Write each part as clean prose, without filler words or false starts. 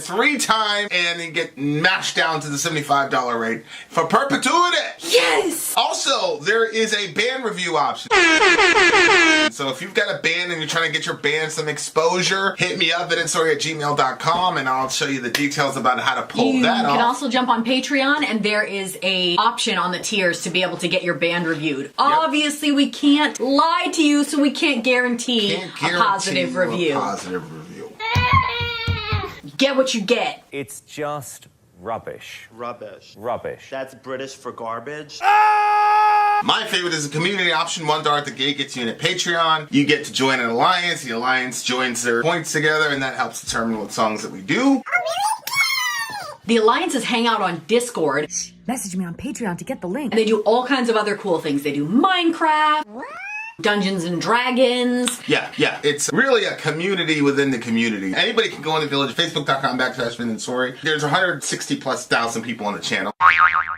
3 times and you get mashed down to the $75 rate for perpetuity. Yes! Also, there is a band review option. So if you've got a band and you're trying to get your band some exposure, hit me up at sori@gmail.com and I'll show you the details about how to pull that off. You can also jump on Patreon and there is a option on the tiers to be able to get your band reviewed. Yep. Obviously, we can't lie to you, so we can't guarantee a positive review. Get what you get. It's just rubbish. Rubbish. Rubbish. That's British for garbage. My favorite is the community option. $1 at the gate gets you in at Patreon. You get to join an alliance. The alliance joins their points together, and that helps determine what songs that we do. The alliances hang out on Discord. Message me on Patreon to get the link. And they do all kinds of other cool things. They do Minecraft. Dungeons and Dragons. Yeah. It's really a community within the community. Anybody can go in the village, facebook.com/VinandSori. There's 160,000+ people on the channel.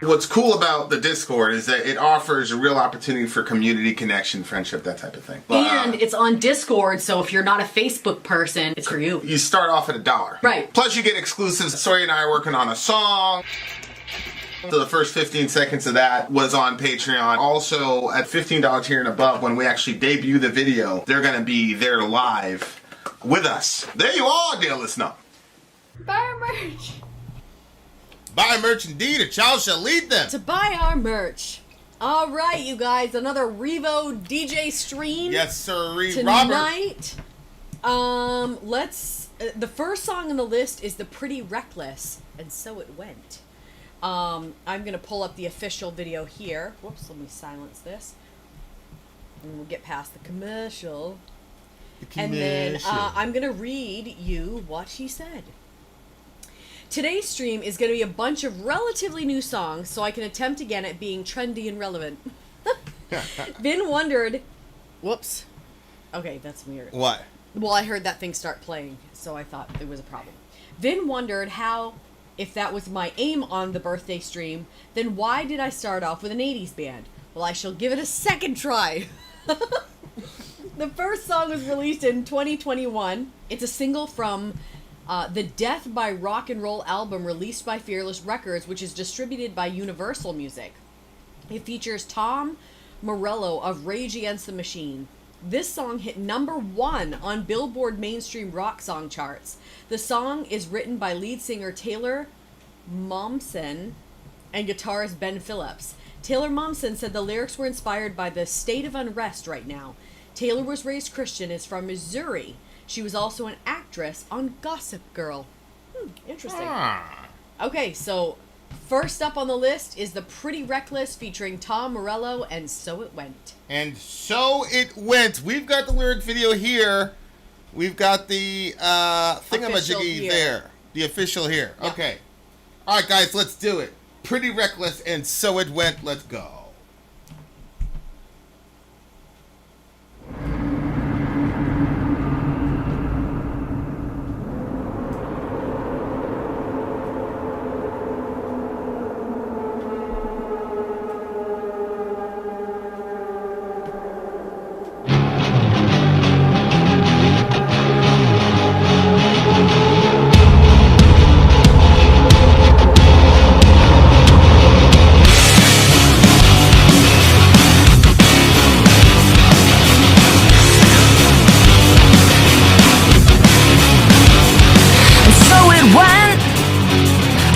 What's cool about the Discord is that it offers a real opportunity for community connection, friendship, that type of thing. And it's on Discord, so if you're not a Facebook person, it's for you. You start off at $1. Right. Plus you get exclusives. Sori and I are working on a song. So the first 15 seconds of that was on Patreon. Also, at $15 tier and above, when we actually debut the video, they're going to be there live with us. There you are, dear listener. Buy our merch. Buy merch indeed, a child shall lead them. To buy our merch. All right, you guys, another Revo DJ stream. Yes, sir. Tonight. The first song on the list is The Pretty Reckless, and So It Went. I'm going to pull up the official video here. Whoops, let me silence this. And we'll get past the commercial. And then I'm going to read you what he said. Today's stream is going to be a bunch of relatively new songs, so I can attempt again at being trendy and relevant. Vin wondered... Whoops. Okay, that's weird. What? Well, I heard that thing start playing, so I thought there was a problem. Vin wondered how... If that was my aim on the birthday stream, then why did I start off with an 80s band? Well, I shall give it a second try. The first song was released in 2021. It's a single from the Death by Rock and Roll album released by Fearless Records, which is distributed by Universal Music. It features Tom Morello of Rage Against the Machine. This song hit #1 on Billboard mainstream rock song charts. The song is written by lead singer Taylor Momsen and guitarist Ben Phillips. Taylor Momsen said the lyrics were inspired by the state of unrest right now. Taylor was raised Christian, is from Missouri. She was also an actress on Gossip Girl. Interesting. Okay, so first up on the list is The Pretty Reckless featuring Tom Morello and So It Went. And So It Went. We've got the lyric video here. We've got the thingamajiggy there. The official here. Yep. Okay. All right, guys, let's do it. Pretty Reckless and So It Went. Let's go.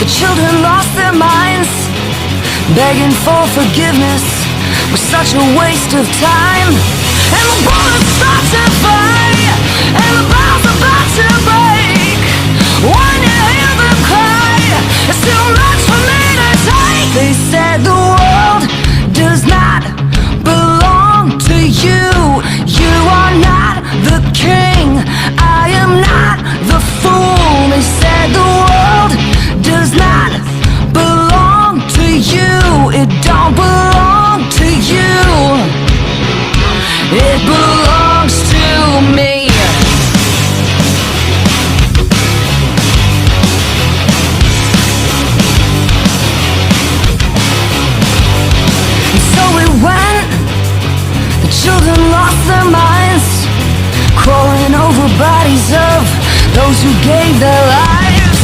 Children lost their minds, begging for forgiveness was such a waste of time. And the bullets start to fly, and the bombs about to break. When you hear them cry, it's too much for me to take. They said the world does not belong to you. You are not the king, I am not the fool. They said the world does not belong to you. It don't belong to you. It belongs to me. And so it went. The children lost their minds, crawling over bodies of those who gave their lives.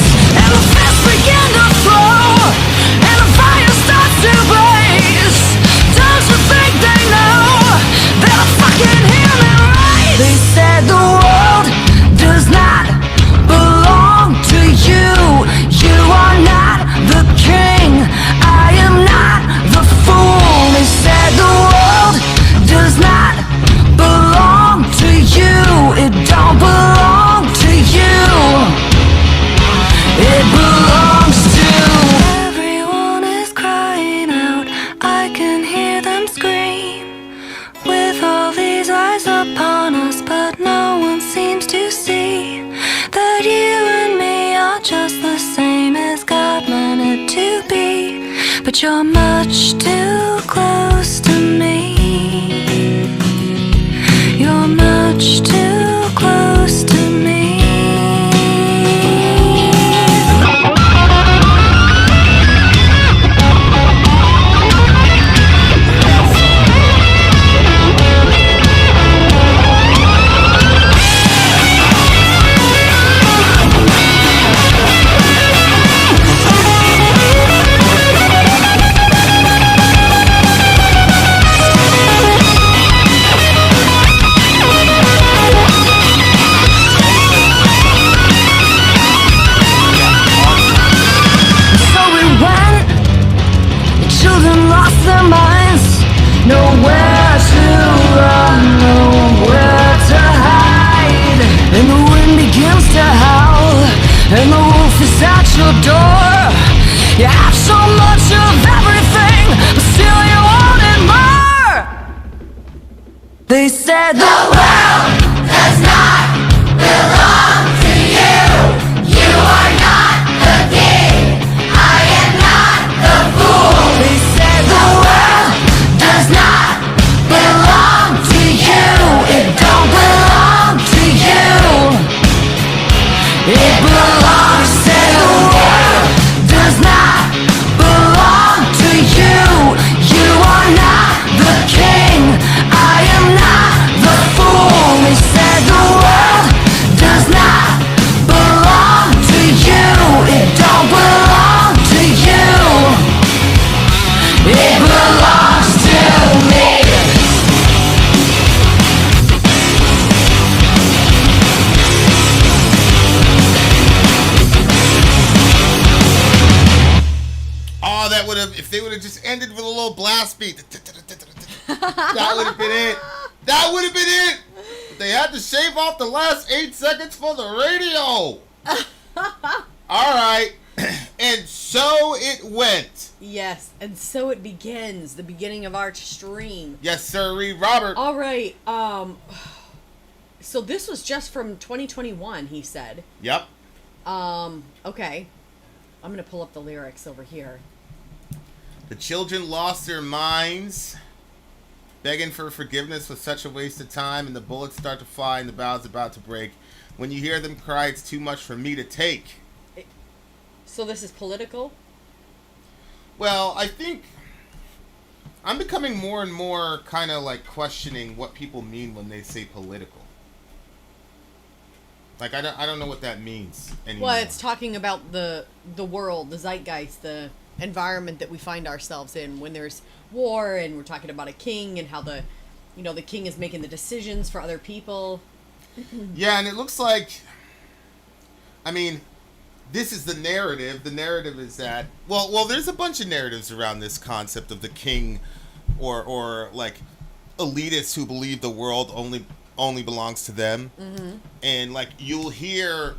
but you're much too close to me. You're much too close to me. Nowhere to run, nowhere to hide. And the wind begins to howl, and the wolf is at your door. You have so much of everything, but still you wanted more. They said the world does not belong to you. You are not the king, I am not the fool. They said the world does not belong to you. It don't belong to you. It belongs to the world. Does not belong to you. You are not the king. I am not the fool. They said the world does not belong to you. It don't belong to you. It belongs to me. Oh, that would have, if they would have just ended with a little blast beat. That would have been it. That would have been it. But they had to shave off the last 8 seconds for the radio. All right. And so it went. Yes, and so it begins, the beginning of our stream. Yes, sir, Robert. All right. So this was just from 2021, he said. Yep. Okay. I'm going to pull up the lyrics over here. The children lost their minds. Begging for forgiveness was such a waste of time, and the bullets start to fly and the bow's about to break. When you hear them cry, it's too much for me to take. So this is political? Well, I think I'm becoming more and more kind of like questioning what people mean when they say political. Like, I don't know what that means anymore. Well, it's talking about the world, the zeitgeist, the environment that we find ourselves in when there's war, and we're talking about a king and how the king is making the decisions for other people. Yeah, and it looks like, I mean, this is the narrative. The narrative is that, well, there's a bunch of narratives around this concept of the king, or like elitists who believe the world only belongs to them. Mm-hmm. And like you'll hear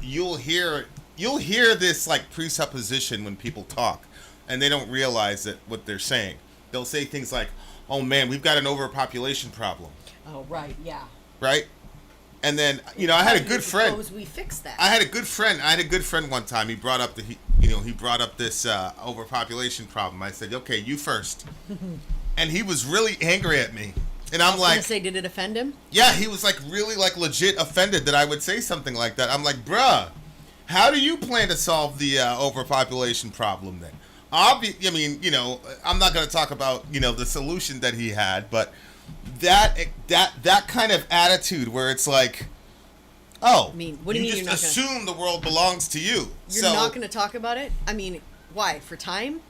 this like presupposition when people talk, and they don't realize that what they're saying. They'll say things like, "Oh man, we've got an overpopulation problem." Oh right, yeah. Right. And then, I had a good friend. Suppose we fix that. I had a good friend one time. He brought up this overpopulation problem. I said, "Okay, you first." And he was really angry at me. And I'm like, say, did it offend him? Yeah, he was like really like legit offended that I would say something like that. I'm like, bruh, how do you plan to solve the overpopulation problem then? I'm not going to talk about, the solution that he had, but that kind of attitude where it's like, oh, I mean, what do you mean just assume the world belongs to you? You're not going to talk about it? I mean, why? For time?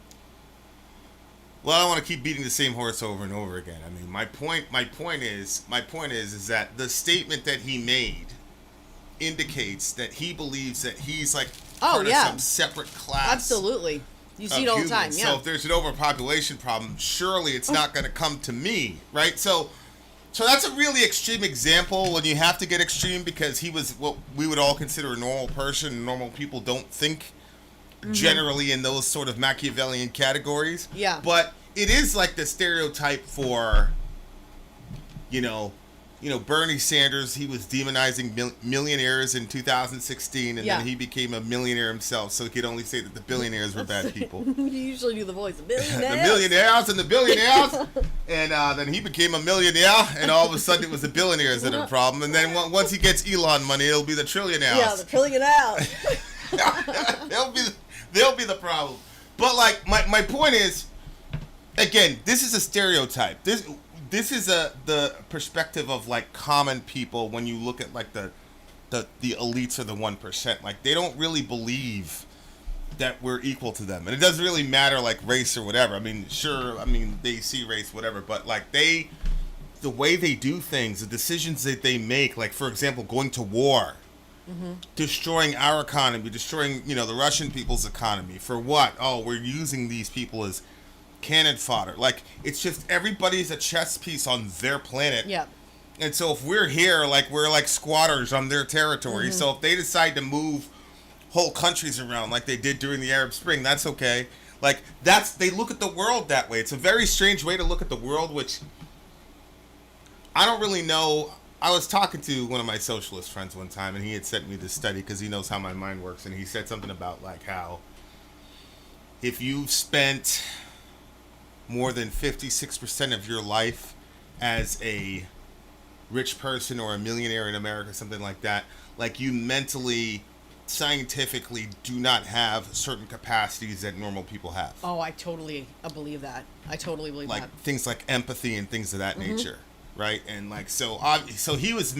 Well, I don't want to keep beating the same horse over and over again. I mean, my point is that the statement that he made indicates that he believes that he's like part of some separate class. Absolutely. You see it all the time, yeah. So if there's an overpopulation problem, surely it's not going to come to me, right? So that's a really extreme example when you have to get extreme, because he was what we would all consider a normal person. Normal people don't think generally in those sort of Machiavellian categories. Yeah. But it is like the stereotype for, Bernie Sanders, he was demonizing millionaires in 2016, and then he became a millionaire himself, so he could only say that the billionaires were bad people. You usually do the voice of billionaires. The millionaires and the billionaires. And then he became a millionaire, and all of a sudden it was the billionaires that are a problem. And then once he gets Elon money, it'll be the trillionaires. Yeah, the trillionaires. They'll be the problem. But like my point is, again, this is a stereotype. This is the perspective of like common people when you look at like the elites or the 1%. Like they don't really believe that we're equal to them, and it doesn't really matter like race or whatever. I mean, sure, they see race, whatever, but like the way they do things, the decisions that they make, like for example, going to war. Mm-hmm. Destroying our economy, destroying the Russian people's economy. For what? Oh, we're using these people as cannon fodder. Like, it's just everybody's a chess piece on their planet. Yeah. And so if we're here, like we're like squatters on their territory. Mm-hmm. So if they decide to move whole countries around like they did during the Arab Spring, that's okay. Like they look at the world that way. It's a very strange way to look at the world, which I don't really know. I was talking to one of my socialist friends one time, and he had sent me this study because he knows how my mind works, and he said something about like how if you've spent more than 56% of your life as a rich person or a millionaire in America, something like that, like you mentally, scientifically do not have certain capacities that normal people have. Oh, I totally believe that. I totally believe that. Like things like empathy and things of that nature. Right, and like so he was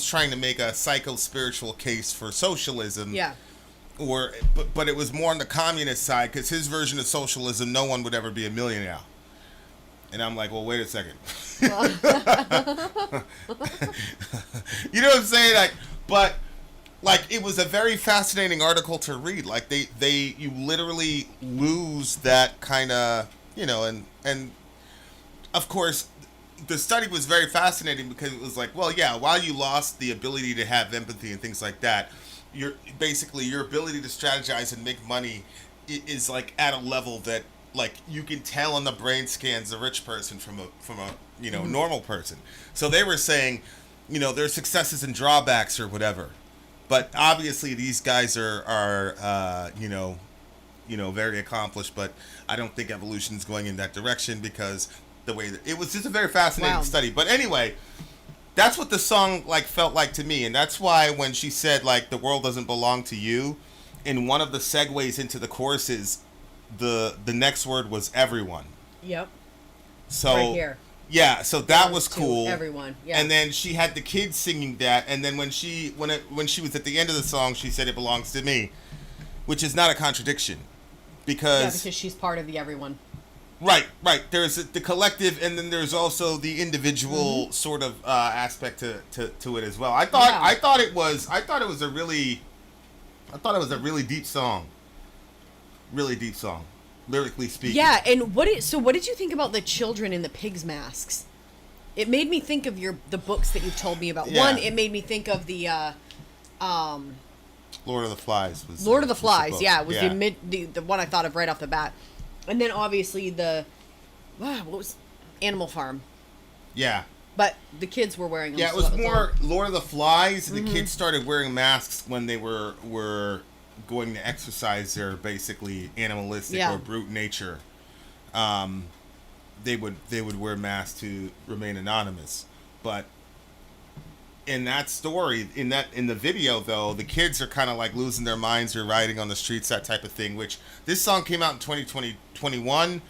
trying to make a psycho-spiritual case for socialism. Yeah. But it was more on the communist side, because his version of socialism, no one would ever be a millionaire. And I'm like, well, wait a second. You know what I'm saying? Like, but like it was a very fascinating article to read. Like you literally lose that kind of and of course. The study was very fascinating because it was like, well, yeah, while you lost the ability to have empathy and things like that, your ability to strategize and make money is like at a level that like you can tell on the brain scans a rich person from a normal person. So they were saying, there's successes and drawbacks or whatever, but obviously these guys are very accomplished. But I don't think evolution's going in that direction because. The way that it was just a very fascinating study. But anyway, that's what the song like felt like to me, and that's why when she said like the world doesn't belong to you, in one of the segues into the choruses, the next word was everyone. Yep. So right here. Yeah, so that was cool. Everyone. Yeah. And then she had the kids singing that, and then when she was at the end of the song, she said it belongs to me, which is not a contradiction, because she's part of the everyone. Right. There's the collective, and then there's also the individual sort of aspect to it as well. I thought it was a really deep song. Really deep song, lyrically speaking. Yeah, and what did you think about the children in the pigs' masks? It made me think of the books that you've told me about. Yeah. One, it made me think of the Lord of the Flies. Was the one I thought of right off the bat. And then obviously what was Animal Farm? Yeah. But the kids were wearing them. Yeah, it was more Lord of the Flies. The kids started wearing masks when they were going to exercise their basically animalistic or brute nature. They would wear masks to remain anonymous. But in that story, in the video though, the kids are kind of like losing their minds, they're riding on the streets, that type of thing, which this song came out in 2021,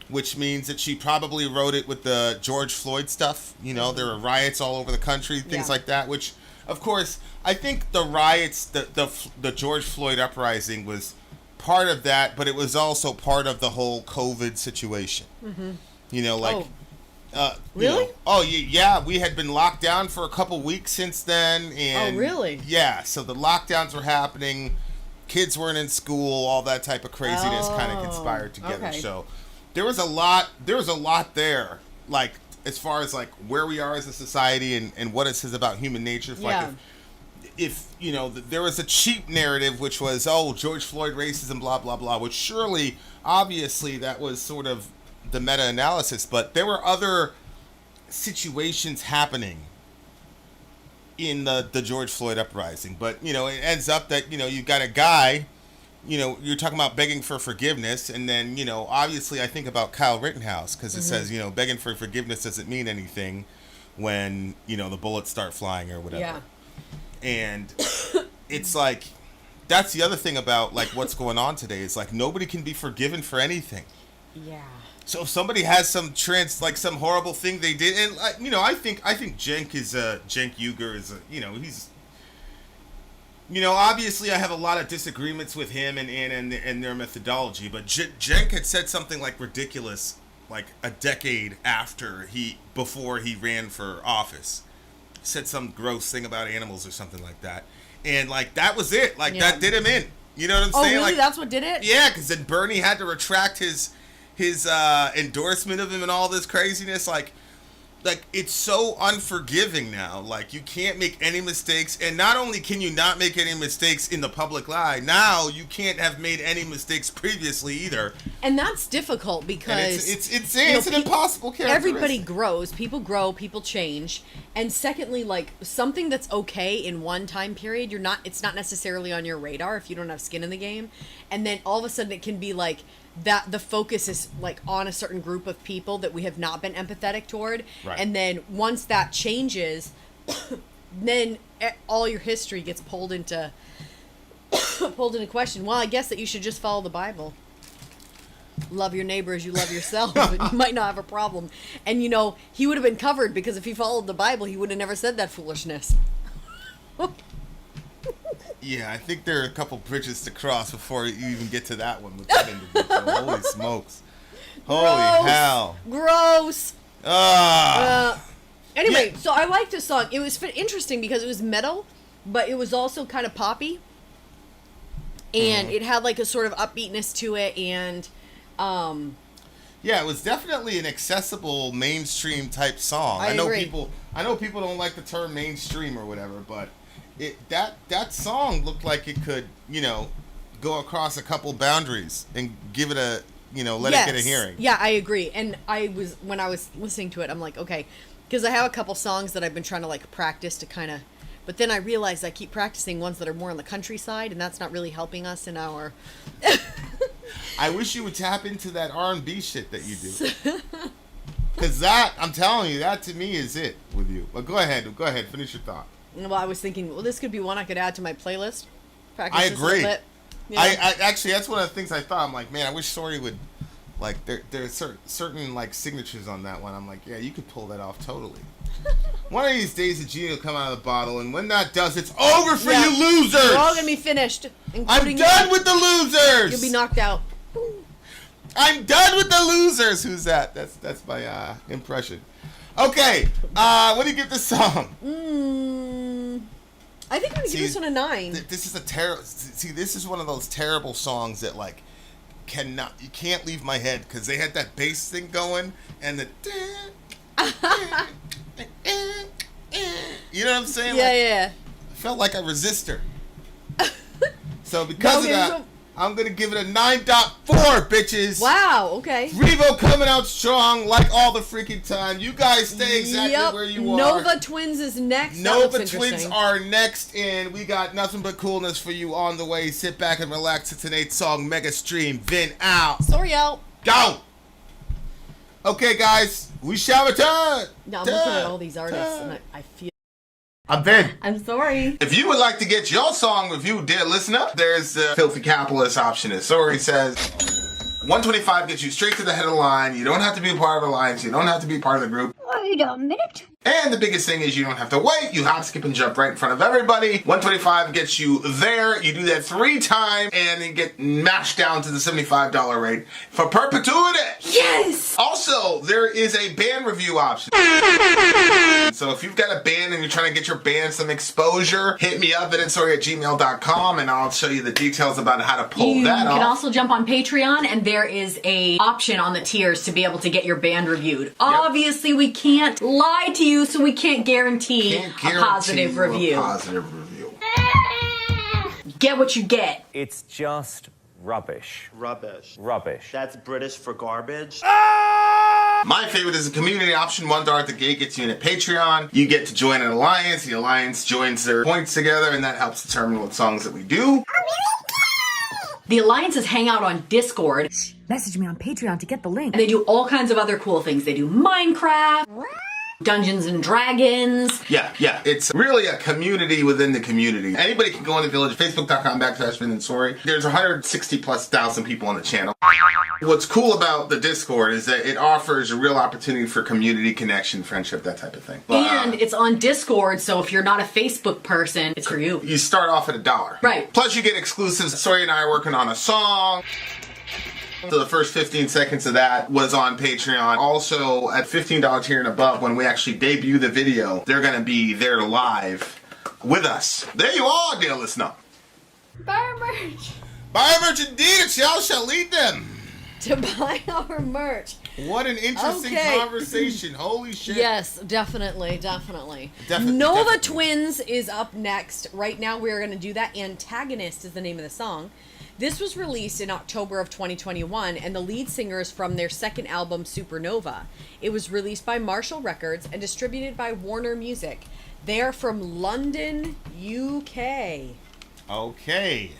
which means that she probably wrote it with the George Floyd stuff. There were riots all over the country, things like that, which of course I think the riots, the George Floyd uprising was part of that, but it was also part of the whole COVID situation. Really? Yeah. We had been locked down for a couple weeks since then, and really? Yeah. So the lockdowns were happening. Kids weren't in school. All that type of craziness kind of conspired together. Okay. So there was a lot. There, like as far as like where we are as a society and what it says about human nature. Like if there was a cheap narrative which was George Floyd racism, blah blah blah, which surely obviously that was sort of. The meta-analysis, but there were other situations happening in the George Floyd uprising. But, you know, it ends up that, you know, you've got a guy, you know, you're talking about begging for forgiveness, and then, you know, obviously I think about Kyle Rittenhouse, because it says, you know, begging for forgiveness doesn't mean anything when, you know, the bullets start flying or whatever. Yeah. And it's like, that's the other thing about, like, what's going on today. Is like, nobody can be forgiven for anything. Yeah. So if somebody has some some horrible thing they did, and, you know, I think Cenk Uygur is you know, he's, you know, obviously I have a lot of disagreements with him and their methodology, but Cenk had said something like ridiculous, like a decade before he ran for office. Said some gross thing about animals or something like that. And, like, that was it. Like, that did him in. You know what I'm saying? Oh, really? Like, That's what did it? Yeah, because then Bernie had to retract his endorsement of him and all this craziness. Like, it's so unforgiving now. Like, you can't make any mistakes. And not only can you not make any mistakes in the public eye, now you can't have made any mistakes previously either. And that's difficult because it's an impossible characteristic. Everybody grows, people grow, people change. And secondly, like, something that's okay in one time period, it's not necessarily on your radar if you don't have skin in the game. And then all of a sudden it can be like that the focus is like on a certain group of people that we have not been empathetic toward. Right. And then once that changes, then all your history gets pulled into question. Well, I guess that you should just follow the Bible. Love your neighbor as you love yourself, and you might not have a problem. And, you know, he would have been covered because if he followed the Bible, he would have never said that foolishness. Yeah, I think there are a couple bridges to cross before you even get to that one with that individual. Holy smokes. Holy hell. Gross. Anyway, Yeah. so I liked this song. It was interesting because it was metal, but it was also kind of poppy. And it had like a sort of upbeatness to it, and yeah, it was definitely an accessible mainstream type song. I agree. I know people don't like the term mainstream or whatever, but that song looked like it could, you know, go across a couple boundaries and give it a, you know, let it get a hearing. Yeah, I agree. And when I was listening to it, I'm like, okay, because I have a couple songs that I've been trying to like practice to kind of, but then I realized I keep practicing ones that are more on the countryside, and that's not really helping us in our. I wish you would tap into that R&B shit that you do. Because that, I'm telling you, that to me is it with you. But go ahead, finish your thought. Well, I was thinking, well, this could be one I could add to my playlist. Practice I this a little agree. bit. Yeah. I actually, that's one of the things I thought. I'm like, man, I wish Sori would, like, there's certain like signatures on that one. I'm like, yeah, you could pull that off totally. One of these days, the genie will come out of the bottle, and when that does, it's over for you losers. You're all gonna be finished. I'm done with the losers. You'll be knocked out. I'm done with the losers. Who's that? That's my impression. Okay, what do you give this song? I think I'm gonna give this one a 9. This is a terrible. See, this is one of those terrible songs that like you can't leave my head because they had that bass thing going and the. You know what I'm saying? Yeah, like, yeah. I felt like a resistor. So because of that, I'm gonna give it a 9.4, bitches. Wow. Okay. Revo coming out strong like all the freaking time. You guys stay exactly where you are. Nova Twins is next. Nova Twins are next, and we got nothing but coolness for you on the way. Sit back and relax. It's an 8-song mega stream. Vin out. Sorry out. Go. Okay, guys, we shall return. No, I'm looking at all these artists, and I feel. I'm Vin. I'm sorry. If you would like to get your song reviewed, dear listener, there's the Filthy Capitalist option. As Sori says, 125 gets you straight to the head of the line. You don't have to be a part of the alliance. You don't have to be part of the group. Wait a minute. And the biggest thing is you don't have to wait. You hop, skip, and jump right in front of everybody. 125 gets you there. You do that 3 times and then get mashed down to the $75 rate for perpetuity. Yes! Also, there is a band review option. So if you've got a band and you're trying to get your band some exposure, hit me up at itsori@gmail.com and I'll show you the details about how to pull that off. You can also jump on Patreon, and there is a option on the tiers to be able to get your band reviewed. Obviously, we can't lie to you, so we can't guarantee a positive review. Get what you get. It's just rubbish. Rubbish. Rubbish. That's British for garbage. Ah! My favorite is the community option. $1 at the gate gets you in at Patreon. You get to join an alliance. The alliance joins their points together, and that helps determine what songs that we do. The alliances hang out on Discord. Message me on Patreon to get the link. And they do all kinds of other cool things. They do Minecraft, Dungeons and Dragons. Yeah. It's really a community within the community. Anybody can go in the village, facebook.com/Vin and Sori. There's 160,000+ people on the channel. What's cool about the Discord is that it offers a real opportunity for community connection, friendship, that type of thing. And it's on Discord, so if you're not a Facebook person, it's for you. You start off at $1. Right. Plus you get exclusives. Sori and I are working on a song. So the first 15 seconds of that was on Patreon. Also, at $15 tier and above, when we actually debut the video, they're going to be there live with us. There you are, dear listener. Buy our merch. Buy our merch indeed, and y'all shall lead them. To buy our merch. What an interesting conversation. Holy shit. Yes, definitely. Definitely. Nova Twins is up next. Right now we're going to do that. Antagonist is the name of the song. This was released in October of 2021, and the lead singer is from their second album, Supernova. It was released by Marshall Records and distributed by Warner Music. They are from London, UK. Okay.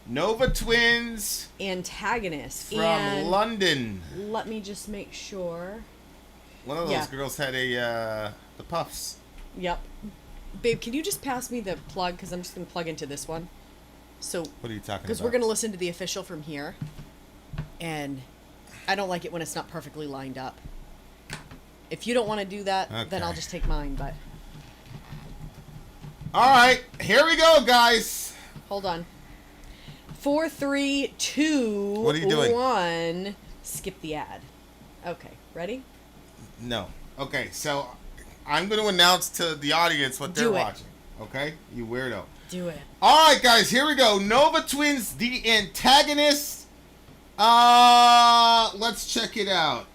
Nova Twins. Antagonist. From London. Let me just make sure. One of those girls had the puffs. Yep. Babe, can you just pass me the plug? Because I'm just going to plug into this one. So, what are you talking about? Because we're going to listen to the official from here. And I don't like it when it's not perfectly lined up. If you don't want to do that, then I'll just take mine, but... Alright, here we go, guys. Hold on. 4, 3, 2, what are you doing? 1. Skip the ad. Okay, ready? No. Okay, so I'm going to announce to the audience what they're watching. Okay? You weirdo. Do it. Alright, guys, here we go. Nova Twins, the Antagonist. Let's check it out.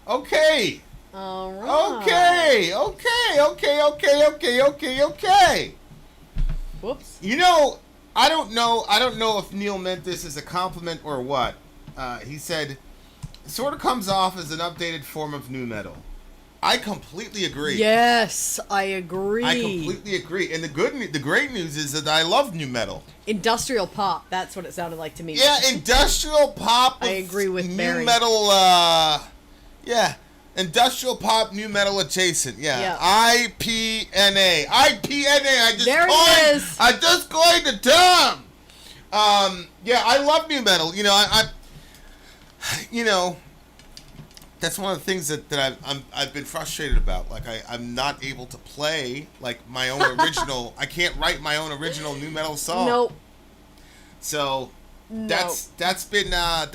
Okay. All right. Okay. Whoops. You know, I don't know if Neil meant this as a compliment or what. He said, sort of comes off as an updated form of nu metal. I completely agree. Yes, I agree. I completely agree. And the great news is that I love nu metal. Industrial pop. That's what it sounded like to me. Yeah, industrial pop. I agree with nu Barry. metal. Yeah, industrial pop, nu metal adjacent. Yeah, IPNA. I just coined the term. Yeah, I love nu metal. You know, that's one of the things that I've been frustrated about. Like I'm not able to play like my own original. I can't write my own original nu metal song. Nope. So that's been a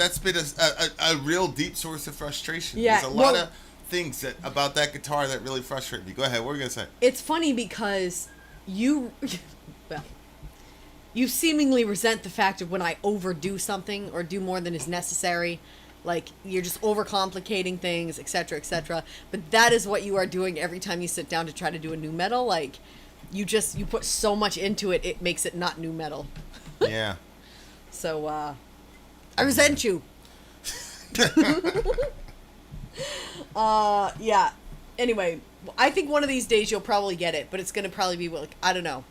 real deep source of frustration. Yeah, There's a lot of things about that guitar that really frustrate me. Go ahead. What were you gonna say? It's funny because you seemingly resent the fact of when I overdo something or do more than is necessary. Like, you're just overcomplicating things, etc., etc. But that is what you are doing every time you sit down to try to do a nu metal. Like, you put so much into it, it makes it not nu metal. Yeah. So, I resent you. Yeah. Anyway, I think one of these days you'll probably get it, but it's going to probably be, like, I don't know.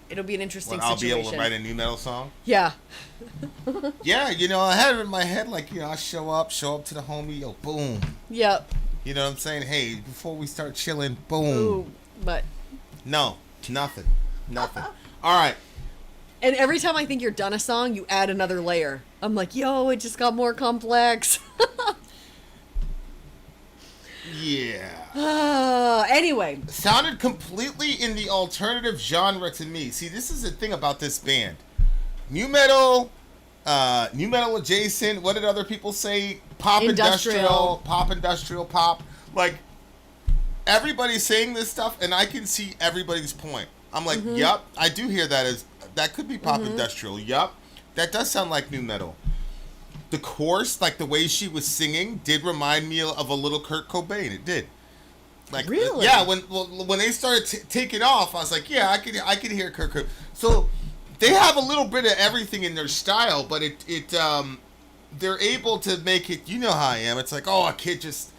It'll be an interesting I'll situation. be able to write a nu metal song? Yeah. Yeah, I had it in my head, like, I show up to the homie, yo, boom. Yep. You know what I'm saying? Hey, before we start chilling, boom. Ooh, but... No, nothing. All right. And every time I think you're done a song, you add another layer. I'm like, yo, it just got more complex. Yeah. Anyway. Sounded completely in the alternative genre to me. See, this is the thing about this band. Nu metal adjacent. What did other people say? Pop industrial, pop. Like, everybody's saying this stuff, and I can see everybody's point. I'm like, yup, I do hear that could be pop industrial. Yup, that does sound like nu metal. The chorus, like the way she was singing, did remind me of a little Kurt Cobain. It did. Like, really? Yeah. When they started taking off, I was like, yeah, I could hear Kurt Cobain. So they have a little bit of everything in their style, but they're able to make it. You know how I am. It's like, oh, a kid just,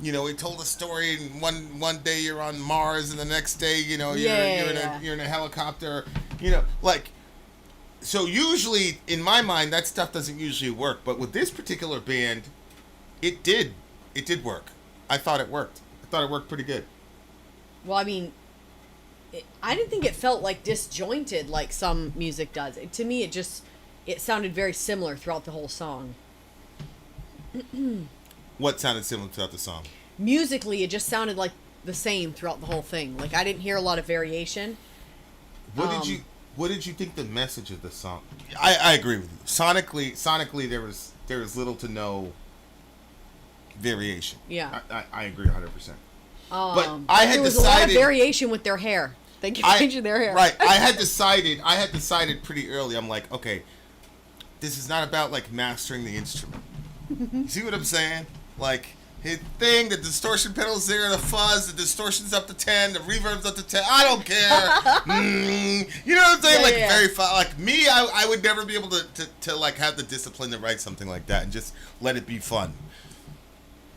he told a story, and one day you're on Mars, and the next day, you're in a helicopter. Like. So usually, in my mind, that stuff doesn't usually work. But with this particular band, it did work. I thought it worked. I thought it worked pretty good. Well, I mean, I didn't think it felt like disjointed like some music does. To me, it sounded very similar throughout the whole song. What sounded similar throughout the song? Musically, it just sounded like the same throughout the whole thing. Like, I didn't hear a lot of variation. What did you think the message of the song? I agree with you. Sonically, there was little to no variation. Yeah, I agree 100%. But I had there was decided a lot of variation with their hair. Thank you for changing their hair. Right, I had decided pretty early. I'm like, okay, this is not about like mastering the instrument. You see what I'm saying? Like. His thing, the distortion pedal's there, the fuzz, the distortion's up to 10, the reverb's up to 10. I don't care. You know what I'm saying? Yeah. Very fun. Like me, I would never be able to like have the discipline to write something like that and just let it be fun.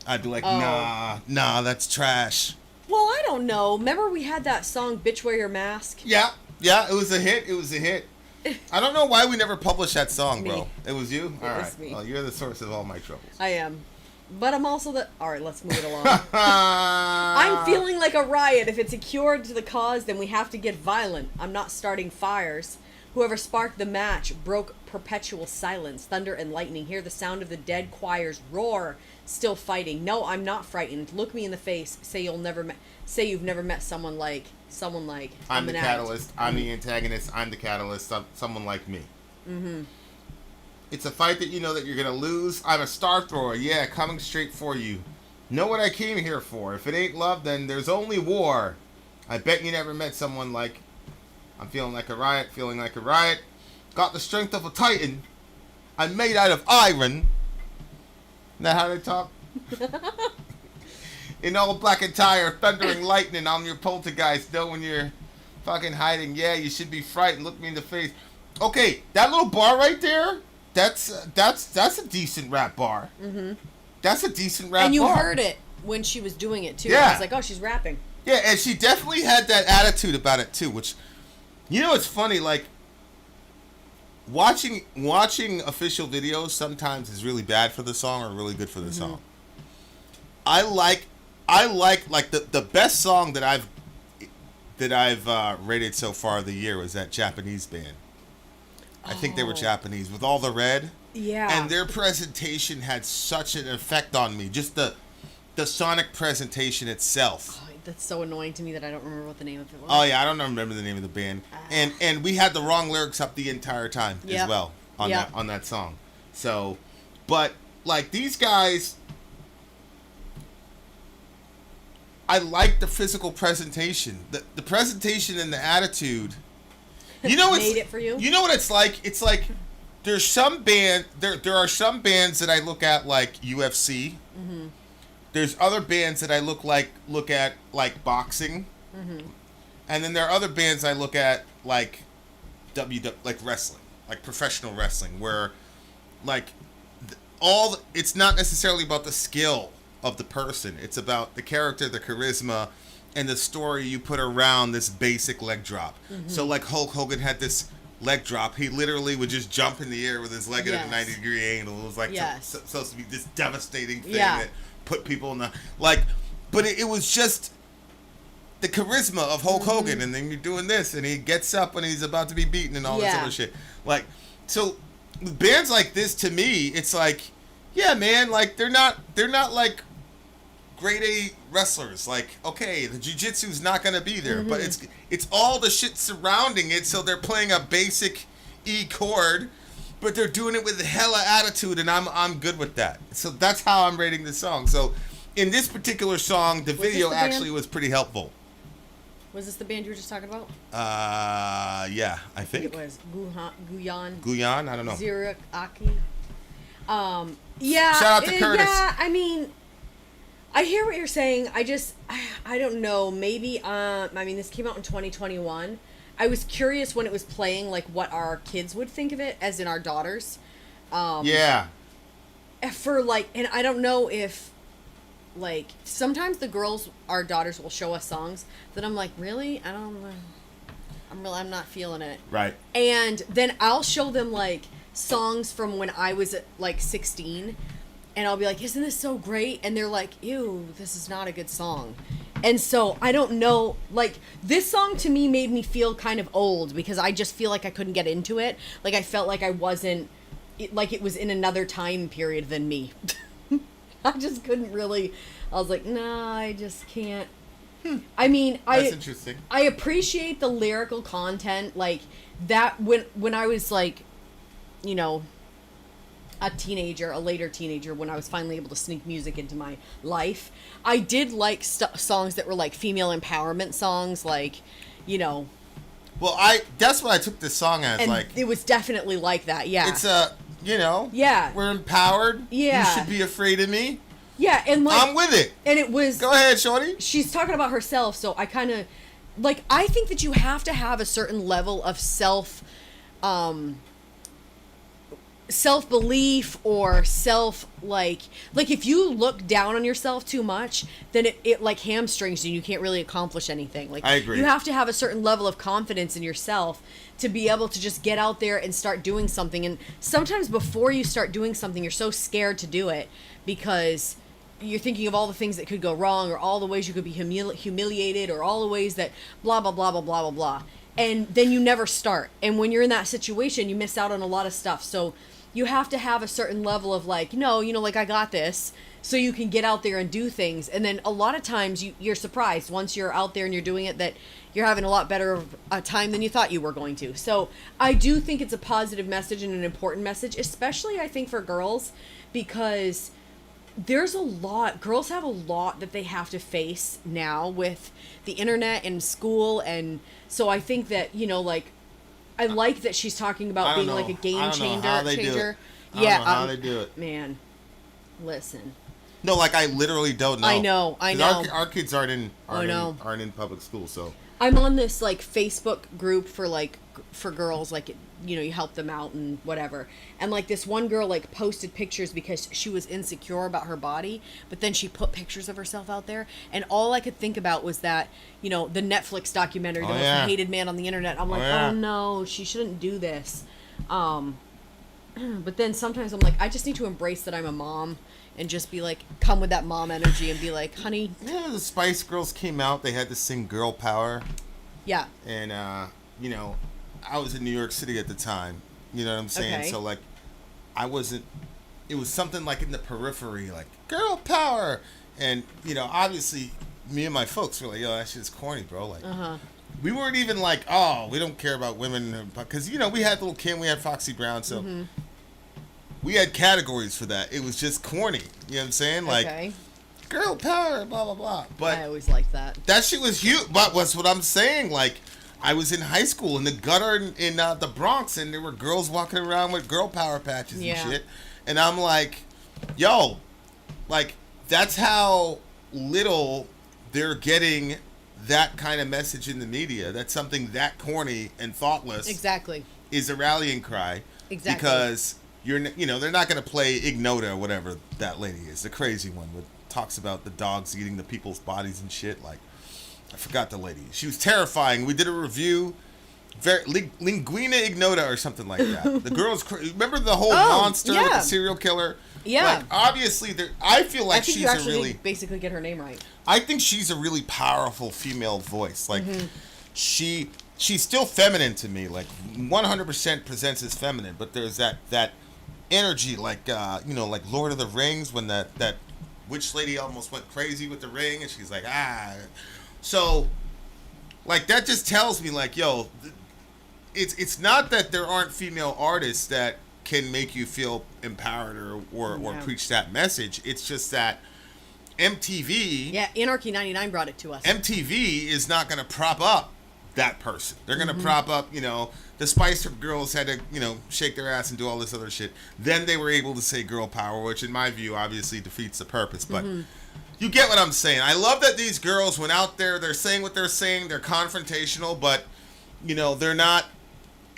I'd be like, nah, that's trash. Well, I don't know. Remember we had that song "Bitch Wear Your Mask"? Yeah, it was a hit. I don't know why we never published that song, bro. It was you? All right. Was me. Well, you're the source of all my troubles. I am. But I'm also Alright, let's move it along. I'm feeling like a riot. If it's a cure to the cause, then we have to get violent. I'm not starting fires. Whoever sparked the match broke perpetual silence. Thunder and lightning. Hear the sound of the dead choirs roar. Still fighting. No, I'm not frightened. Look me in the face. Say you've never met someone like. I'm the catalyst. I'm the antagonist. I'm the catalyst. Someone like me. Mm-hmm. It's a fight that you know that you're going to lose. I'm a star thrower. Yeah, coming straight for you. Know what I came here for. If it ain't love, then there's only war. I bet you never met someone like... I'm feeling like a riot. Got the strength of a titan. I'm made out of iron. Isn't that how they talk? in all black attire, thundering lightning. I'm your poltergeist. Know when you're fucking hiding. Yeah, you should be frightened. Look me in the face. Okay, that little bar right there. That's a decent rap bar. Mm-hmm. That's a decent rap bar. And you heard it when she was doing it too. Yeah. I was like, oh, she's rapping. Yeah, and she definitely had that attitude about it too. Which, you know, it's funny. Like watching official videos sometimes is really bad for the song or really good for the song. I like the best song that I've rated so far of the year was that Japanese band. I think they were Japanese with all the red. Yeah. And their presentation had such an effect on me. Just the sonic presentation itself. Oh, that's so annoying to me that I don't remember what the name of it was. Oh yeah, I don't remember the name of the band. And we had the wrong lyrics up the entire time as well on that song. So, but like these guys, I like the physical presentation, the presentation and the attitude. You know, made it for you. You know what it's like? It's like there's some band. There are some bands that I look at like UFC. Mm-hmm. There's other bands that I look at like boxing. Mm-hmm. And then there are other bands I look at like like wrestling, like professional wrestling, where like it's not necessarily about the skill of the person. It's about the character, the charisma, and the story you put around this basic leg drop. Mm-hmm. So like Hulk Hogan had this leg drop. He literally would just jump in the air with his leg at a 90-degree angle. It was like supposed to be this devastating thing that put people in the like. But it was just the charisma of Hulk Hogan, and then you're doing this, and he gets up when he's about to be beaten, and all this other shit. Like, so bands like this, to me, it's like, yeah, man, like they're not like grade A wrestlers. Like, okay, the jiu-jitsu's not gonna be there, but it's all the shit surrounding it. So they're playing a basic E chord, but they're doing it with hella attitude, and I'm good with that. So that's how I'm rating the song. So in this particular song, the video actually was pretty helpful. Was this the band you were just talking about? Yeah, I think it was Guyan. Guyan, I don't know. Ziraki. Yeah. Shout out to Curtis. Yeah, I mean, I hear what you're saying. I don't know. Maybe, I mean, this came out in 2021. I was curious when it was playing, like, what our kids would think of it, as in our daughters. Yeah. For, like, and I don't know if, like, sometimes our daughters will show us songs that I'm like, really? I'm not feeling it. Right. And then I'll show them, like, songs from when I was, like, 16. And I'll be like, isn't this so great? And they're like, ew, this is not a good song. And so, I don't know, like, this song to me made me feel kind of old because I just feel like I couldn't get into it. Like, I felt like I wasn't, like it was in another time period than me. I just couldn't really, I was like, nah, I just can't. I mean, that's interesting. I appreciate the lyrical content, like, that when I was, like, you know, a later teenager, when I was finally able to sneak music into my life, I did like songs that were like female empowerment songs, like, you know. Well, that's what I took this song as, and like. It was definitely like that, yeah. It's you know. Yeah. We're empowered. Yeah. You should be afraid of me. Yeah, and like. I'm with it. And it was. Go ahead, shorty. She's talking about herself, so I kind of, like, I think that you have to have a certain level of self-belief or like if you look down on yourself too much, then it like hamstrings you. You can't really accomplish anything. Like, I agree. You have to have a certain level of confidence in yourself to be able to just get out there and start doing something. And sometimes before you start doing something, you're so scared to do it because you're thinking of all the things that could go wrong, or all the ways you could be humiliated, or all the ways that blah blah blah blah blah blah blah. And then you never start. And when you're in that situation, you miss out on a lot of stuff. So you have to have a certain level of like, no, you know, like, I got this, so you can get out there and do things. And then a lot of times you're surprised once you're out there and you're doing it that you're having a lot better of a time than you thought you were going to. So I do think it's a positive message and an important message, especially I think for girls, because girls have a lot that they have to face now with the internet and school. And so I think that, you know, like, I like that she's talking about being like a game changer. I don't know how they do it. Yeah, how they do it. Man, listen. No, like I literally don't know. I know. 'Cause our kids aren't in public school, so. I'm on this like Facebook group for girls, like, you know, you help them out and whatever. And like this one girl like posted pictures because she was insecure about her body, but then she put pictures of herself out there, and all I could think about was that, you know, the Netflix documentary, The Most Hated Man on the Internet. I'm like, oh no, she shouldn't do this. But then sometimes I'm like, I just need to embrace that I'm a mom and just be like, come with that mom energy and be like, honey. Yeah, the Spice Girls came out. They had to sing Girl Power. Yeah. And, you know, I was in New York City at the time. You know what I'm saying? Okay. So, like, it was something like in the periphery, like, Girl Power. And, you know, obviously, me and my folks were like, yo, that shit's corny, bro. Like, we weren't even like, oh, we don't care about women. Because, you know, we had Lil' Kim, we had Foxy Brown, so... We had categories for that. It was just corny. You know what I'm saying? Like, girl power, blah, blah, blah. But I always liked that. That shit was huge. But what's what I'm saying? Like, I was in high school in the gutter in the Bronx, and there were girls walking around with girl power patches and shit. And I'm like, yo, like, that's how little they're getting that kind of message in the media. That's something that corny and thoughtless. Exactly. Is a rallying cry. Exactly. Because... you know, they're not going to play Ignota or whatever that lady is, the crazy one that talks about the dogs eating the people's bodies and shit. Like, I forgot the lady. She was terrifying. We did a review, Linguina Ignota or something like that. The girl's remember the whole monster with the serial killer? Yeah. Like, obviously, I feel like she's a really basically get her name right. I think she's a really powerful female voice. Like, she's still feminine to me. Like, 100% presents as feminine, but there's that energy, like you know, like Lord of the Rings, when that witch lady almost went crazy with the ring, and she's like, so like that just tells me, like, yo, it's not that there aren't female artists that can make you feel empowered or preach that message. It's just that MTV, Anarchy 99 brought it to us. MTV is not going to prop up that person. They're going to prop up, you know, the Spice Girls had to, you know, shake their ass and do all this other shit. Then they were able to say girl power, which in my view obviously defeats the purpose. But you get what I'm saying. I love that these girls went out there, they're saying what they're saying, they're confrontational, but, you know, they're not,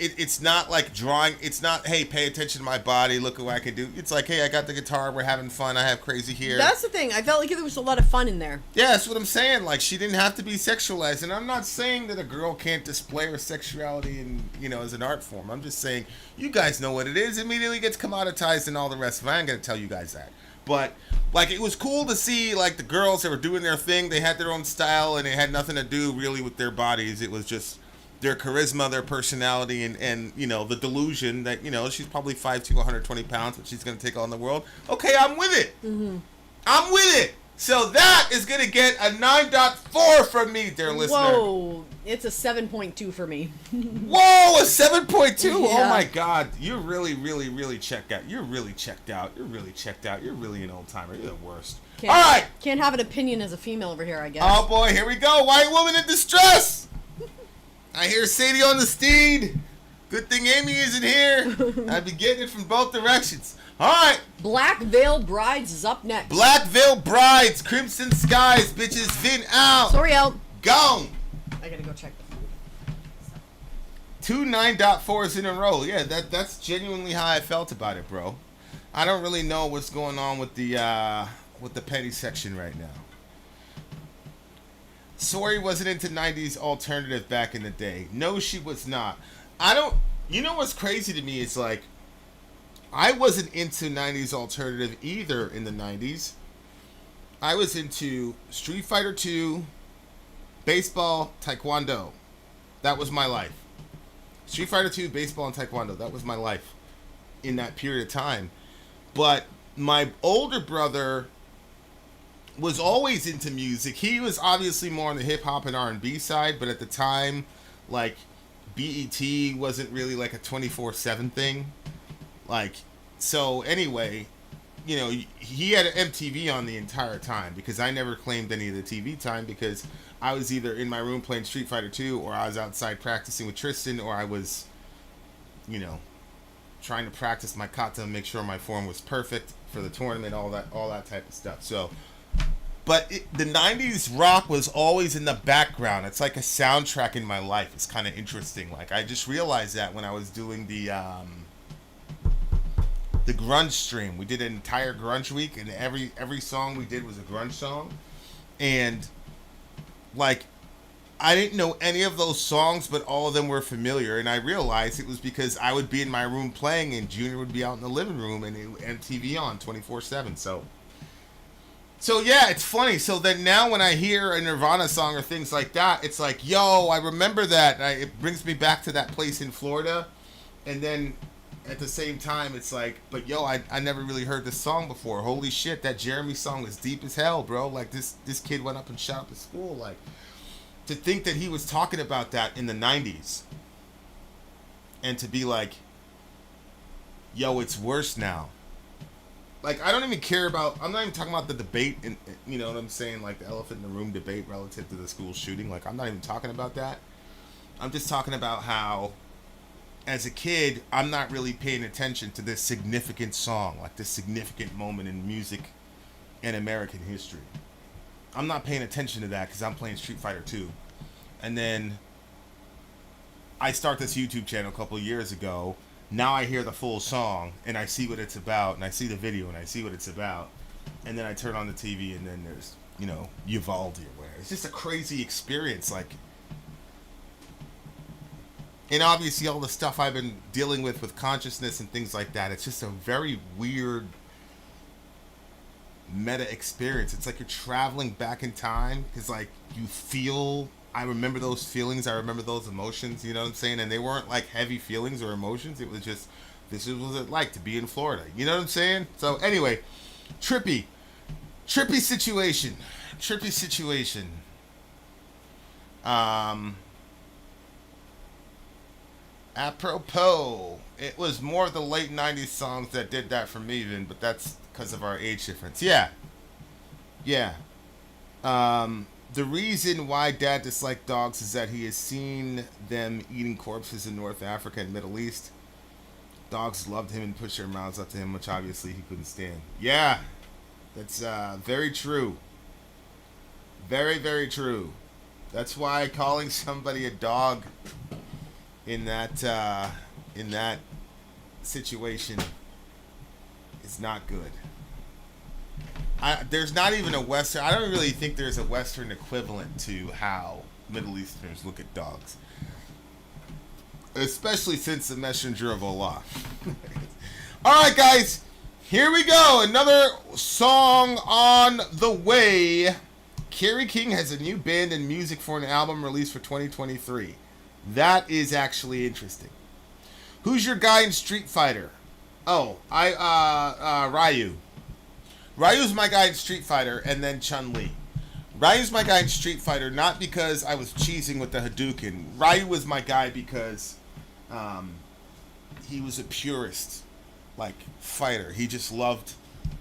it's not like drawing, it's not, hey, pay attention to my body, look at what I can do. It's like, hey, I got the guitar, we're having fun, I have crazy hair. That's the thing. I felt like there was a lot of fun in there. Yeah, that's what I'm saying. Like, she didn't have to be sexualized. And I'm not saying that a girl can't display her sexuality in, you know, as an art form. I'm just saying, you guys know what it is. It immediately gets commoditized and all the rest of it. I ain't going to tell you guys that. But, like, it was cool to see, like, the girls that were doing their thing. They had their own style, and it had nothing to do, really, with their bodies. It was just their charisma, their personality, and you know, the delusion that, you know, she's probably 5'2", 120 pounds, but she's going to take on the world. Okay, I'm with it. I'm with it. So that is going to get a 9.4 from me, dear listener. Whoa, it's a 7.2 for me. Whoa, a 7.2? Yeah. Oh my God. You're really, really, really checked out. You're really checked out. You're really checked out. You're really an old timer. You're the worst. All right. Can't have an opinion as a female over here, I guess. Oh boy, here we go. White woman in distress. I hear Sadie on the steed. Good thing Amy isn't here. I'd be getting it from both directions. All right. Black Veil Brides is up next. Black Veil Brides, Crimson Skies, bitches, Vin out. Sorry, out. Gone. I gotta go check the food. 2 9.4s in a row. Yeah, that's genuinely how I felt about it, bro. I don't really know what's going on with the petty section right now. Sori wasn't into 90s alternative back in the day. No, she was not. You know what's crazy to me is, like, I wasn't into 90s alternative either in the 90s. I was into Street Fighter 2, baseball, taekwondo. That was my life. Street Fighter 2, baseball, and taekwondo. That was my life in that period of time. But my older brother was always into music. He was obviously more on the hip hop and R&B side, but at the time, like, BET wasn't really like a 24/7 thing. Like, so anyway, you know, he had an MTV on the entire time, because I never claimed any of the TV time, because I was either in my room playing Street Fighter 2, or I was outside practicing with Tristan, or I was, you know, trying to practice my kata and make sure my form was perfect for the tournament, all that type of stuff. So, but the 90s rock was always in the background. It's like a soundtrack in my life. It's kind of interesting. Like, I just realized that when I was doing the grunge stream. We did an entire grunge week, and every song we did was a grunge song. And, like, I didn't know any of those songs, but all of them were familiar. And I realized it was because I would be in my room playing, and Junior would be out in the living room, and MTV on 24/7. So yeah, it's funny. So then now when I hear a Nirvana song or things like that, it's like, yo, I remember that. It brings me back to that place in Florida. And then at the same time, it's like, but yo, I never really heard this song before. Holy shit, that Jeremy song is deep as hell, bro. Like, this kid went up and shot up the school. Like, to think that he was talking about that in the 90s. And to be like, yo, it's worse now. Like, I don't even care about, I'm not even talking about the debate, and you know what I'm saying, like the elephant in the room debate relative to the school shooting. Like, I'm not even talking about that. I'm just talking about how, as a kid, I'm not really paying attention to this significant song, like this significant moment in music and American history. I'm not paying attention to that because I'm playing Street Fighter 2. And then I start this YouTube channel a couple of years ago. Now I hear the full song, and I see what it's about, and I see the video, and I see what it's about. And then I turn on the TV, and then there's, you know, Uvalde or whatever. It's just a crazy experience, like. And obviously all the stuff I've been dealing with consciousness and things like that, it's just a very weird meta experience. It's like you're traveling back in time, because, like, you feel, I remember those feelings, I remember those emotions, you know what I'm saying? And they weren't like heavy feelings or emotions. It was just, this is what it like to be in Florida. You know what I'm saying? So anyway, trippy situation. Apropos, it was more of the late 90s songs that did that for me, Vin, but that's because of our age difference. Yeah. The reason why Dad disliked dogs is that he has seen them eating corpses in North Africa and Middle East. Dogs loved him and pushed their mouths up to him, which obviously he couldn't stand. Yeah, that's very true. Very, very true. That's why calling somebody a dog in that situation is not good. There's not even a Western. I don't really think there's a Western equivalent to how Middle Easterners look at dogs, especially since the messenger of Allah. All right, guys, here we go. Another song on the way. Kerry King has a new band and music for an album released for 2023. That is actually interesting. Who's your guy in Street Fighter? Oh, Ryu. Ryu's my guy in Street Fighter, and then Chun-Li. Ryu's my guy in Street Fighter, not because I was cheesing with the Hadouken. Ryu was my guy because he was a purist, like, fighter. He just loved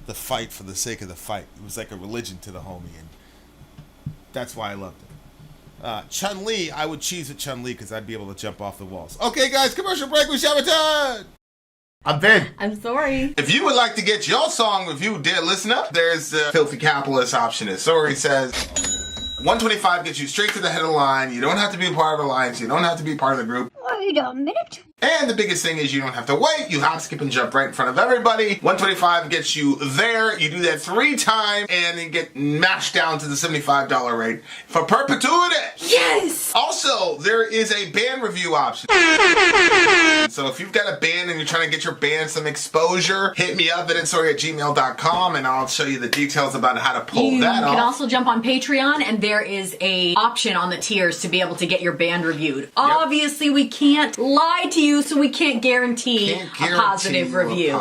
the fight for the sake of the fight. It was like a religion to the homie, and that's why I loved him. Chun-Li, I would cheese with Chun-Li because I'd be able to jump off the walls. Okay, guys, commercial break. We shall return. I'm Vin. I'm sorry. If you would like to get your song reviewed, dear listener, there's the Filthy Capitalist option. As Sori says, 125 gets you straight to the head of the line. You don't have to be a part of the alliance. You don't have to be part of the group. Wait a minute. And the biggest thing is you don't have to wait. You hop, skip, and jump right in front of everybody. 125 gets you there. You do that 3 times, and you get mashed down to the $75 rate for perpetuity. Yes! Also, there is a band review option. So if you've got a band and you're trying to get your band some exposure, hit me up at itsori@gmail.com, and I'll show you the details about how to pull that off. You can also jump on Patreon, and there is a option on the tiers to be able to get your band reviewed. Yep. Obviously, we can't lie to you, so we can't guarantee a positive review.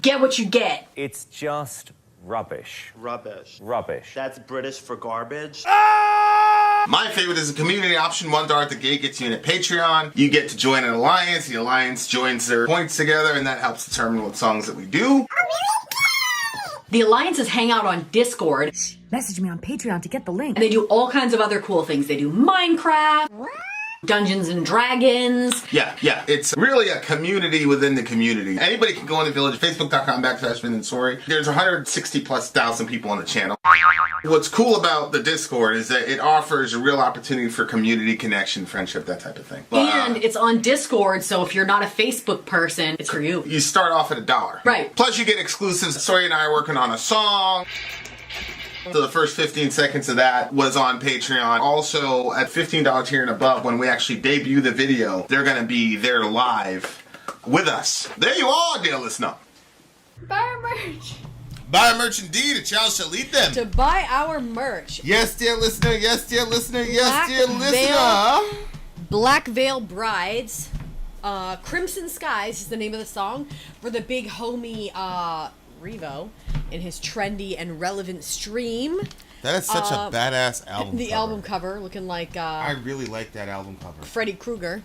Get what you get. It's just rubbish. Rubbish. Rubbish. That's British for garbage. My favorite is a community option. $1 at the gate gets you in a Patreon. You get to join an alliance. The alliance joins their points together, and that helps determine what songs that we do. The alliances hang out on Discord. Message me on Patreon to get the link. And they do all kinds of other cool things. They do Minecraft. Dungeons and Dragons. Yeah. It's really a community within the community. Anybody can go in the village, facebook.com/Vin and Sori. There's 160,000+ people on the channel. What's cool about the Discord is that it offers a real opportunity for community connection, friendship, that type of thing. But, And it's on Discord, so if you're not a Facebook person, it's for you. You start off at $1. Right. Plus you get exclusives. Sori and I are working on a song. So the first 15 seconds of that was on Patreon. Also, at $15 tier and above, when we actually debut the video, they're going to be there live with us. There you are, dear listener. Buy our merch. Buy our merch indeed, a child shall eat them. To buy our merch. Yes, dear listener. Yes, dear listener. Yes, Black dear listener. Black Veil Brides. Crimson Skies is the name of the song for the big homie Revo in his trendy and relevant stream. That is such a badass album The cover. album cover looking like I really like that album cover. Freddy Krueger.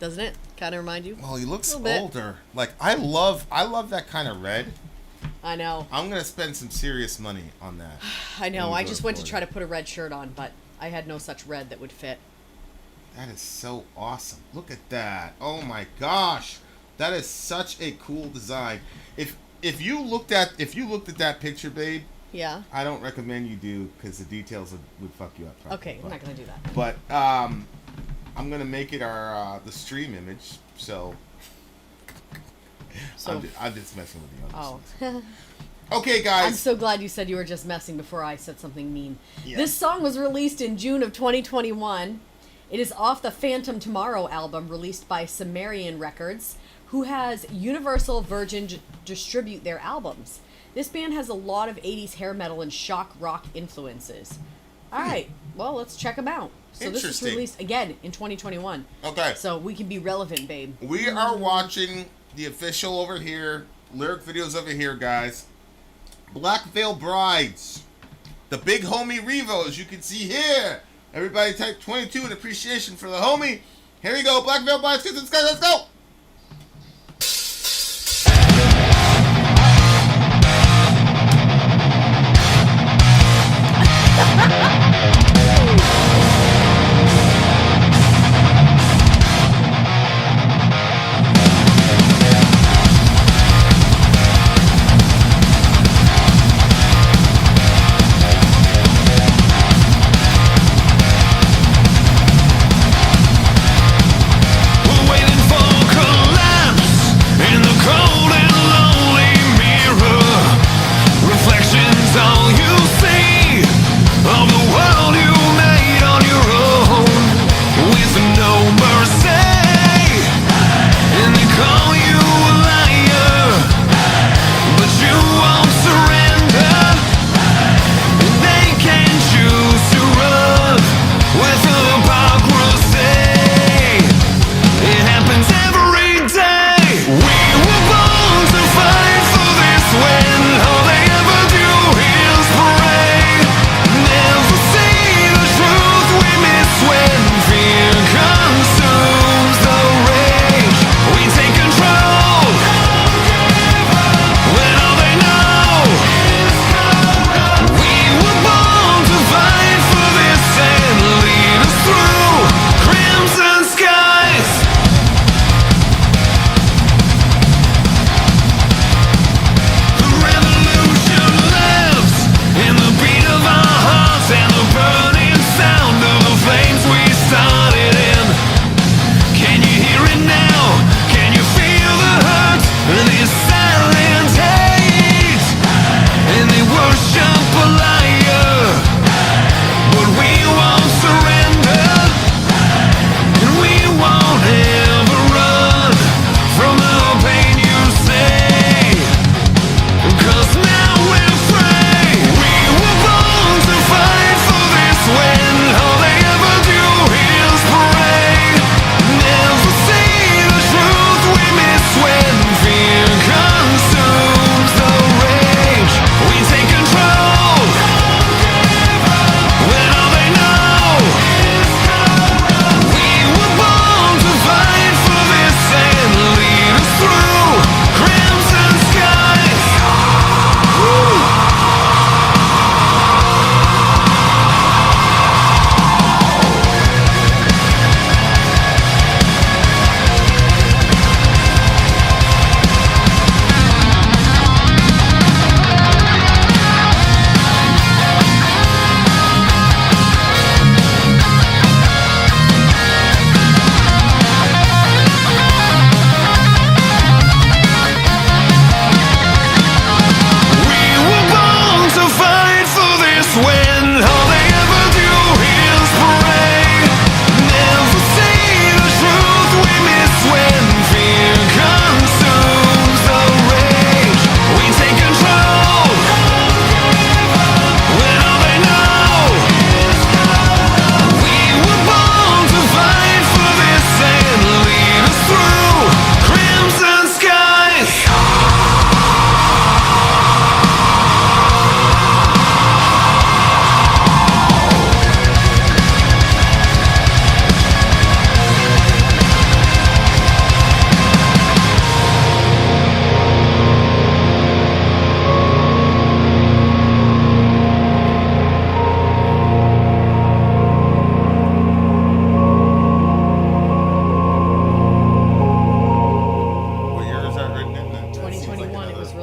Doesn't it? Kind of remind you? Well, he looks Little bit. older. Like I love that kind of red. I know. I'm gonna spend some serious money on that. I know. When we I go just to went to Florida. try to put a red shirt on, but I had no such red that would fit. That is so awesome. Look at that. Oh my gosh. That is such a cool design. If you looked at that picture, babe, Yeah. I don't recommend you do because the details would fuck you up. Probably. Okay, I'm not gonna do that. But I'm gonna make it our the stream image. So I'm just messing with you. Oh. Okay, guys. I'm so glad you said you were just messing before I said something mean. Yeah. This song was released in June of 2021. It is off the Phantom Tomorrow album released by Sumerian Records, who has Universal Virgin distribute their albums. This band has a lot of 80s hair metal and shock rock influences. All right, well, let's check them out. So this is Interesting. released again in 2021. Okay. So we can be relevant, babe. We are watching the official over here, lyric videos over here, guys. Black Veil Brides. The big homie Revo, as you can see here. Everybody type 22 in appreciation for the homie. Here we go, Black Veil Brides, kids and skies, let's go! We're waiting for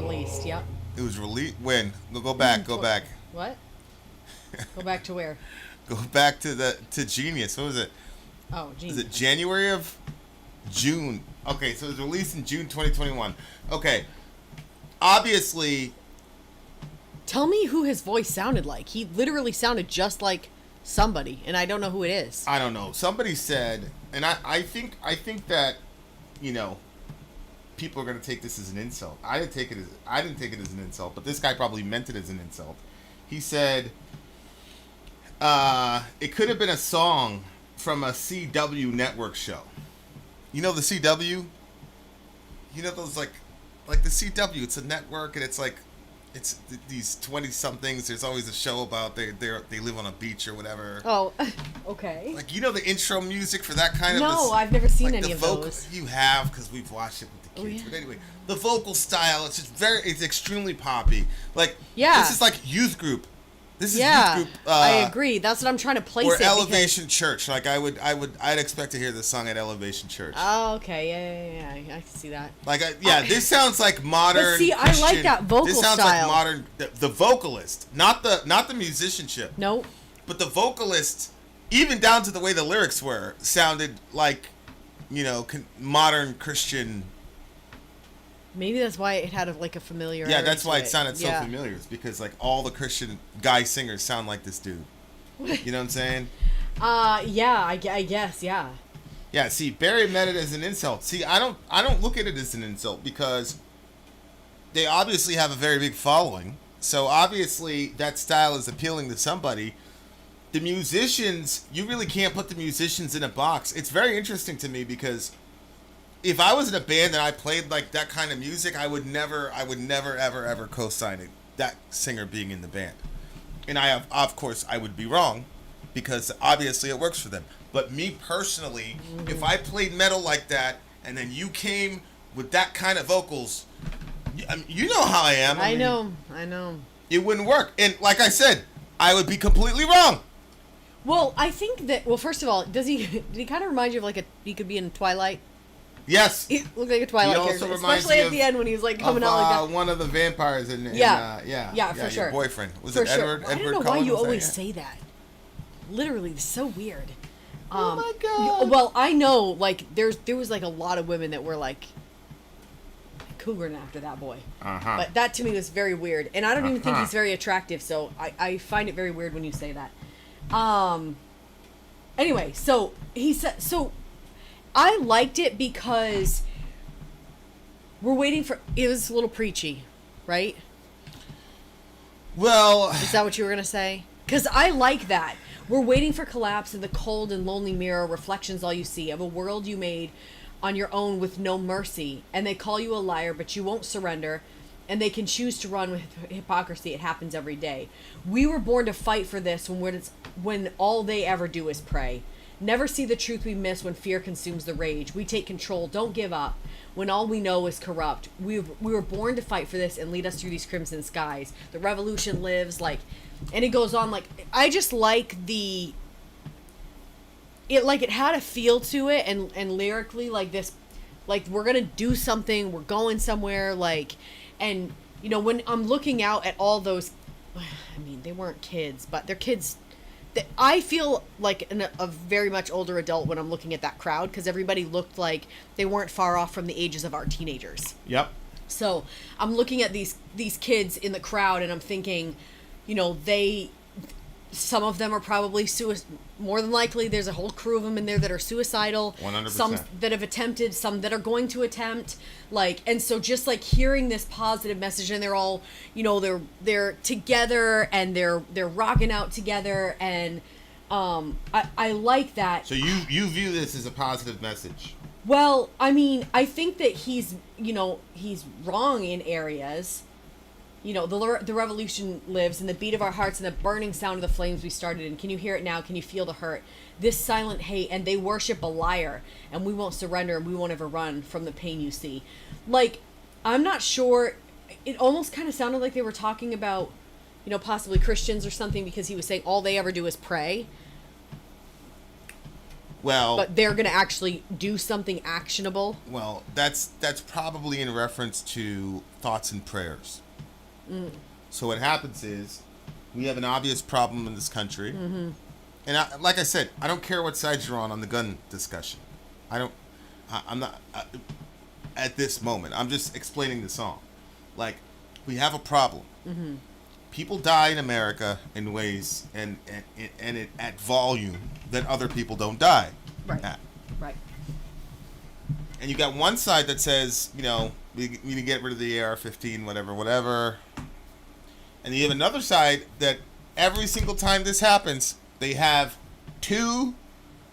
released. Yep. It was released when? Go back. What? Go back to where? Go back to Genius. What was it? Oh, Genius. Is it January of June? Okay, so it was released in June 2021. Okay. Obviously. Tell me who his voice sounded like. He literally sounded just like somebody, and I don't know who it is. I don't know. Somebody said, and I think that, you know, people are gonna take this as an insult. I didn't take it as an insult, but this guy probably meant it as an insult. He said, it could have been a song from a CW network show. You know the CW? You know those like the CW? It's a network, and it's like, it's these 20-somethings. There's always a show about they live on a beach or whatever. Oh, okay. Like, you know the intro music for that kind of. No, I've never seen like any of those. You have, because we've watched it with the kids. But anyway, the vocal style, it's just it's extremely poppy. Like, this is like youth group. This is youth group. I agree. That's what I'm trying to place or it. Elevation Church. Like, I'd expect to hear this song at Elevation Church. Oh, okay. Yeah. I can see that. Like, this sounds like modern. But see, Christian, I like that vocal This sounds style. like modern. The vocalist, not the musicianship. Nope. But the vocalist, even down to the way the lyrics were, sounded like, you know, modern Christian. Maybe that's why it had a familiar. Yeah, that's why it sounded so familiar. It's because like all the Christian guy singers sound like this dude. You know what I'm saying? Yeah, I guess, yeah. Yeah. See, Barry meant it as an insult. See, I don't look at it as an insult because they obviously have a very big following. So obviously that style is appealing to somebody. The musicians, you really can't put the musicians in a box. It's very interesting to me because if I was in a band and I played like that kind of music, I would never ever co-sign it, that singer being in the band. And of course I would be wrong because obviously it works for them. But me personally, if I played metal like that and then you came with that kind of vocals, you know how I am. I know. It wouldn't work. And like I said, I would be completely wrong. Well, I think that, first of all, did he kind of remind you of he could be in Twilight? Yes. He looked like a Twilight character, especially at the end when he was coming out like that. One of the vampires in for sure. Your boyfriend. Was for it sure. Edward? I don't know why you always say that. Literally, it's so weird. Oh my god. Well, I know there was a lot of women that were cougering after that boy. Uh-huh. But that to me was very weird, and I don't even think he's very attractive. So I find it very weird when you say that. Anyway, so he said so. I liked it because we're waiting for. It was a little preachy, right? Well, is that what you were gonna say? Because I like that. We're waiting for collapse in the cold and lonely mirror, reflections all you see of a world you made on your own with no mercy. And they call you a liar, but you won't surrender. And they can choose to run with hypocrisy. It happens every day. We were born to fight for this when all they ever do is pray. Never see the truth we miss when fear consumes the rage. We take control, don't give up, when all we know is corrupt. We were born to fight for this and lead us through these crimson skies. The revolution lives, and it goes on, I just like it had a feel to it, and lyrically, this, we're gonna do something, we're going somewhere, and, when I'm looking out at all those, I mean, they weren't kids, but they're kids. I feel like a very much older adult when I'm looking at that crowd because everybody looked like they weren't far off from the ages of our teenagers. Yep. So I'm looking at these kids in the crowd and I'm thinking, some of them are probably more than likely there's a whole crew of them in there that are suicidal. 100%. Some that have attempted, some that are going to attempt. And so just hearing this positive message, and they're all, they're together and they're rocking out together, and I like that. So you view this as a positive message? Well, I mean, I think that he's wrong in areas. The revolution lives in the beat of our hearts and the burning sound of the flames we started in. Can you hear it now? Can you feel the hurt? This silent hate, and they worship a liar, and we won't surrender, and we won't ever run from the pain you see. I'm not sure. It almost kind of sounded like they were talking about, possibly Christians or something, because he was saying all they ever do is pray. Well, but they're going to actually do something actionable. well, that's probably in reference to thoughts and prayers. So what happens is we have an obvious problem in this country, and like I said, I don't care what side you're on the gun discussion. I'm not at this moment. I'm just explaining the song. Like, we have a problem. People die in America in ways and it at volume that other people don't die at. Right. And you got one side that says, you know, we need to get rid of the AR-15, whatever. And you have another side that every single time this happens, they have two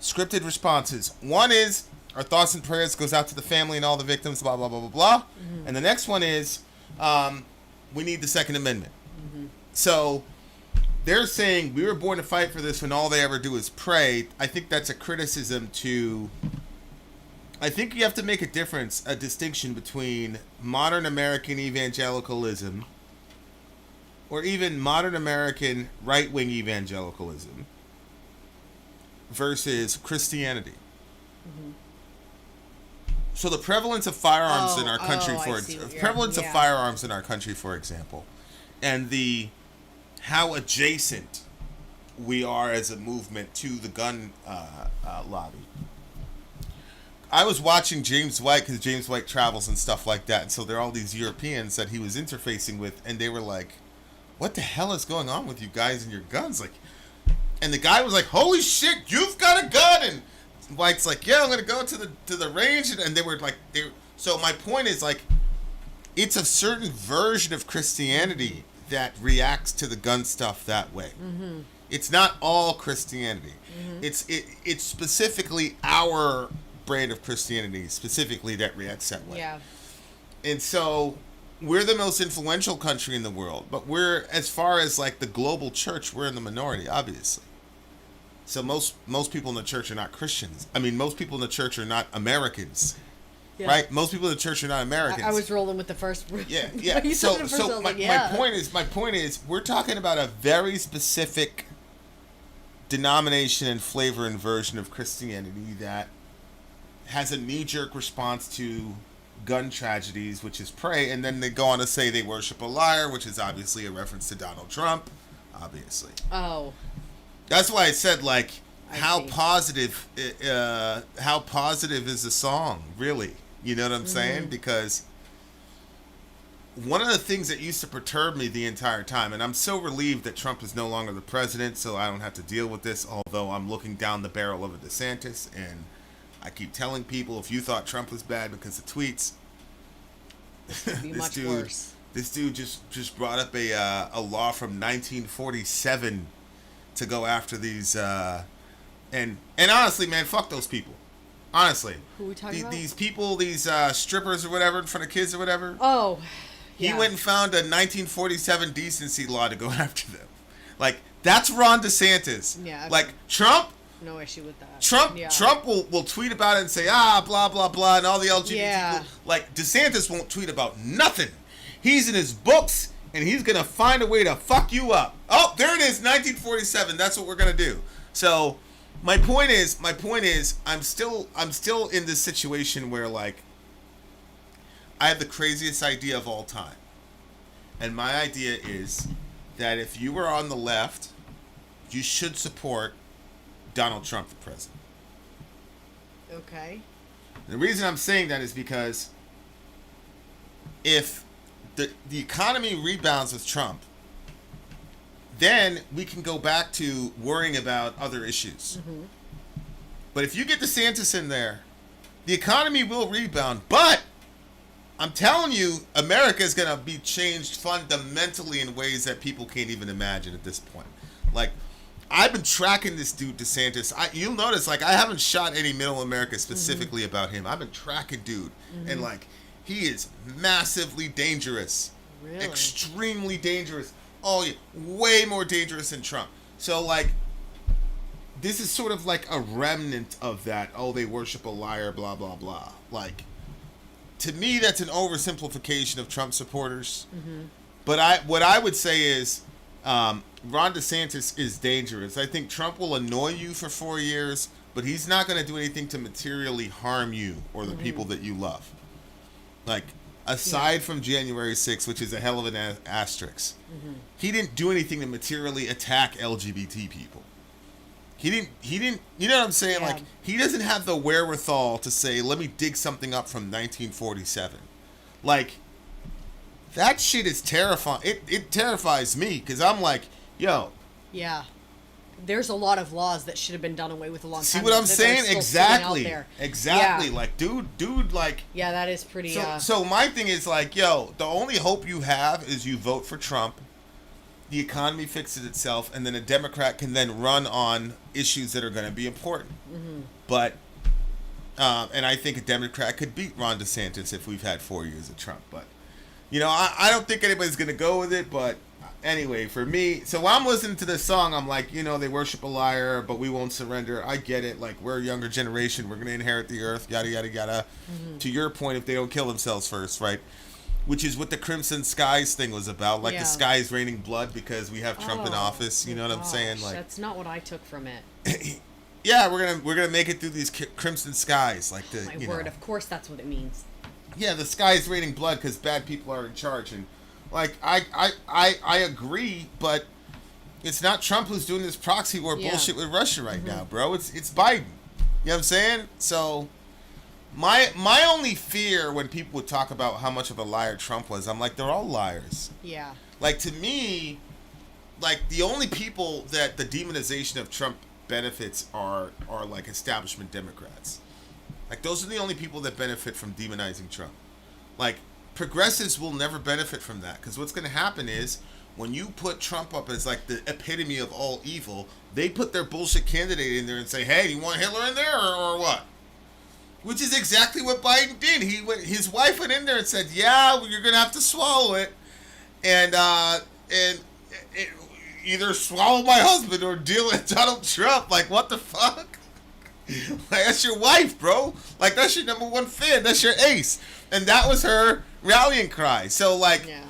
scripted responses. One is, our thoughts and prayers goes out to the family and all the victims, blah, blah, blah, blah, blah. And the next one is, we need the Second Amendment. So they're saying we were born to fight for this when all they ever do is pray. I think that's a criticism to... I think you have to make a distinction between modern American evangelicalism or even modern American right-wing evangelicalism versus Christianity. So the prevalence of firearms in our country, of firearms in our country, for example, and how adjacent we are as a movement to the gun lobby. I was watching James White because James White travels and stuff like that, and so there are all these Europeans that he was interfacing with, and they were like, "What the hell is going on with you guys and your guns?" Like, and the guy was like, "Holy shit, you've got a gun!" And White's like, "Yeah, I'm gonna go to the range," and they were like, So my point is, like, it's a certain version of Christianity that reacts to the gun stuff that way. It's not all Christianity. It's specifically our brand of Christianity specifically that reacts that way. Yeah. And so we're the most influential country in the world, but we're, as far as like the global church, we're in the minority, obviously. So most people in the church are not Christians. I mean, most people in the church are not Americans. Yeah. Right? Most people in the church are not Americans. I was rolling with the first. Yeah. My point is, we're talking about a very specific denomination and flavor and version of Christianity that has a knee-jerk response to gun tragedies, which is pray, and then they go on to say they worship a liar, which is obviously a reference to Donald Trump, obviously. Oh. That's why I said, like, how positive is the song, really? You know what I'm saying? Because one of the things that used to perturb me the entire time, and I'm so relieved that Trump is no longer the president, so I don't have to deal with this, although I'm looking down the barrel of a DeSantis, and I keep telling people, if you thought Trump was bad because of tweets, this dude just brought up a law from 1947 to go after these, and honestly, man, fuck those people. Honestly, who are we talking about? These people, these strippers or whatever in front of kids or whatever. Oh, yeah. He went and found a 1947 decency law to go after them. Like, that's Ron DeSantis. Yeah. Like, Trump. No issue with that. Trump will tweet about it and say, blah, blah, blah, and all the LGBT people. Like, DeSantis won't tweet about nothing. He's in his books, and he's going to find a way to fuck you up. Oh, there it is, 1947. That's what we're going to do. So, my point is, I'm still in this situation where, like, I have the craziest idea of all time. And my idea is that if you were on the left, you should support Donald Trump for president. Okay. The reason I'm saying that is because if the economy rebounds with Trump, then we can go back to worrying about other issues. But if you get DeSantis in there, the economy will rebound. But I'm telling you, America is going to be changed fundamentally in ways that people can't even imagine at this point. Like, I've been tracking this dude, DeSantis. You'll notice, like, I haven't shot any middle America specifically about him. I've been tracking dude. And, like, he is massively dangerous. Really? Extremely dangerous. Oh, yeah. Way more dangerous than Trump. So, like, this is sort of like a remnant of that. Oh, they worship a liar, blah, blah, blah. Like, to me, that's an oversimplification of Trump supporters. But what I would say is, Ron DeSantis is dangerous. I think Trump will annoy you for 4 years, but he's not going to do anything to materially harm you or the Mm-hmm. people that you love. Like, aside from January 6th, which is a hell of an asterisk, Mm-hmm. he didn't do anything to materially attack LGBT people. He didn't, you know what I'm saying? Yeah. Like, he doesn't have the wherewithal to say, let me dig something up from 1947. Like, that shit is terrifying. It terrifies me, because I'm like, yo. Yeah. There's a lot of laws that should have been done away with a long time See ago what I'm that are saying? still sitting out Exactly. there. Exactly. Yeah. Like, dude, like. Yeah, that is pretty. So my thing is like, yo, the only hope you have is you vote for Trump. The economy fixes itself, and then a Democrat can then run on issues that are going to be important. Mm-hmm. But, and I think a Democrat could beat Ron DeSantis if we've had 4 years of Trump. But, you know, I don't think anybody's going to go with it. But anyway, for me, so while I'm listening to this song, I'm like, you know, they worship a liar, but we won't surrender. I get it. Like, we're a younger generation. We're going to inherit the earth, yada, yada, yada. Mm-hmm. To your point, if they don't kill themselves first, right? Which is what the Crimson Skies thing was about. Like, Yeah. the sky is raining blood because we have Trump in Oh, office. You know what I'm gosh, saying? Like, that's not what I took from it. yeah, we're gonna make it through these crimson skies. Like the, My you word, know. of course that's what it means. Yeah, the sky is raining blood because bad people are in charge, and like I agree, but it's not Trump who's doing this proxy war Yeah. bullshit with Russia right now, bro. It's Biden. You know what I'm saying? So my only fear when people would talk about how much of a liar Trump was, I'm like, they're all liars. Yeah. Like, to me, like, the only people that the demonization of Trump benefits are like establishment Democrats. Like, those are the only people that benefit from demonizing Trump. Like, progressives will never benefit from that, because what's going to happen is when you put Trump up as like the epitome of all evil, they put their bullshit candidate in there and say, hey, do you want Hitler in there or what? Which is exactly what Biden did. His wife went in there and said, yeah, well, you're going to have to swallow it. And either swallow my husband or deal with Donald Trump. Like, what the fuck? Like, that's your wife, bro. Like, that's your number one fan. That's your ace. And that was her rallying cry. So, like, Yeah.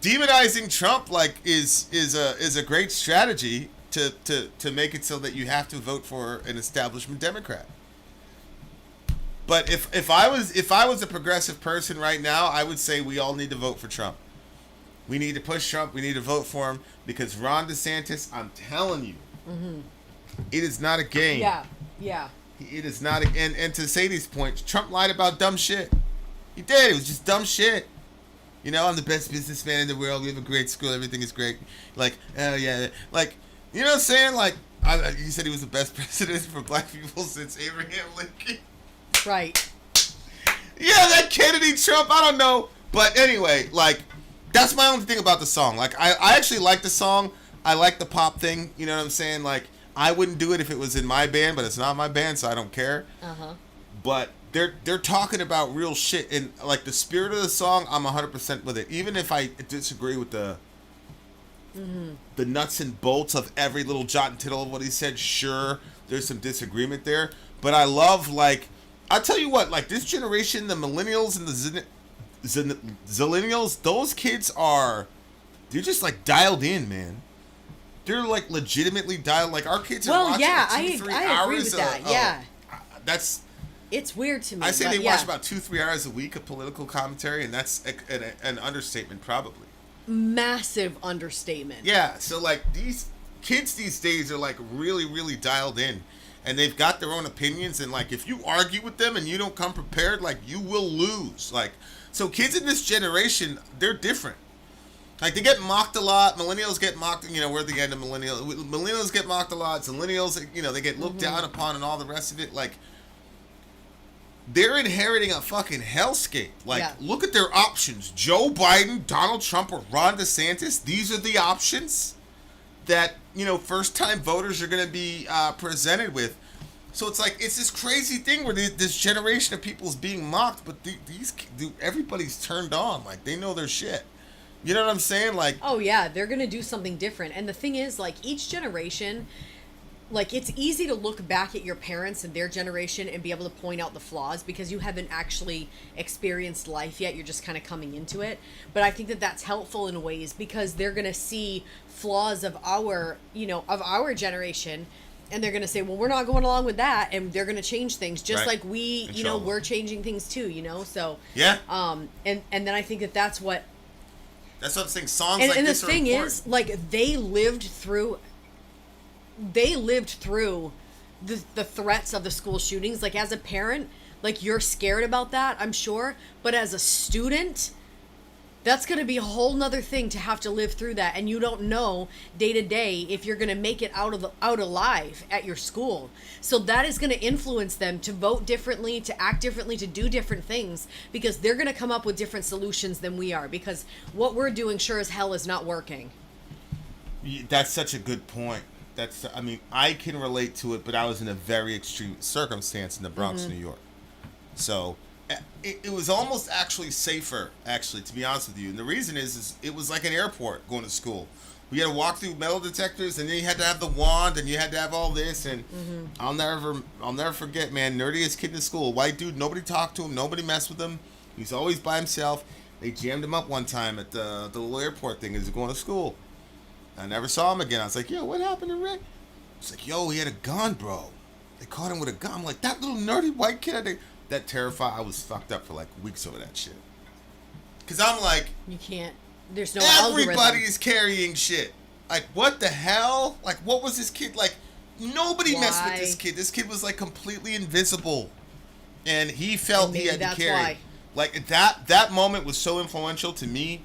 demonizing Trump, like, is a great strategy to make it so that you have to vote for an establishment Democrat. But if I was a progressive person right now, I would say we all need to vote for Trump. We need to push Trump. We need to vote for him, because Ron DeSantis, I'm telling you, it is not a game. Yeah. Yeah. It is not a, and to Sadie's point, Trump lied about dumb shit. He did. It was just dumb shit. You know, I'm the best businessman in the world. We have a great school. Everything is great. Like, oh yeah. Like, you know what I'm saying? Like, he said he was the best president for black people since Abraham Lincoln. Right. Yeah, that Kennedy Trump, I don't know. But anyway, like, that's my only thing about the song. Like, I actually like the song. I like the pop thing. You know what I'm saying? Like, I wouldn't do it if it was in my band, but it's not my band, so I don't care. Uh-huh. But they're talking about real shit, and like the spirit of the song, I'm 100% with it. Even if I disagree with the nuts and bolts of every little jot and tittle of what he said, sure, there's some disagreement there. But I love, like, I'll tell you what, like, this generation, the millennials and the zillennials, those kids they're just like dialed in, man. They're like legitimately dialed. Like, our kids are watching yeah, like 2-3 I hours. agree with that. Yeah. That's. It's weird to me. I say but they yeah. watch about 2-3 hours a week of political commentary, and that's an understatement, probably. Massive understatement. Yeah. So like, these kids these days are like really, really dialed in, and they've got their own opinions. And like, if you argue with them and you don't come prepared, like, you will lose. Like, so kids in this generation, they're different. Like, they get mocked a lot. Millennials get mocked. You know, we're at the end of millennials. Millennials get mocked a lot. Millennials, you know, they get looked down upon and all the rest of it. Like, they're inheriting a fucking hellscape. Like, Yeah. look at their options. Joe Biden, Donald Trump, or Ron DeSantis. These are the options that, you know, first-time voters are going to be presented with. So it's like, it's this crazy thing where this generation of people is being mocked, but everybody's turned on. Like, they know their shit. You know what I'm saying? Like, Oh yeah, they're gonna do something different. And the thing is, like, each generation, like, it's easy to look back at your parents and their generation and be able to point out the flaws because you haven't actually experienced life yet. You're just kind of coming into it. But I think that that's helpful in ways because they're gonna see flaws of our generation, And they're going to say, well, we're not going along with that. And they're going to change things just like we, we're changing things too, so. Yeah. And then I think that's what. That's what I'm saying. Songs and, like and this the are thing important. is, like, they lived through the threats of the school shootings. Like, as a parent, like, you're scared about that, I'm sure. But as a student, that's going to be a whole nother thing to have to live through that. And you don't know day to day if you're going to make it out alive at your school. So that is going to influence them to vote differently, to act differently, to do different things, because they're going to come up with different solutions than we are, because what we're doing sure as hell is not working. That's such a good point. I can relate to it, but I was in a very extreme circumstance in the Bronx, New York. So it was almost actually safer, to be honest with you. And the reason is it was like an airport going to school. We had to walk through metal detectors, and then you had to have the wand, and you had to have all this. And I'll never forget, man, nerdiest kid in the school, white dude. Nobody talked to him, nobody messed with him. He's always by himself. They jammed him up one time at the little airport thing as he was going to school. I never saw him again. I was like, yo, what happened to Rick? It's like, yo, he had a gun, bro. They caught him with a gun. I'm like, that little nerdy white kid. That terrified. I was fucked up for like weeks over that shit. Because I'm like, you can't. There's no everybody algorithm. is carrying shit. Like, what the hell? Like, what was this kid like? Nobody messed with this kid. This kid was like completely invisible, and he felt he had to carry. Why. Like that moment was so influential to me.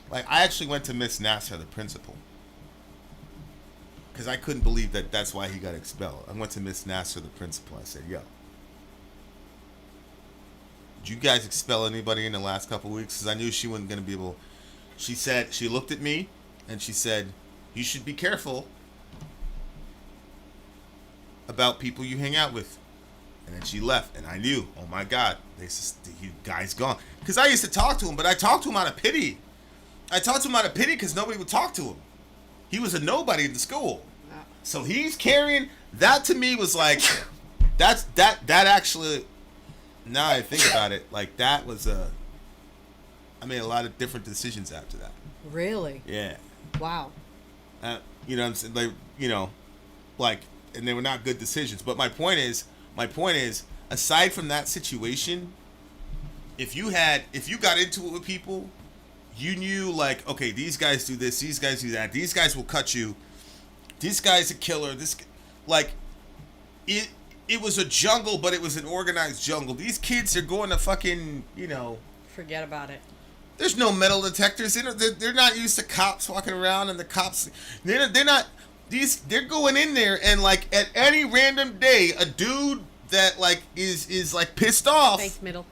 Like, I actually went to Miss Nasser, the principal, because I couldn't believe that's why he got expelled. I went to Miss Nasser, the principal. I said, yo, did you guys expel anybody in the last couple of weeks? Because I knew she wasn't going to be able. She said, she looked at me and she said, you should be careful about people you hang out with. And then she left, and I knew, oh my God, the guy's gone. Because I used to talk to him, but I talked to him out of pity. I talked to him out of pity because nobody would talk to him. He was a nobody in the school. So he's carrying, that to me was like, that actually, now I think about it, like that was I made a lot of different decisions after that. Really? Yeah. Wow. You know what I'm saying? Like, and they were not good decisions. But my point is, aside from that situation, if you got into it with people, you knew, like, okay, these guys do this, these guys do that, these guys will cut you, this guy's a killer, it was a jungle, but it was an organized jungle. These kids are going to fucking, forget about it. There's no metal detectors. They're not used to cops walking around, and the cops, they're not, they're going in there, and like at any random day, a dude that like is like pissed off. Thanks, middle.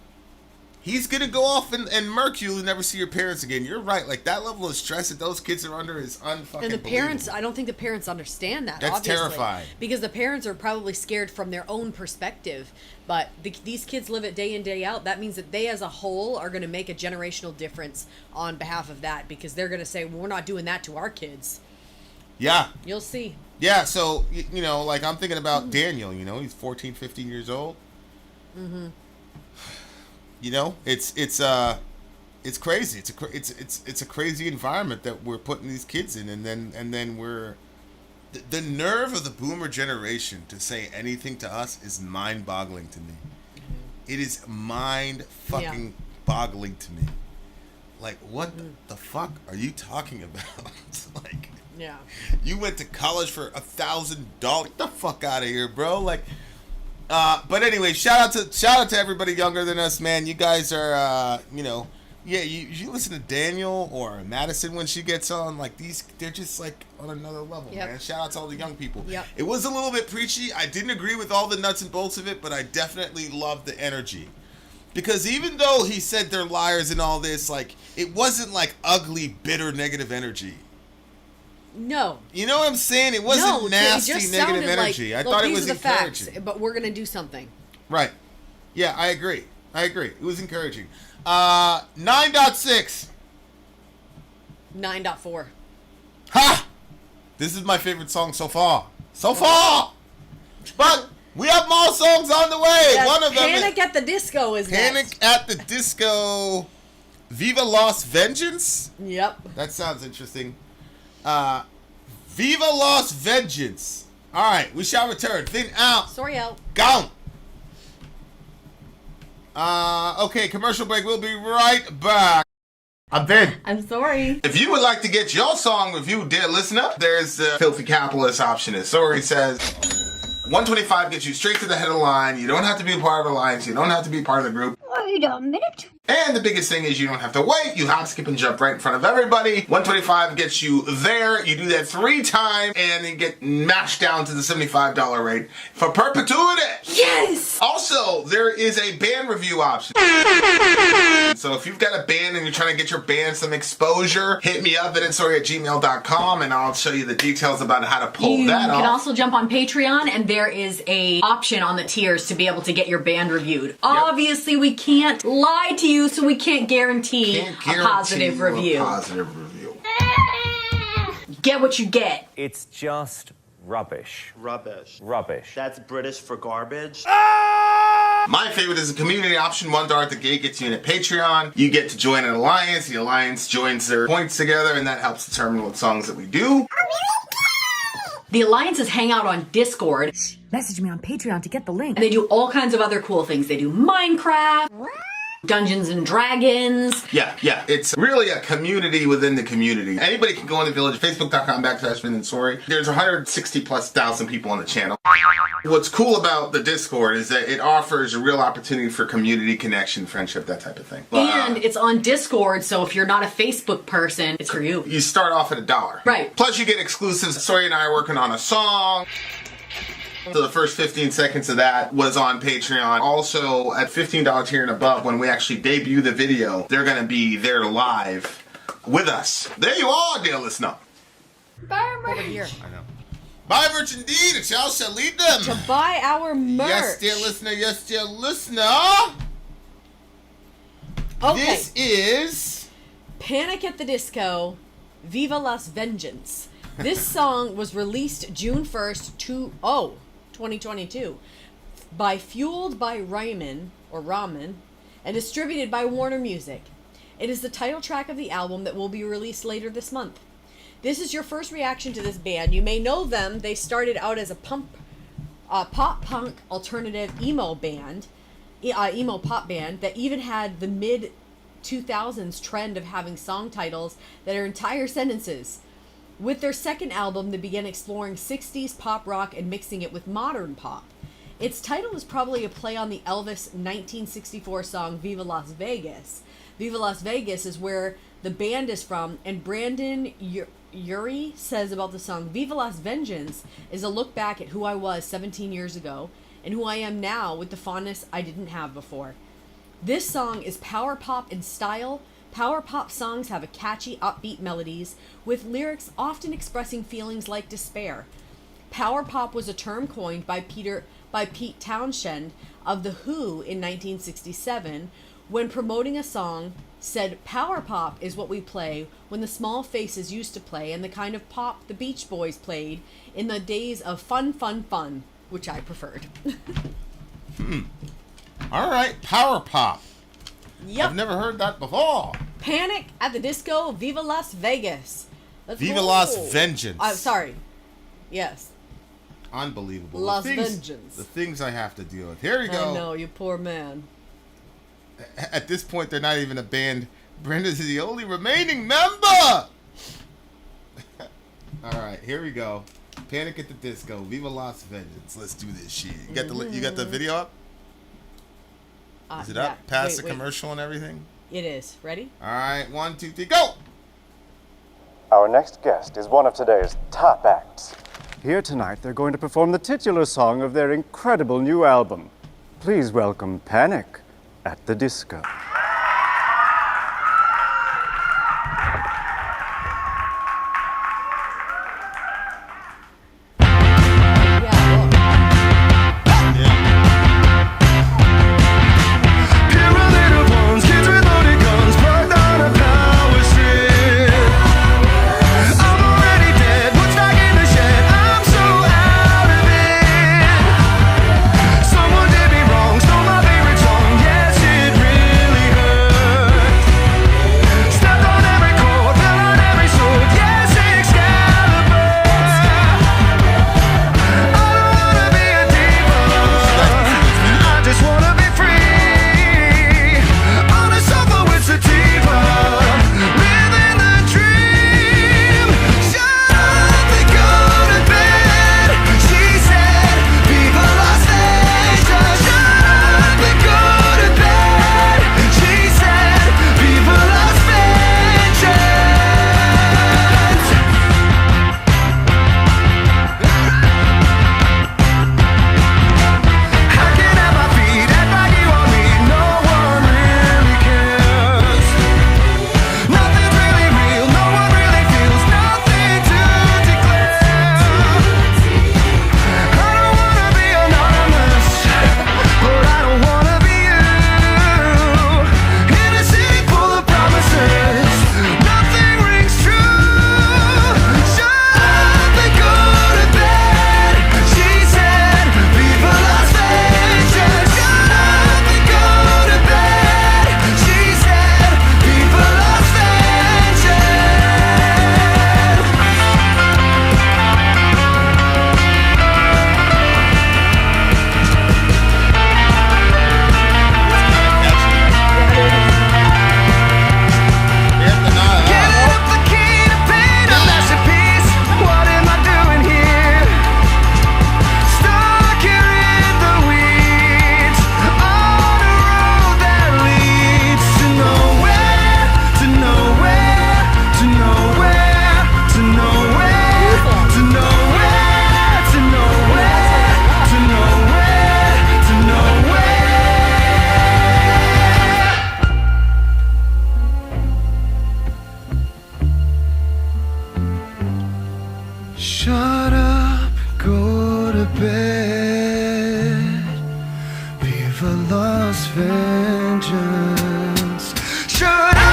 He's gonna go off and murk you and never see your parents again. You're right. Like, that level of stress that those kids are under is unfucking. And the parents, I don't think the parents understand that. That's obviously, terrifying. because the parents are probably scared from their own perspective. But these kids live it day in, day out. That means that they, as a whole, are going to make a generational difference on behalf of that, because they're going to say, well, we're not doing that to our kids. Yeah. You'll see. Yeah. So like, I'm thinking about Daniel. He's 14, 15 years old. Mm-hmm. It's crazy. It's a crazy environment that we're putting these kids in, and then we're the nerve of the boomer generation to say anything to us is mind-boggling to me. It is mind-fucking boggling to me. Like, what the fuck are you talking about? Like, yeah, you went to college for $1,000. Get the fuck out of here, bro. Like. But anyway, shout out to everybody younger than us, man. You guys are, you listen to Daniel or Madison when she gets on, like, they're just like on another level, man. Shout out to all the young people. Yep. It was a little bit preachy. I didn't agree with all the nuts and bolts of it, but I definitely loved the energy. Because even though he said they're liars and all this, like, it wasn't like ugly, bitter, negative energy. No. You know what I'm saying? It wasn't nasty, negative energy. Like, I thought it was these are the encouraging. facts, but we're going to do something. Right. Yeah, I agree. It was encouraging. 9.6. 9.4. Ha! This is my favorite song so far. But we have more songs on the way. Yes, One of them Panic at the Disco is Panic next. at the Disco. Viva Lost Vengeance? Yep. That sounds interesting. Viva Lost Vengeance. All right, we shall return. Vin out. Sorry out. Gone. Okay, commercial break. We'll be right back. I'm Vin. I'm sorry. If you would like to get your song reviewed, dear listener, there's the Filthy Capitalist option. As Sori says, 125 gets you straight to the head of the line. You don't have to be a part of the alliance. You don't have to be part of the group. Wait a minute. And the biggest thing is you don't have to wait. You hop, skip, and jump right in front of everybody. 125 gets you there. You do that 3 times, and you get mashed down to the $75 rate for perpetuity. Yes! Also, there is a band review option. So if you've got a band and you're trying to get your band some exposure, hit me up at itsori@gmail.com, and I'll show you the details about how to pull that off. You can also jump on Patreon, and there is a option on the tiers to be able to get your band reviewed. Obviously, we can't lie to you, so we can't guarantee a positive review. Get what you get. It's just rubbish. Rubbish. Rubbish. That's British for garbage. My favorite is the community option. $1 at the gate gets you in at Patreon. You get to join an alliance. The alliance joins their points together, and that helps determine what songs that we do. The alliances hang out on Discord. Message me on Patreon to get the link. And they do all kinds of other cool things. They do Minecraft, Dungeons and Dragons. Yeah. It's really a community within the community. Anybody can go in the village, facebook.com/Vin and Sori. There's 160,000+ people on the channel. What's cool about the Discord is that it offers a real opportunity for community connection, friendship, that type of thing. And it's on Discord, so if you're not a Facebook person, it's for you. You start off at $1. Right. Plus you get exclusives. Sori and I are working on a song. So the first 15 seconds of that was on Patreon. Also, at $15 tier and above, when we actually debut the video, they're going to be there live with us. There you are, dear listener. Over here. I know. Buy merch indeed, and y'all shall lead them. To buy our merch. Yes, dear listener. Yes, dear listener. Okay. This is Panic at the Disco, Viva Las Vengeance. This song was released June 1st, 2022 by Fueled by Ramen, and distributed by Warner Music. It is the title track of the album that will be released later this month. This is your first reaction to this band. You may know them. They started out as a pop-punk alternative emo band, emo pop band that even had the mid-2000s trend of having song titles that are entire sentences. With their second album, they began exploring 60s pop rock and mixing it with modern pop. Its title is probably a play on the Elvis 1964 song Viva Las Vegas. Viva Las Vegas is where the band is from, and Brandon Urie says about the song, Viva Las Vengeance is a look back at who I was 17 years ago and who I am now with the fondness I didn't have before. This song is power pop in style. Power pop songs have a catchy, upbeat melodies, with lyrics often expressing feelings like despair. Power pop was a term coined by Pete Townshend of The Who in 1967, when promoting a song, said, "Power pop is what we play when the Small Faces used to play, and the kind of pop the Beach Boys played in the days of fun, which I preferred." All right, power pop. Yep. I've never heard that before. Panic at the Disco, Viva Las Vegas. Let's Viva go. Las Vengeance. Sorry. Yes. Unbelievable. Las The things- Vengeance. The things I have to deal with. Here we go. I know, you poor man. At this point, they're not even a band. Brenda's the only remaining member. All right, here we go. Panic at the Disco, Viva Las Vengeance. Let's do this shit. You got the video up? Is it up? Past the commercial and everything? It is. Ready? All right, 1, 2, 3, go! Our next guest is one of today's top acts. Here tonight, they're going to perform the titular song of their incredible new album. Please welcome Panic at the Disco. Someone did me wrong, stole my favorite song. Yes, it really Shut up, go to bed. Viva Las Vengeance. Shut up!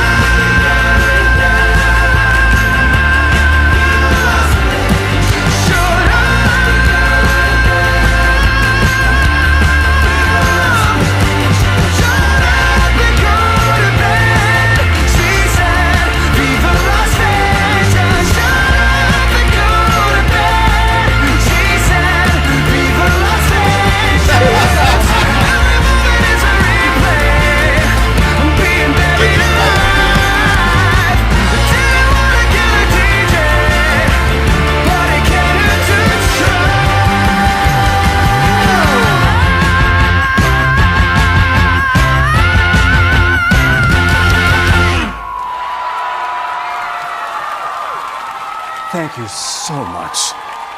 Thank you so much.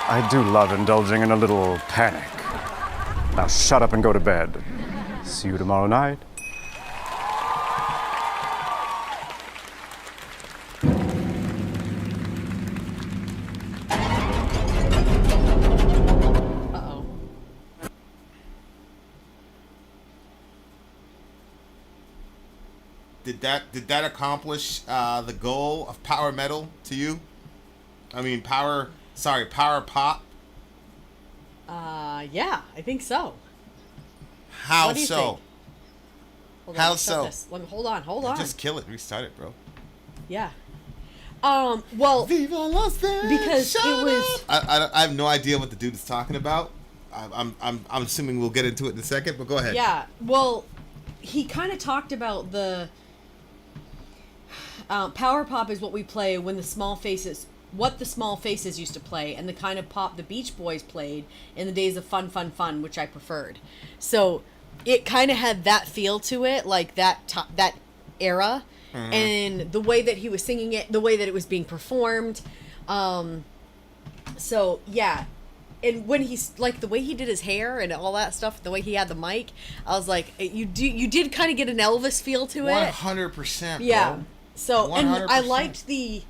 I do love indulging in a little panic. Now shut up and go to bed. See you tomorrow night. Uh-oh. Did that accomplish the goal of power metal to you? I mean, power pop. Yeah, I think so. How What do you so? think? Hold on, How let's stop so? this. Let me hold on. Just kill it, restart it, bro. Yeah. Well, Viva Las Vegas, because it was. I have no idea what the dude is talking about. I'm assuming we'll get into it in a second, but go ahead. Yeah. Well, he kind of talked about the power pop is what we play when the small faces. What the small faces used to play, and the kind of pop the Beach Boys played in the days of Fun, which I preferred. So it kind of had that feel to it, like that era, and the way that he was singing it, the way that it was being performed. So yeah, and when he's like the way he did his hair and all that stuff, the way he had the mic, I was like, you did kind of get an Elvis feel to it. 100%. Yeah. Bro. So 100%. and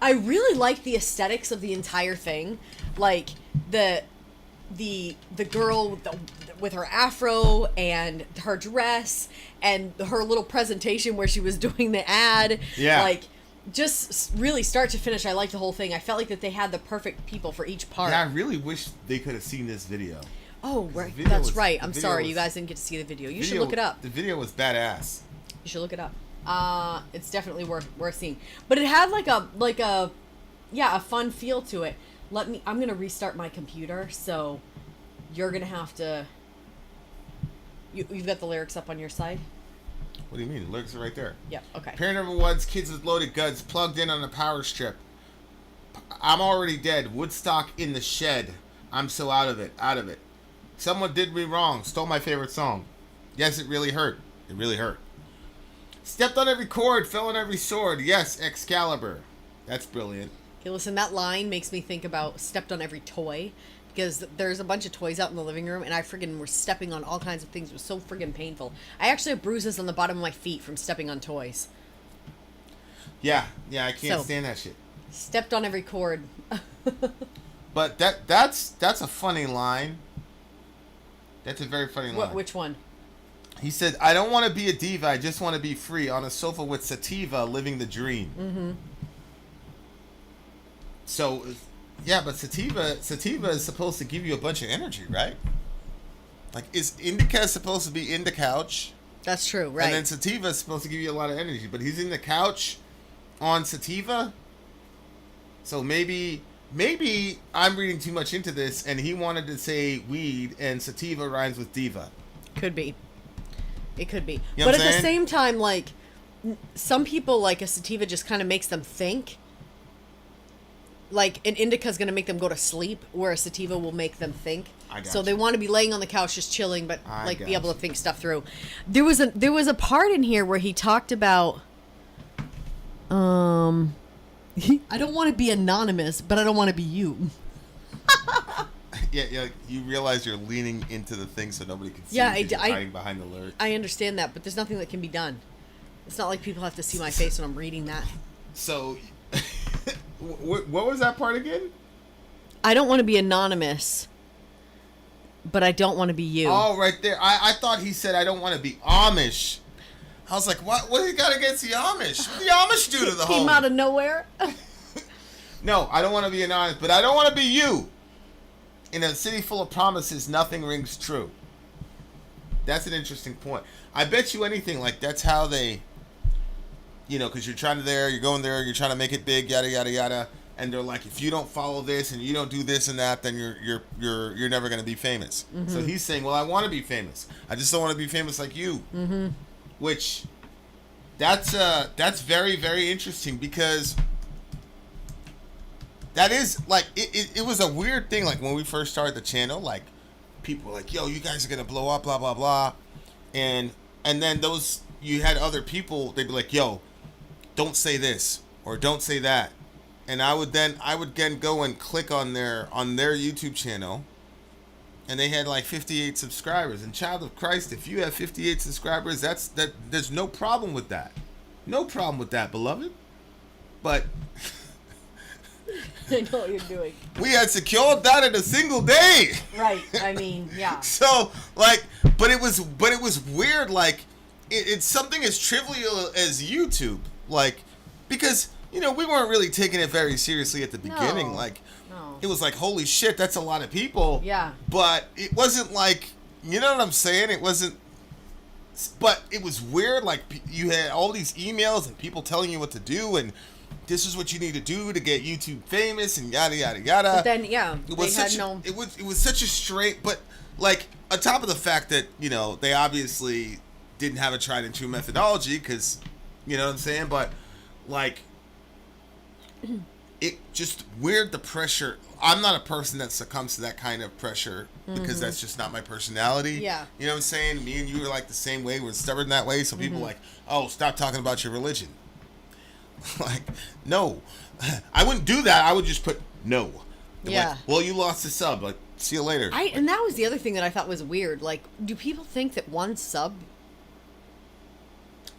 I really liked the aesthetics of the entire thing, like the girl with her afro and her dress and her little presentation where she was doing the ad. Yeah. Like, just really start to finish, I liked the whole thing. I felt like that they had the perfect people for each part. Yeah, I really wish they could have seen this video. Oh, right. video That's was- right. the I'm video sorry, was- you guys didn't get to see the video. You should Video- look it up. The video was badass. You should look it up. It's definitely worth seeing. But it had like a fun feel to it. I'm gonna restart my computer, so you're gonna have to. You've got the lyrics up on your side. What do you mean? The lyrics are right there. Yeah. Okay. Parent number one's kids with loaded guns plugged in on a power strip. I'm already dead. Woodstock in the shed. I'm so out of it. Someone did me wrong. Stole my favorite song. Yes, it really hurt. It really hurt. Stepped on every chord, fell on every sword. Yes, Excalibur. That's brilliant. Okay, listen, that line makes me think about stepped on every toy, because there's a bunch of toys out in the living room, and I friggin' were stepping on all kinds of things. It was so friggin' painful. I actually have bruises on the bottom of my feet from stepping on toys. Yeah, I can't stand that shit. Stepped on every chord. But that's a funny line. That's a very funny line. Which one? He said, I don't want to be a diva, I just want to be free on a sofa with sativa, living the dream. Mm-hmm. So, yeah, but sativa is supposed to give you a bunch of energy, right? Like, is indica supposed to be in the couch? That's true, right. And then sativa is supposed to give you a lot of energy, but he's in the couch on sativa? So maybe I'm reading too much into this, and he wanted to say weed, and sativa rhymes with diva. Could be. It could be. You know But what at I'm the saying? same time, like, some people, like, a sativa just kind of makes them think. Like, an indica is going to make them go to sleep, where a sativa will make them think. So they want to be laying on the couch just chilling, but, be able to think stuff through. There was a part in here where he talked about... I don't want to be anonymous, but I don't want to be you. Yeah, you realize you're leaning into the thing so nobody can see Yeah, you. You're hiding behind the lyrics. I understand that, but there's nothing that can be done. It's not like people have to see my face when I'm reading that. So, what was that part again? I don't want to be anonymous, but I don't want to be you. Oh, right there. I thought he said I don't want to be Amish. I was like, what? What do you got against the Amish? What do the Amish do to the Came home? out of nowhere. No, I don't want to be anonymous, but I don't want to be you. In a city full of promises, nothing rings true. That's an interesting point. I bet you anything, like, that's how they, you know, because you're going there, you're trying to make it big, yada, yada, yada. And they're like, if you don't follow this and you don't do this and that, then you're never going to be famous. Mm-hmm. So he's saying, well, I want to be famous. I just don't want to be famous like you. Mm-hmm. Which, that's very, very interesting, because that is, like, it was a weird thing. Like, when we first started the channel, like, people were like, yo, you guys are going to blow up, blah, blah, blah. And then you had other people, they'd be like, yo, don't say this or don't say that. And I would then go and click on their YouTube channel, and they had like 58 subscribers. And child of Christ, if you have 58 subscribers, there's no problem with that. No problem with that, beloved. But I know what you're doing. We had secured that in a single day. Right. I mean, yeah. So, like, but it was weird. Like, it's something as trivial as YouTube. Like, because, you know, we weren't really taking it very seriously at the beginning. No. Like, it was like, holy shit, that's a lot of people. Yeah. But it wasn't like, you know what I'm saying? It wasn't. But it was weird. Like, you had all these emails and people telling you what to do, and this is what you need to do to get YouTube famous, and yada yada yada. But then, yeah, it was it was such a straight. But like, on top of the fact that, you know, they obviously didn't have a tried and true methodology, because, you know what I'm saying. But like, it just weird, the pressure. I'm not a person that succumbs to that kind of pressure, because that's just not my personality. Yeah. You know what I'm saying? Me and you are like the same way. We're stubborn that way. So people are like, oh, stop talking about your religion. Like, no. I wouldn't do that. I would just put no. Yeah. Like, well, you lost a sub. Like, see you later. And that was the other thing that I thought was weird. Like, do people think that one sub?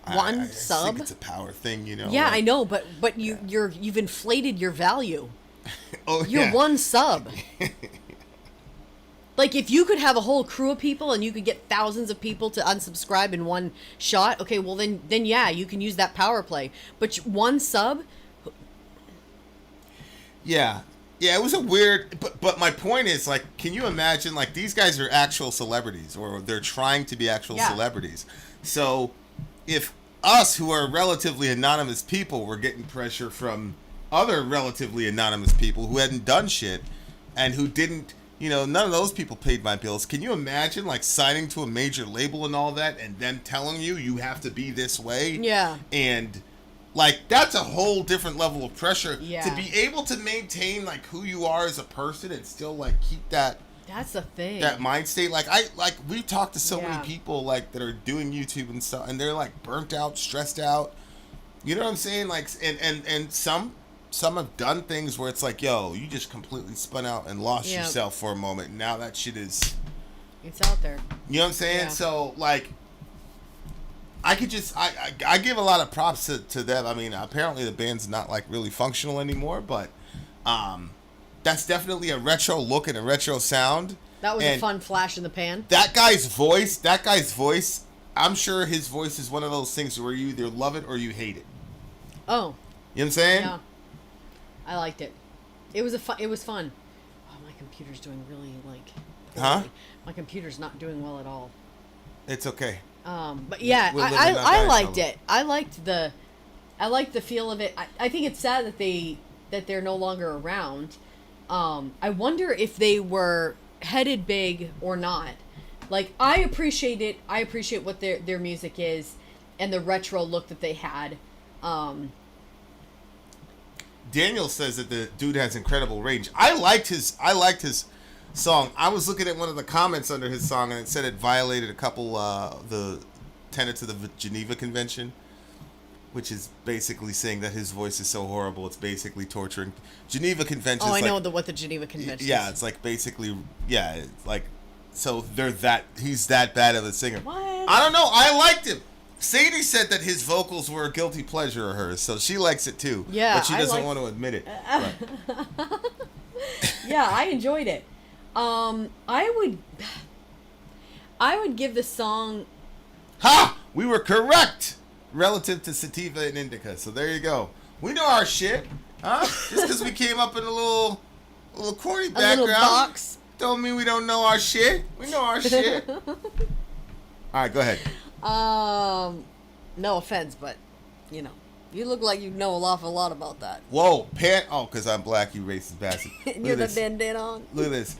I think it's a power thing, you know. Yeah, like, I know, but you've inflated your value. Oh, You're one sub. Like, if you could have a whole crew of people and you could get thousands of people to unsubscribe in one shot, okay, well then yeah, you can use that power play. But one sub. Yeah, it was a weird. But my point is, like, can you imagine? Like, these guys are actual celebrities, or they're trying to be actual celebrities. So, if us, who are relatively anonymous people, were getting pressure from other relatively anonymous people who hadn't done shit and who didn't, you know, none of those people paid my bills. Can you imagine, like, signing to a major label and all that, and them telling you have to be this way? Yeah. And, like, that's a whole different level of pressure. Yeah. To be able to maintain, like, who you are as a person and still, like, keep that. That's the thing. That mind state. We've talked to so many people, like, that are doing YouTube and stuff, and they're, like, burnt out, stressed out. You know what I'm saying? Like, and some have done things where it's like, yo, you just completely spun out and lost yourself for a moment. And now that shit is... It's out there. You know what I'm saying? Yeah. So, like, I could just... I give a lot of props to them. I mean, apparently the band's not, like, really functional anymore, but that's definitely a retro look and a retro sound. That was a fun flash in the pan. That guy's voice, I'm sure his voice is one of those things where you either love it or you hate it. Oh. You know what I'm saying? Yeah. I liked it. It was fun. Oh, my computer's doing really, like, poorly. Huh? My computer's not doing well at all. It's okay. But yeah, We'll I liked it. I liked the feel of it. I think it's sad that they're no longer around. I wonder if they were headed big or not. Like, I appreciate it. I appreciate what their music is and the retro look that they had. Daniel says that the dude has incredible range. I liked his song. I was looking at one of the comments under his song, and it said it violated a couple the tenets of the Geneva Convention, which is basically saying that his voice is so horrible it's basically torturing. Geneva Convention. Oh, I know like, what the Geneva Convention. Yeah, is. it's like basically it's like, so he's that bad of a singer. What? I don't know. I liked him. Sadie said that his vocals were a guilty pleasure of hers, so she likes it too. Yeah, but she doesn't want to admit it. Yeah, I enjoyed it. I would give the song. Ha! We were correct relative to sativa and indica. So there you go. We know our shit, huh? Just because we came up in a little corny background, little box. don't mean we don't know our shit. We know our shit. All right, go ahead. No offense, but you look like you know an awful lot about that. Whoa, oh, because I'm black, you racist bastard. You're the bandana on. Look at this.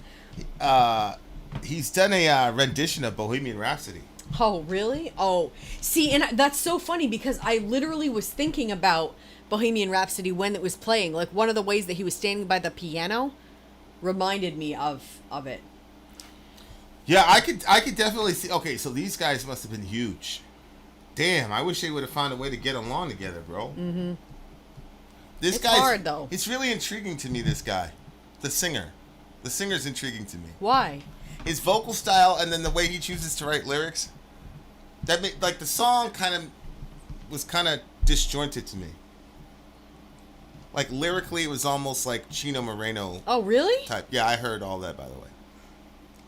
He's done a rendition of Bohemian Rhapsody. Oh, really? Oh, see, and that's so funny because I literally was thinking about Bohemian Rhapsody when it was playing. Like, one of the ways that he was standing by the piano reminded me of it. Yeah, I could definitely see. Okay, so these guys must have been huge. Damn, I wish they would have found a way to get along together, bro. Mm-hmm. This guy's hard, though. It's really intriguing to me, this guy. The singer. The singer's intriguing to me. Why? His vocal style and then the way he chooses to write lyrics. That like the song was kind of disjointed to me. Like lyrically, it was almost like Chino Moreno. Oh, really? Type. Yeah, I heard all that, by the way.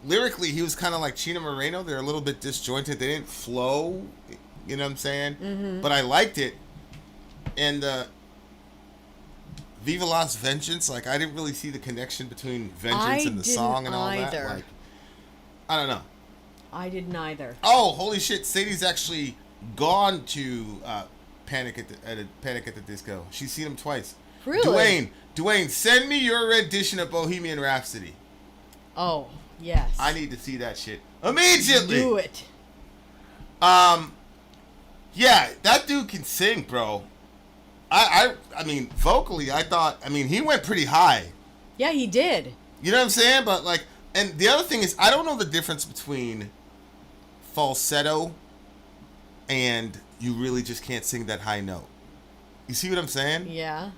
Lyrically, he was kind of like Chino Moreno. They're a little bit disjointed. They didn't flow. You know what I'm saying? Mm-hmm. But I liked it. And Viva Las Vengeance, like I didn't really see the connection between Vengeance and the song and all that. Like, I don't know. I didn't either. Oh, holy shit! Sadie's actually gone to Panic at the Disco. She's seen him twice. Really? Dwayne, send me your rendition of Bohemian Rhapsody. Oh, yes. I need to see that shit immediately. Do it. Yeah, that dude can sing, bro. I mean, vocally, he went pretty high. Yeah, he did. You know what I'm saying? But like, and the other thing is, I don't know the difference between falsetto and you really just can't sing that high note. You see what I'm saying? Yeah.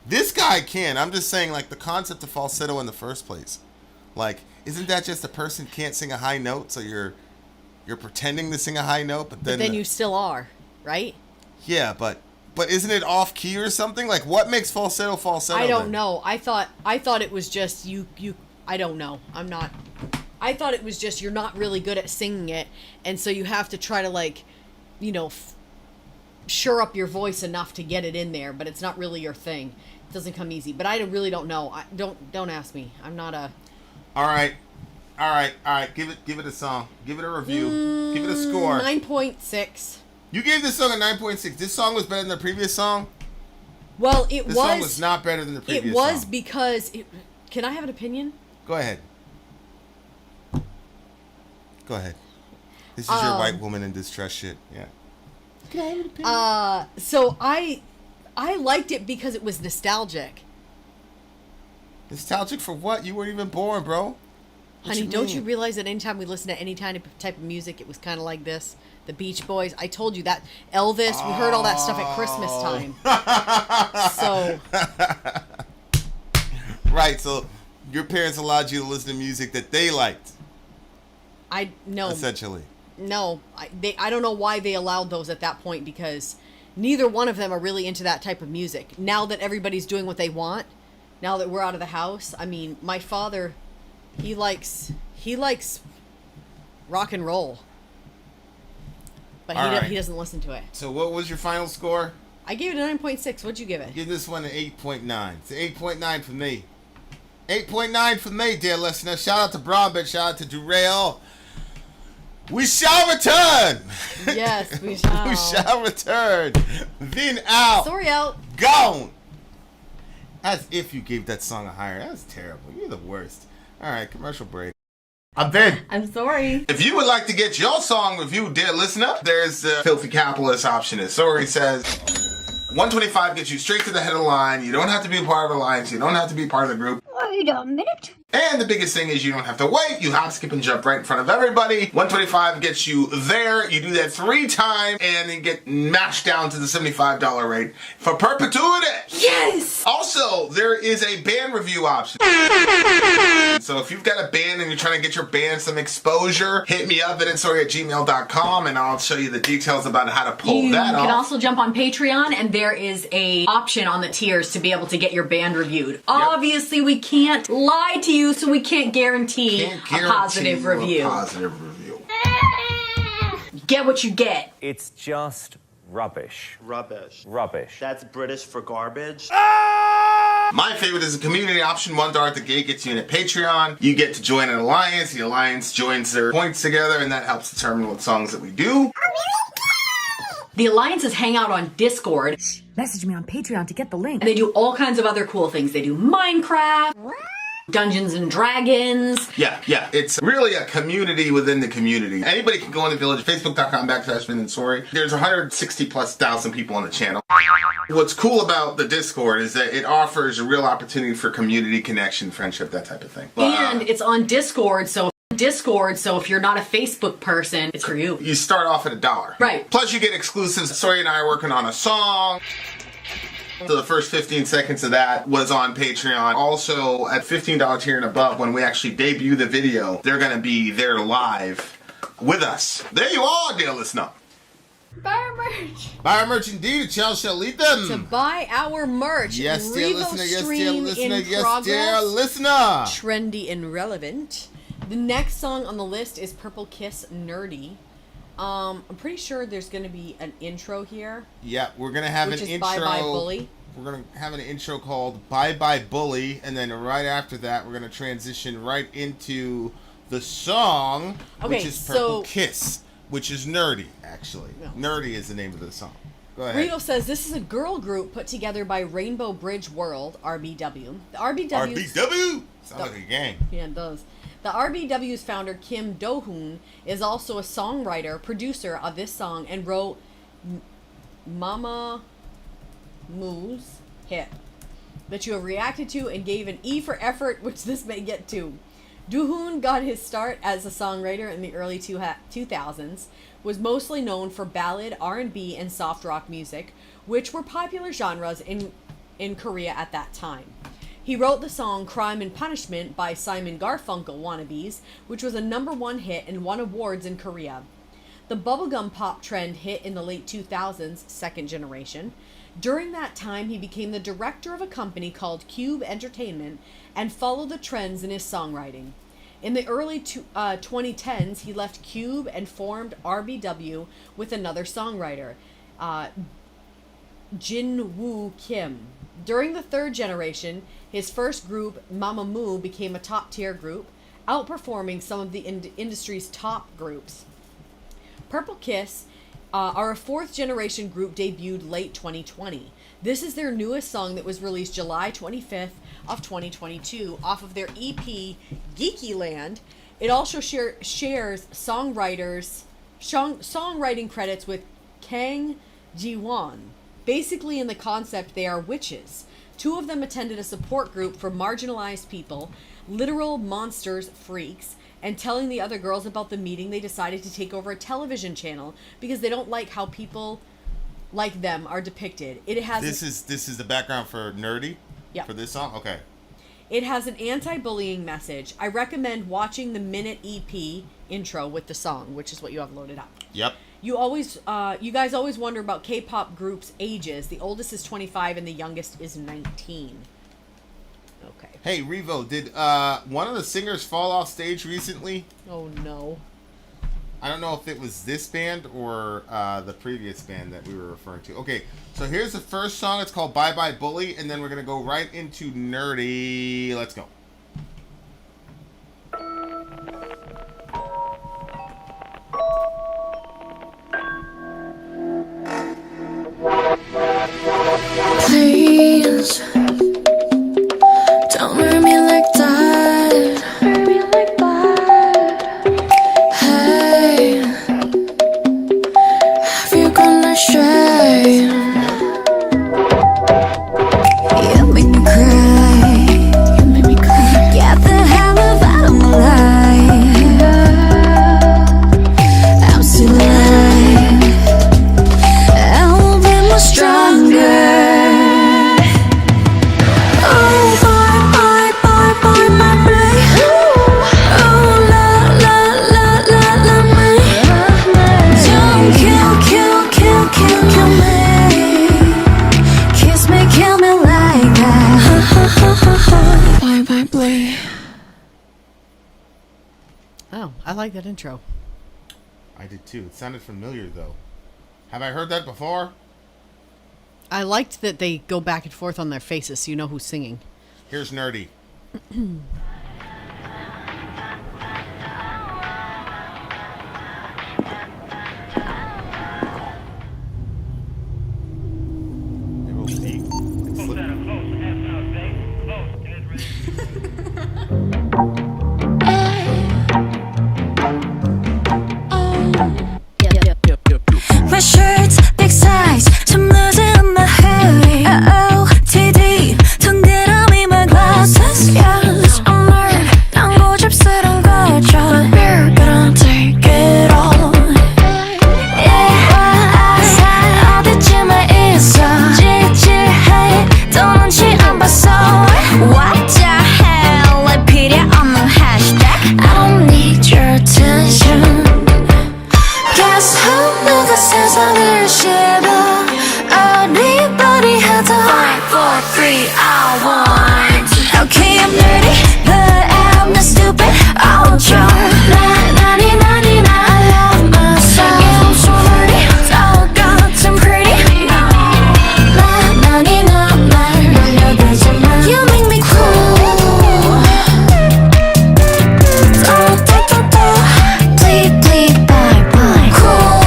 This guy can. I'm just saying, like, the concept of falsetto in the first place. Like, isn't that just a person can't sing a high note, so you're pretending to sing a high note, but then you still are, right? Yeah, but isn't it off key or something? Like, what makes falsetto? I don't know. I thought it was just you. I don't know. I thought it was just you're not really good at singing it, and so you have to try to shore up your voice enough to get it in there, but it's not really your thing. It doesn't come easy. But I really don't know. Don't ask me. I'm not a. All right. Give it a song. Give it a review. Give it a score. 9.6. You gave this song a 9.6. This song was better than the previous song? Well, this song was not better than the previous song. It was because... Can I have an opinion? Go ahead. This is your white woman in distress shit. Yeah. Can I have an opinion? So I liked it because it was nostalgic. Nostalgic for what? You weren't even born, bro. Honey, don't you realize that anytime we listen to any type of music, it was kind of like this? The Beach Boys. I told you that. Elvis. We heard all that stuff at Christmas time. So. Right. So your parents allowed you to listen to music that they liked. No. Essentially. No. I don't know why they allowed those at that point, because neither one of them are really into that type of music. Now that everybody's doing what they want, now that we're out of the house, I mean, my father, he likes rock and roll. But he doesn't listen to it. So what was your final score? I gave it a 9.6. What'd you give it? Give this one an 8.9. It's an 8.9 for me. 8.9 for me, dear listener. Shout out to Broadbent. Shout out to Derail. We shall return. Yes, we shall. We shall return. Vin out. Sorry out. Gone. As if you gave that song a higher. That's terrible. You're the worst. All right, commercial break. I'm Vin. I'm sorry. If you would like to get your song reviewed, dear listener, there's the Filthy Capitalist option. As Sori says, 125 gets you straight to the head of the line. You don't have to be a part of the alliance. You don't have to be part of the group. Wait a minute. And the biggest thing is you don't have to wait. You hop, skip, and jump right in front of everybody. 125 gets you there. You do that 3 times, and you get mashed down to the $75 rate for perpetuity. Yes! Also, there is a band review option. So if you've got a band and you're trying to get your band some exposure, hit me up at sori@gmail.com and I'll show you the details about how to pull that off. You can also jump on Patreon, and there is a option on the tiers to be able to get your band reviewed. Yep. Obviously, we can't lie to you, so we can't guarantee a positive review. Get what you get. It's just rubbish. Rubbish. Rubbish. That's British for garbage. My favorite is a community option. $1 at the gate gets you in at Patreon. You get to join an alliance. The alliance joins their points together, and that helps determine what songs that we do. The alliances hang out on Discord. Message me on Patreon to get the link. And they do all kinds of other cool things. They do Minecraft, Dungeons and Dragons. Yeah. It's really a community within the community. Anybody can go in the village, facebook.com/Vin and Sori. There's 160,000+ people on the channel. What's cool about the Discord is that it offers a real opportunity for community connection, friendship, that type of thing. And it's on Discord, so if you're not a Facebook person, it's for you. You start off at $1. Right. Plus you get exclusives. Sori and I are working on a song. So the first 15 seconds of that was on Patreon. Also, at $15 tier and above, when we actually debut the video, they're going to be there live with us. There you are, dear listener. Buy our merch. Buy our merch indeed. A child shall eat them. To buy our merch. Yes, dear listener. Yes, dear listener. Yes, dear listener. Trendy and relevant. The next song on the list is Purple Kiss Nerdy. I'm pretty sure there's going to be an intro here. Yeah, we're going to have an intro. Bye Bye Bully. We're going to have an intro called Bye Bye Bully, and then right after that, we're going to transition right into the song, which is Purple Kiss, which is nerdy, actually. Yeah. Nerdy is the name of the song. Go ahead. Rio says this is a girl group put together by Rainbow Bridge World, RBW. The RBW? Sounds like a gang. Yeah, it does. The RBW's founder, Kim Do-hoon, is also a songwriter, producer of this song, and wrote Mama Moo's hit that you have reacted to and gave an E for effort, which this may get to. Do-hoon got his start as a songwriter in the early 2000s, was mostly known for ballad, R&B, and soft rock music, which were popular genres in Korea at that time. He wrote the song Crime and Punishment by Simon Garfunkel Wannabes, which was a #1 hit and won awards in Korea. The bubblegum pop trend hit in the late 2000s, second generation. During that time, he became the director of a company called Cube Entertainment and followed the trends in his songwriting. In the early 2010s, he left Cube and formed RBW with another songwriter, Jin-woo Kim. During the third generation, his first group, Mamamoo, became a top-tier group, outperforming some of the industry's top groups. Purple Kiss are a fourth-generation group debuted late 2020. This is their newest song that was released July 25th of 2022 off of their EP, Geeky Land. It also shares songwriting credits with Kang Ji-won. Basically, in the concept, they are witches. Two of them attended a support group for marginalized people, literal monsters, freaks, and telling the other girls about the meeting, they decided to take over a television channel because they don't like how people like them are depicted. It has this is the background for Nerdy? Yeah. For this song? Okay. It has an anti-bullying message. I recommend watching the minute EP intro with the song, which is what you have loaded up. Yep. You guys always wonder about K-pop groups' ages. The oldest is 25 and the youngest is 19. Okay. Hey, Revo, did one of the singers fall off stage recently? Oh, no. I don't know if it was this band or the previous band that we were referring to. Okay, so here's the first song. It's called Bye Bye Bully, and then we're going to go right into Nerdy. Let's go. Please don't hurt me like that. Hey, have you gone astray? You make me cry. You make me cry. Bye bye bye. Oh, I like that intro. I did too. It sounded familiar though. Have I heard that before? I liked that they go back and forth on their faces so you know who's singing. Here's Nerdy. My shirt's big size, 좀 늦은 my hoodie. OOTD, 동그라미 my glasses. Yes, I'm nerd, 난 고집스러운 거죠. But we're gonna take it all. Yeah, 어디쯤에 있어? 찌질해, 또 눈치 안 봤어. What the hell, 왜 필요 없는 hashtag? I don't need your attention. Guess who? 누가 세상을 씹어? Everybody has a 5, 4, 3, I want. Okay, I'm nerdy, but I'm not stupid. I'm sure. 나니, I love myself. Yeah, I'm so nerdy, so good and pretty. 나니, 날 놀려대지 마. You make me cool. Please, bye, bye. Cool.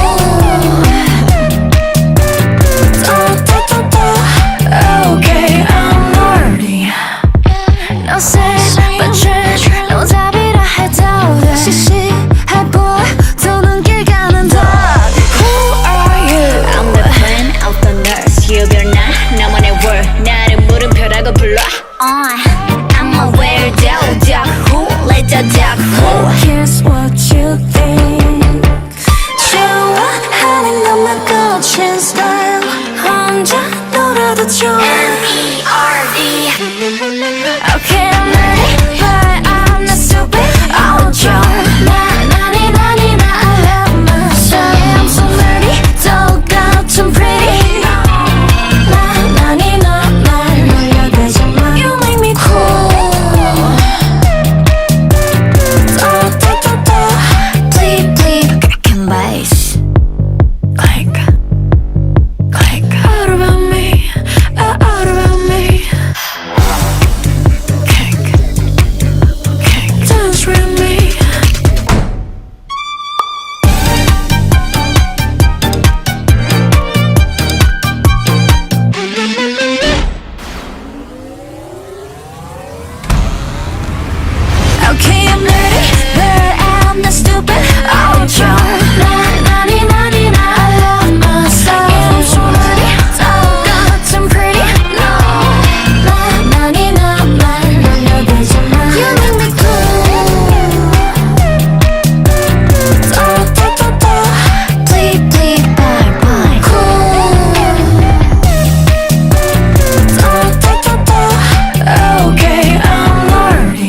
Okay, I'm nerdy. No sex, but trash. No 답이라 해도 돼. 시시해 보여, 또 눈길 가는 덕. Who are you? I'm the queen of the nurse. 유별나 나만의 word. 나를 물음표라고 불러. I'm a weirdo, duck. Who? Let the duck. Who? Here's what you think. 좋아하는 것만 꽂힌 style. 혼자 놀아도 좋아. N-E-R-D. Okay, I'm nerdy, but I'm not stupid. I'm sure. 나니, I love myself. Yeah, I'm so nerdy, so good and pretty. 나니, 날 놀려대지 마. You make me cool. Please, crack and bass. Click. All about me, all about me. Kick, dance with me. Okay, I'm nerdy, but I'm not stupid. I'm sure. 나니, I love myself. Yeah, I'm so nerdy, so good and pretty. 나니, 날 놀려대지 마. You make me cool. Please, bye, bye. Cool. Okay, I'm nerdy.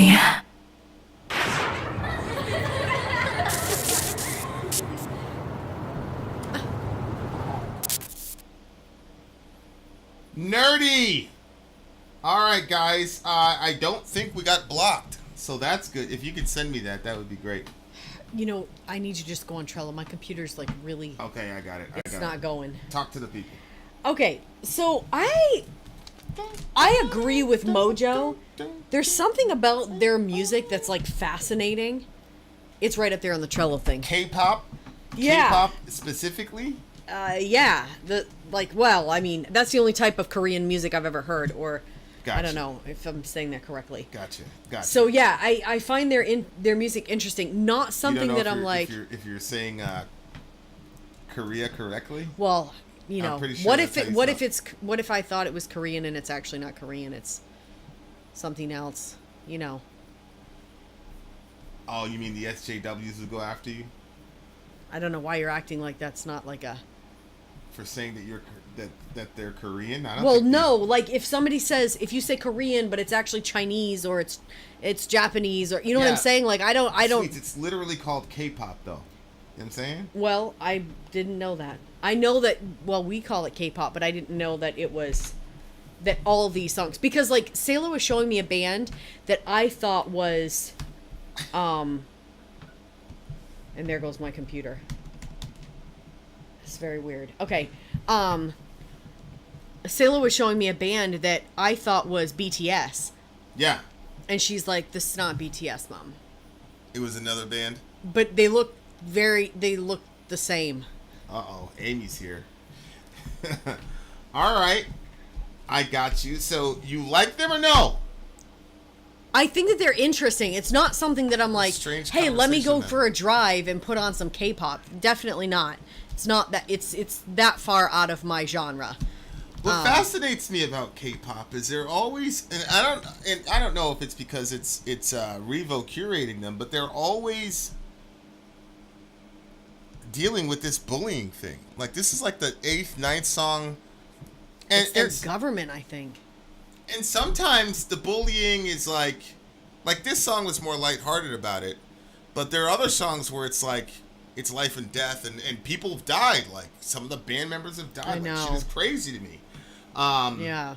Nerdy! Alright, guys. I don't think we got blocked. So that's good. If you could send me that, that would be great. You know, I need you to just go on Trello. My computer's like really. Okay, I got it. It's not going. Talk to the people. Okay, so I agree with Mojo. There's something about their music that's like fascinating. It's right up there on the Trello thing. K-pop? Yeah. K-pop specifically? Yeah. Well, I mean, that's the only type of Korean music I've ever heard, or Gotcha. I don't know if I'm saying that correctly. Gotcha. So yeah, I find their music interesting. Not something that I'm like. If you're saying Korea correctly. Well, you know, pretty sure what that's if I thought it was Korean and it's actually not Korean? It's something else. You know. Oh, you mean the SJWs will go after you? I don't know why you're acting like that's not like a. For saying that they're Korean? I don't Well, think no, like if somebody says, if you say Korean but it's actually Chinese or it's Japanese or you know what I'm saying? Like I don't. Sweets, it's literally called K-pop though. You know what I'm saying? Well, I didn't know that. I know that. Well, we call it K-pop, but I didn't know that it was that all these songs, because like Sayla was showing me a band that I thought was, and there goes my computer. It's very weird. Okay. Sayla was showing me a band that I thought was BTS. Yeah. And she's like, this is not BTS, Mom. It was another band? But they look the same. Uh-oh, Amy's here. All right. I got you. So, you like them or no? I think that they're interesting. It's not something that I'm like, hey, let me go for a drive and put on some K-pop. Definitely not. It's not that. It's that far out of my genre. What fascinates me about K-pop is they're always, and I don't know if it's because it's Revo curating them, but they're always dealing with this bullying thing. Like, this is like the 8th, 9th song. And it's their government, I think. And sometimes the bullying is like this song was more lighthearted about it, but there are other songs where it's like, it's life and death, and people have died. Like, some of the band members have died. I know. Like, shit is crazy to me. Yeah.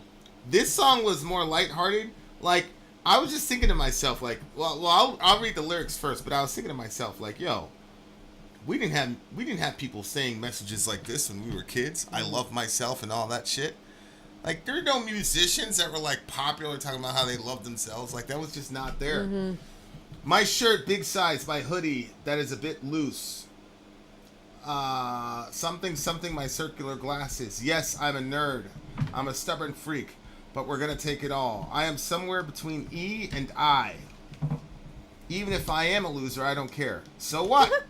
This song was more lighthearted. Like, I was just thinking to myself, like, well, I'll read the lyrics first, but I was thinking to myself, like, yo, we didn't have people saying messages like this when we were kids. I love myself and all that shit. Like, there are no musicians that were like popular talking about how they love themselves. Like, that was just not there. Mm-hmm. My shirt, big size. My hoodie, that is a bit loose. Something. My circular glasses. Yes, I'm a nerd. I'm a stubborn freak, but we're gonna take it all. I am somewhere between E and I. Even if I am a loser, I don't care. So what?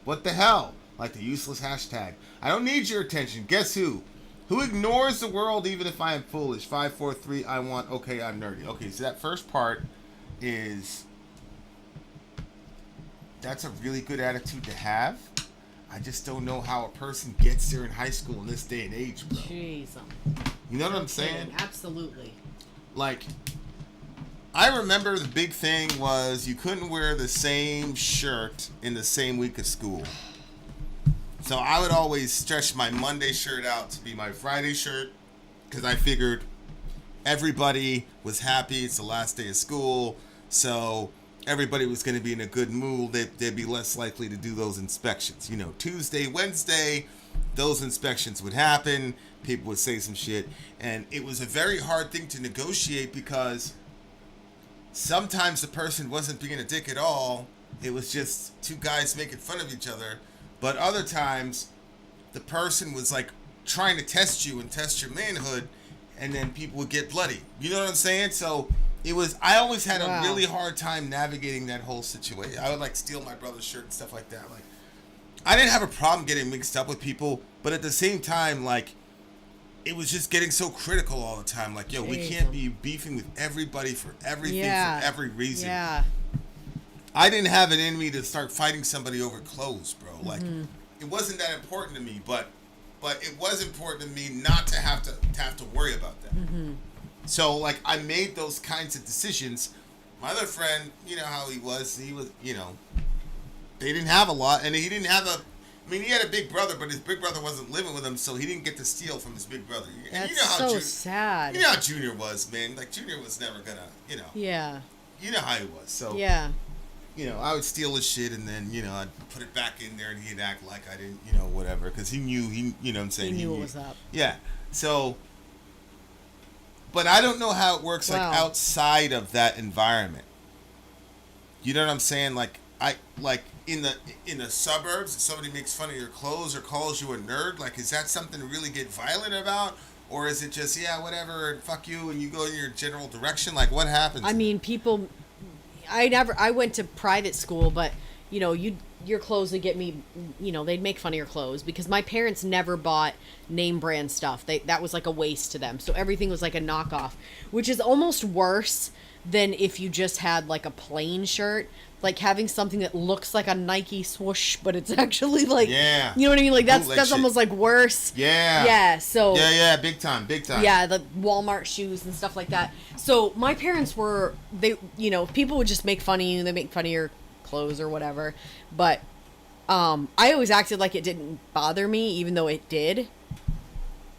What the hell? Like the useless hashtag. I don't need your attention. Guess who? Who ignores the world even if I am foolish? 543, I want, okay, I'm nerdy. Okay, so that first part is, that's a really good attitude to have. I just don't know how a person gets there in high school in this day and age, bro. Jeez. You know what I'm saying? Absolutely. Like, I remember the big thing was you couldn't wear the same shirt in the same week of school. So I would always stretch my Monday shirt out to be my Friday shirt because I figured everybody was happy. It's the last day of school. So everybody was going to be in a good mood. They'd be less likely to do those inspections. You know, Tuesday, Wednesday, those inspections would happen. People would say some shit. And it was a very hard thing to negotiate because sometimes the person wasn't being a dick at all. It was just two guys making fun of each other. But other times, the person was like trying to test you and test your manhood, and then people would get bloody. You know what I'm saying? So it was. I always had a really hard time navigating that whole situation. I would like steal my brother's shirt and stuff like that. Like, I didn't have a problem getting mixed up with people, but at the same time, like, it was just getting so critical all the time. Like, yo, we can't be beefing with everybody for everything for every reason. Yeah. I didn't have it in me to start fighting somebody over clothes, bro. Like, it wasn't that important to me, but it was important to me not to have to worry about that. Mm-hmm. So, like, I made those kinds of decisions. My other friend, you know how he was, you know, they didn't have a lot, and he didn't have he had a big brother, but his big brother wasn't living with him, so he didn't get to steal from his big brother. And That's you know how so sad. You know how Junior was, man. Like, Junior was never gonna, you know. Yeah. You know how he was, so. Yeah. You know, I would steal his shit and then, you know, I'd put it back in there and he'd act like I didn't, you know, whatever. Because he knew, you know what I'm saying? He knew what was up. Yeah. So, but I don't know how it works, like, outside of that environment. You know what I'm saying? Like, in the suburbs, if somebody makes fun of your clothes or calls you a nerd, like, is that something to really get violent about? Or is it just, yeah, whatever, and fuck you, and you go in your general direction? Like, what happens? I mean, people... I went to private school, but, you know, your clothes would get me, you know, they'd make fun of your clothes because my parents never bought name brand stuff. That was like a waste to them. So everything was like a knockoff, which is almost worse than if you just had like a plain shirt, like having something that looks like a Nike swoosh, but it's actually like, you know what I mean? Like that's almost like worse. Yeah. Yeah. So yeah, big time. Yeah, the Walmart shoes and stuff like that. So my parents were, you know, people would just make fun of you. They make fun of your clothes or whatever. But I always acted like it didn't bother me, even though it did.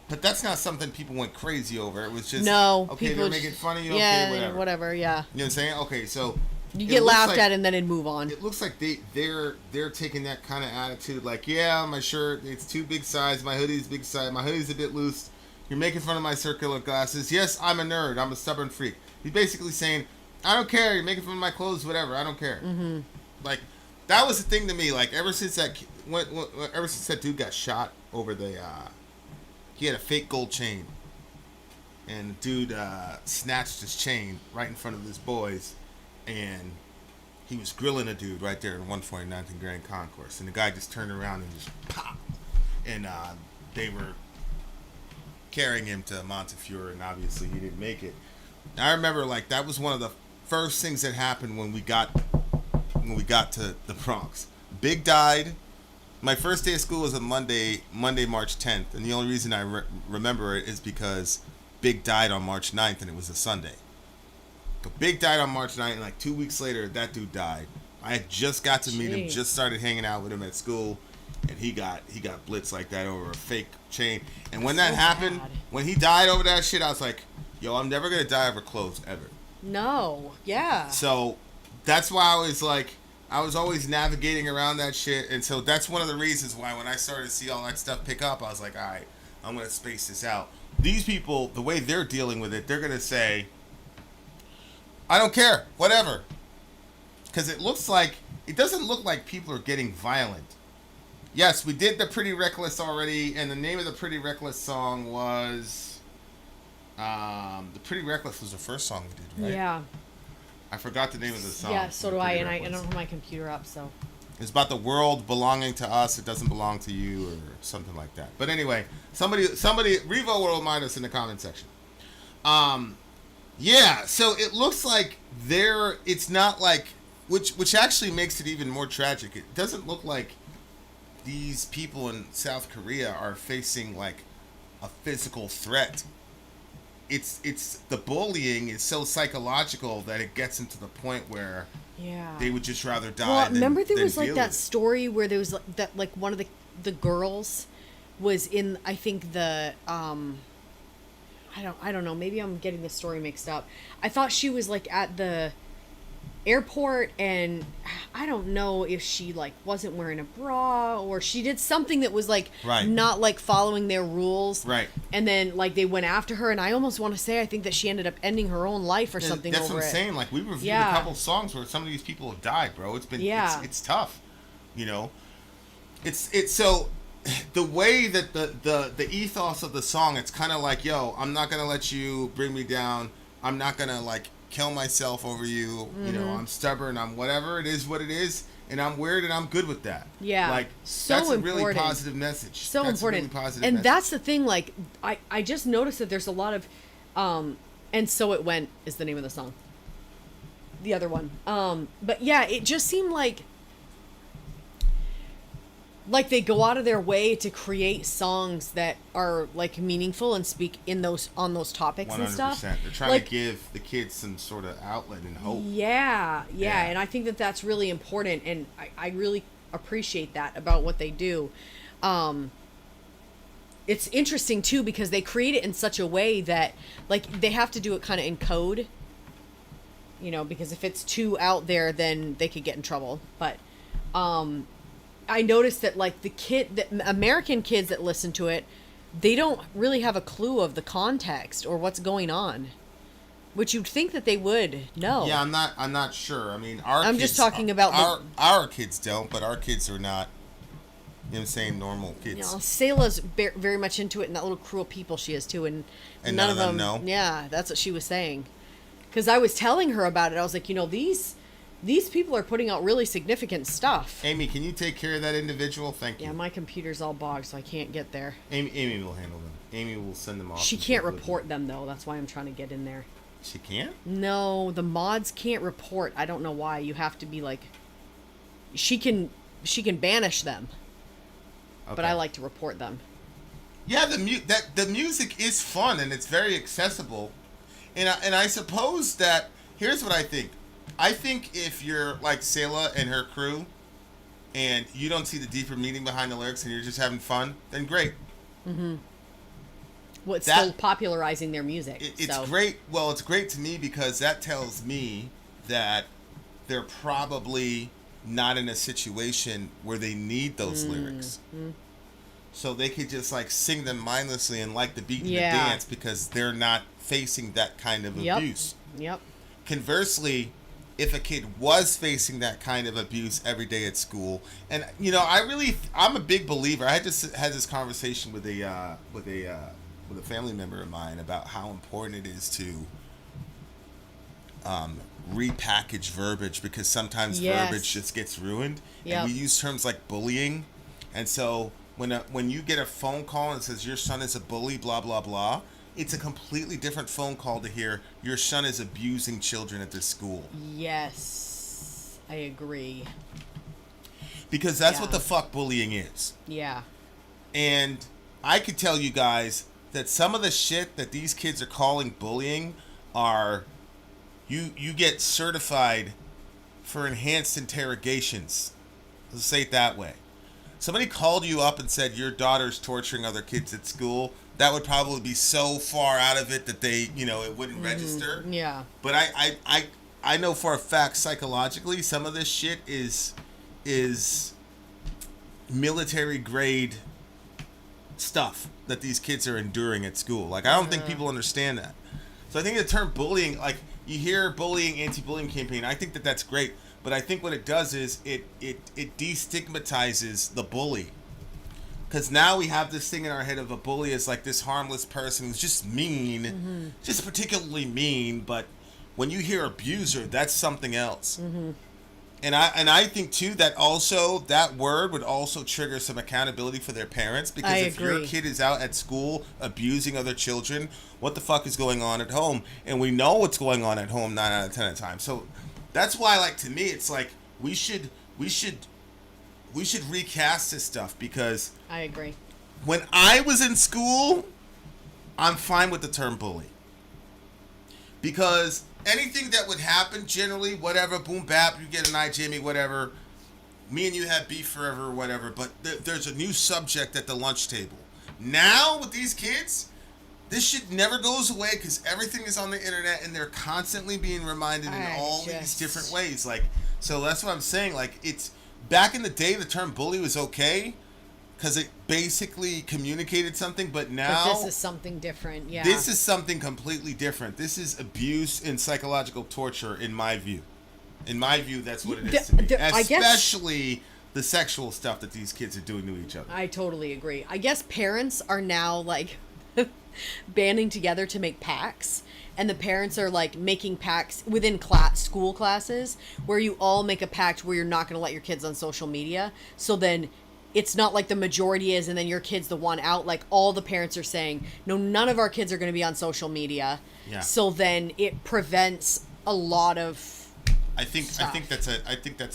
But that's not something people went crazy over. It was just no. Okay, people they're making fun of you. Yeah, okay, whatever. Yeah. You know what I'm saying? Okay, so you get laughed at and then it'd move on. It looks like they're taking that kind of attitude. Like, yeah, my shirt it's too big size. My hoodie's big size. My hoodie's a bit loose. You're making fun of my circular glasses. Yes, I'm a nerd. I'm a stubborn freak. He's basically saying, I don't care. You're making fun of my clothes. Whatever. I don't care. Mm-hmm. Like, that was the thing to me. Like, ever since that dude got shot over the. He had a fake gold chain, and the dude snatched his chain right in front of his boys, and he was grilling a dude right there in 149th and Grand Concourse, and the guy just turned around and just pop, and they were carrying him to Montefiore, and obviously he didn't make it. And I remember, like, that was one of the first things that happened when we got to the Bronx. Big died. My first day of school was on Monday, March 10th, and the only reason I remember it is because Big died on March 9th, and it was a Sunday. But Big died on March 9th, and like 2 weeks later, that dude died. I had just got to meet him, just started hanging out with him at school, and he got blitzed like that over a fake chain. And when that happened, when he died over that shit, I was like, yo, I'm never gonna die over clothes ever. No, yeah. So that's why I was always navigating around that shit, and so that's one of the reasons why when I started to see all that stuff pick up, I was like, all right, I'm going to space this out. These people, the way they're dealing with it, they're going to say, I don't care, whatever. Because it doesn't look like people are getting violent. Yes, we did the Pretty Reckless already, and the name of the Pretty Reckless song was, the Pretty Reckless was the first song we did, right? Yeah. I forgot the name of the song. Yeah, so do I, and I don't have my computer up, so. It's about the world belonging to us. It doesn't belong to you, or something like that. But anyway, somebody, Revo will remind us in the comment section. Yeah, so it looks like it's not like, which actually makes it even more tragic. It doesn't look like these people in South Korea are facing like a physical threat. It's the bullying is so psychological that it gets into the point where they would just rather die. Well, remember there was like that story where there was like that, like one of the girls was in, I think the I don't know, maybe I'm getting the story mixed up. I thought she was like at the airport, and I don't know if she like wasn't wearing a bra or she did something that was like not like following their rules, right? And then like they went after her, and I almost want to say I think that she ended up ending her own life or something. That's over what I'm it. saying. Like we reviewed a couple songs where some of these people have died, bro. It's been it's tough, you know. It's so the way that the ethos of the song, it's kind of like, yo, I'm not gonna let you bring me down. I'm not gonna like kill myself over you. You know, I'm stubborn. I'm whatever. It is what it is, and I'm weird, and I'm good with that. Yeah, like so that's a important. really positive message. So that's important. A really positive and message. that's the thing. Like I just noticed that there's a lot of, and so it went is the name of the song. The other one. But yeah, it just seemed like they go out of their way to create songs that are like meaningful and speak in on those topics 100%. And stuff. They're trying to give the kids some sort of outlet and hope. Yeah, and I think that that's really important, and I really appreciate that about what they do. It's interesting too because they create it in such a way that like they have to do it kind of in code. You know, because if it's too out there, then they could get in trouble. But I noticed that like the American kids that listen to it, they don't really have a clue of the context or what's going on, which you'd think that they would know. Yeah, I'm not sure. I mean, I'm just talking about our kids don't, but our kids are not. You know what I'm saying? Normal kids. You know, Selah's very much into it, and that little cruel people she is too, and none of them know. Yeah, that's what she was saying. Because I was telling her about it, I was like, you know, these people are putting out really significant stuff. Amy, can you take care of that individual? Thank you. Yeah, my computer's all bogged, so I can't get there. Amy will handle them. Amy will send them off. She can't report them, though. That's why I'm trying to get in there. She can't? No, the mods can't report. I don't know why. You have to be like... She can banish them. Okay. But I like to report them. Yeah, the music is fun, and it's very accessible. And I suppose that... Here's what I think. I think if you're like Selah and her crew and you don't see the deeper meaning behind the lyrics and you're just having fun, then great. Mm-hmm. what's still popularizing their music. It's great. Well, it's great to me because that tells me that they're probably not in a situation where they need those lyrics. So they could just like sing them mindlessly and like the beat and the dance because they're not facing that kind of abuse. Yep. Conversely, if a kid was facing that kind of abuse every day at school, and you know, I'm a big believer. I just had this conversation with a family member of mine about how important it is to repackage verbiage, because sometimes verbiage just gets ruined. And we use terms like bullying, and so when you get a phone call and it says your son is a bully, blah blah blah, it's a completely different phone call to hear your son is abusing children at this school. Yes, I agree. Because that's what the fuck bullying is. Yeah. And I could tell you guys that some of the shit that these kids are calling bullying are, you get certified for enhanced interrogations. Let's say it that way. Somebody called you up and said your daughter's torturing other kids at school, that would probably be so far out of it that they, you know, it wouldn't register. Yeah. But I know for a fact psychologically some of this shit is military grade stuff that these kids are enduring at school. Like, I don't think people understand that. So I think the term bullying, like, you hear bullying, anti-bullying campaign, I think that that's great. But I think what it does is it destigmatizes the bully. Because now we have this thing in our head of a bully as like this harmless person who's just mean, just particularly mean. But when you hear abuser, that's something else. And I think too that also that word would also trigger some accountability for their parents, because if your kid is out at school abusing other children, what the fuck is going on at home? And we know what's going on at home 9 out of 10 of the time. So that's why, like, to me, it's like we should recast this stuff, because I agree. When I was in school, I'm fine with the term bully, because anything that would happen, generally, whatever, boom bap, you get an eye, Jimmy, whatever, me and you have beef forever or whatever, but there's a new subject at the lunch table. Now, with these kids, this shit never goes away because everything is on the internet and they're constantly being reminded in all these different ways. Like, so that's what I'm saying. Like, it's back in the day, the term bully was okay because it basically communicated something, but now this is something different. Yeah, this is something completely different. This is abuse and psychological torture, in my view. In my view, that's what it is to me. Especially the sexual stuff that these kids are doing to each other. I totally agree. I guess parents are now like banding together to make pacts, and the parents are like making pacts within school classes where you all make a pact where you're not going to let your kids on social media. So then it's not like the majority is, and then your kid's the one out. Like, all the parents are saying, no, none of our kids are going to be on social media. Yeah. So then it prevents a lot of I think that's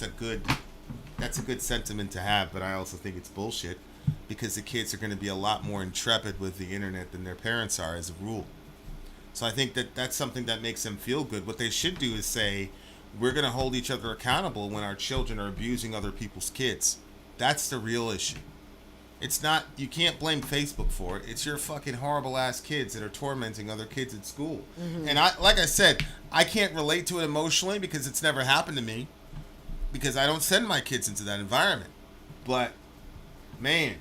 a good sentiment to have, but I also think it's bullshit, because the kids are going to be a lot more intrepid with the internet than their parents are, as a rule. So I think that that's something that makes them feel good. What they should do is say, we're going to hold each other accountable when our children are abusing other people's kids. That's the real issue. It's not, you can't blame Facebook for it. It's your fucking horrible ass kids that are tormenting other kids at school. And like I said, I can't relate to it emotionally because it's never happened to me, because I don't send my kids into that environment. But man,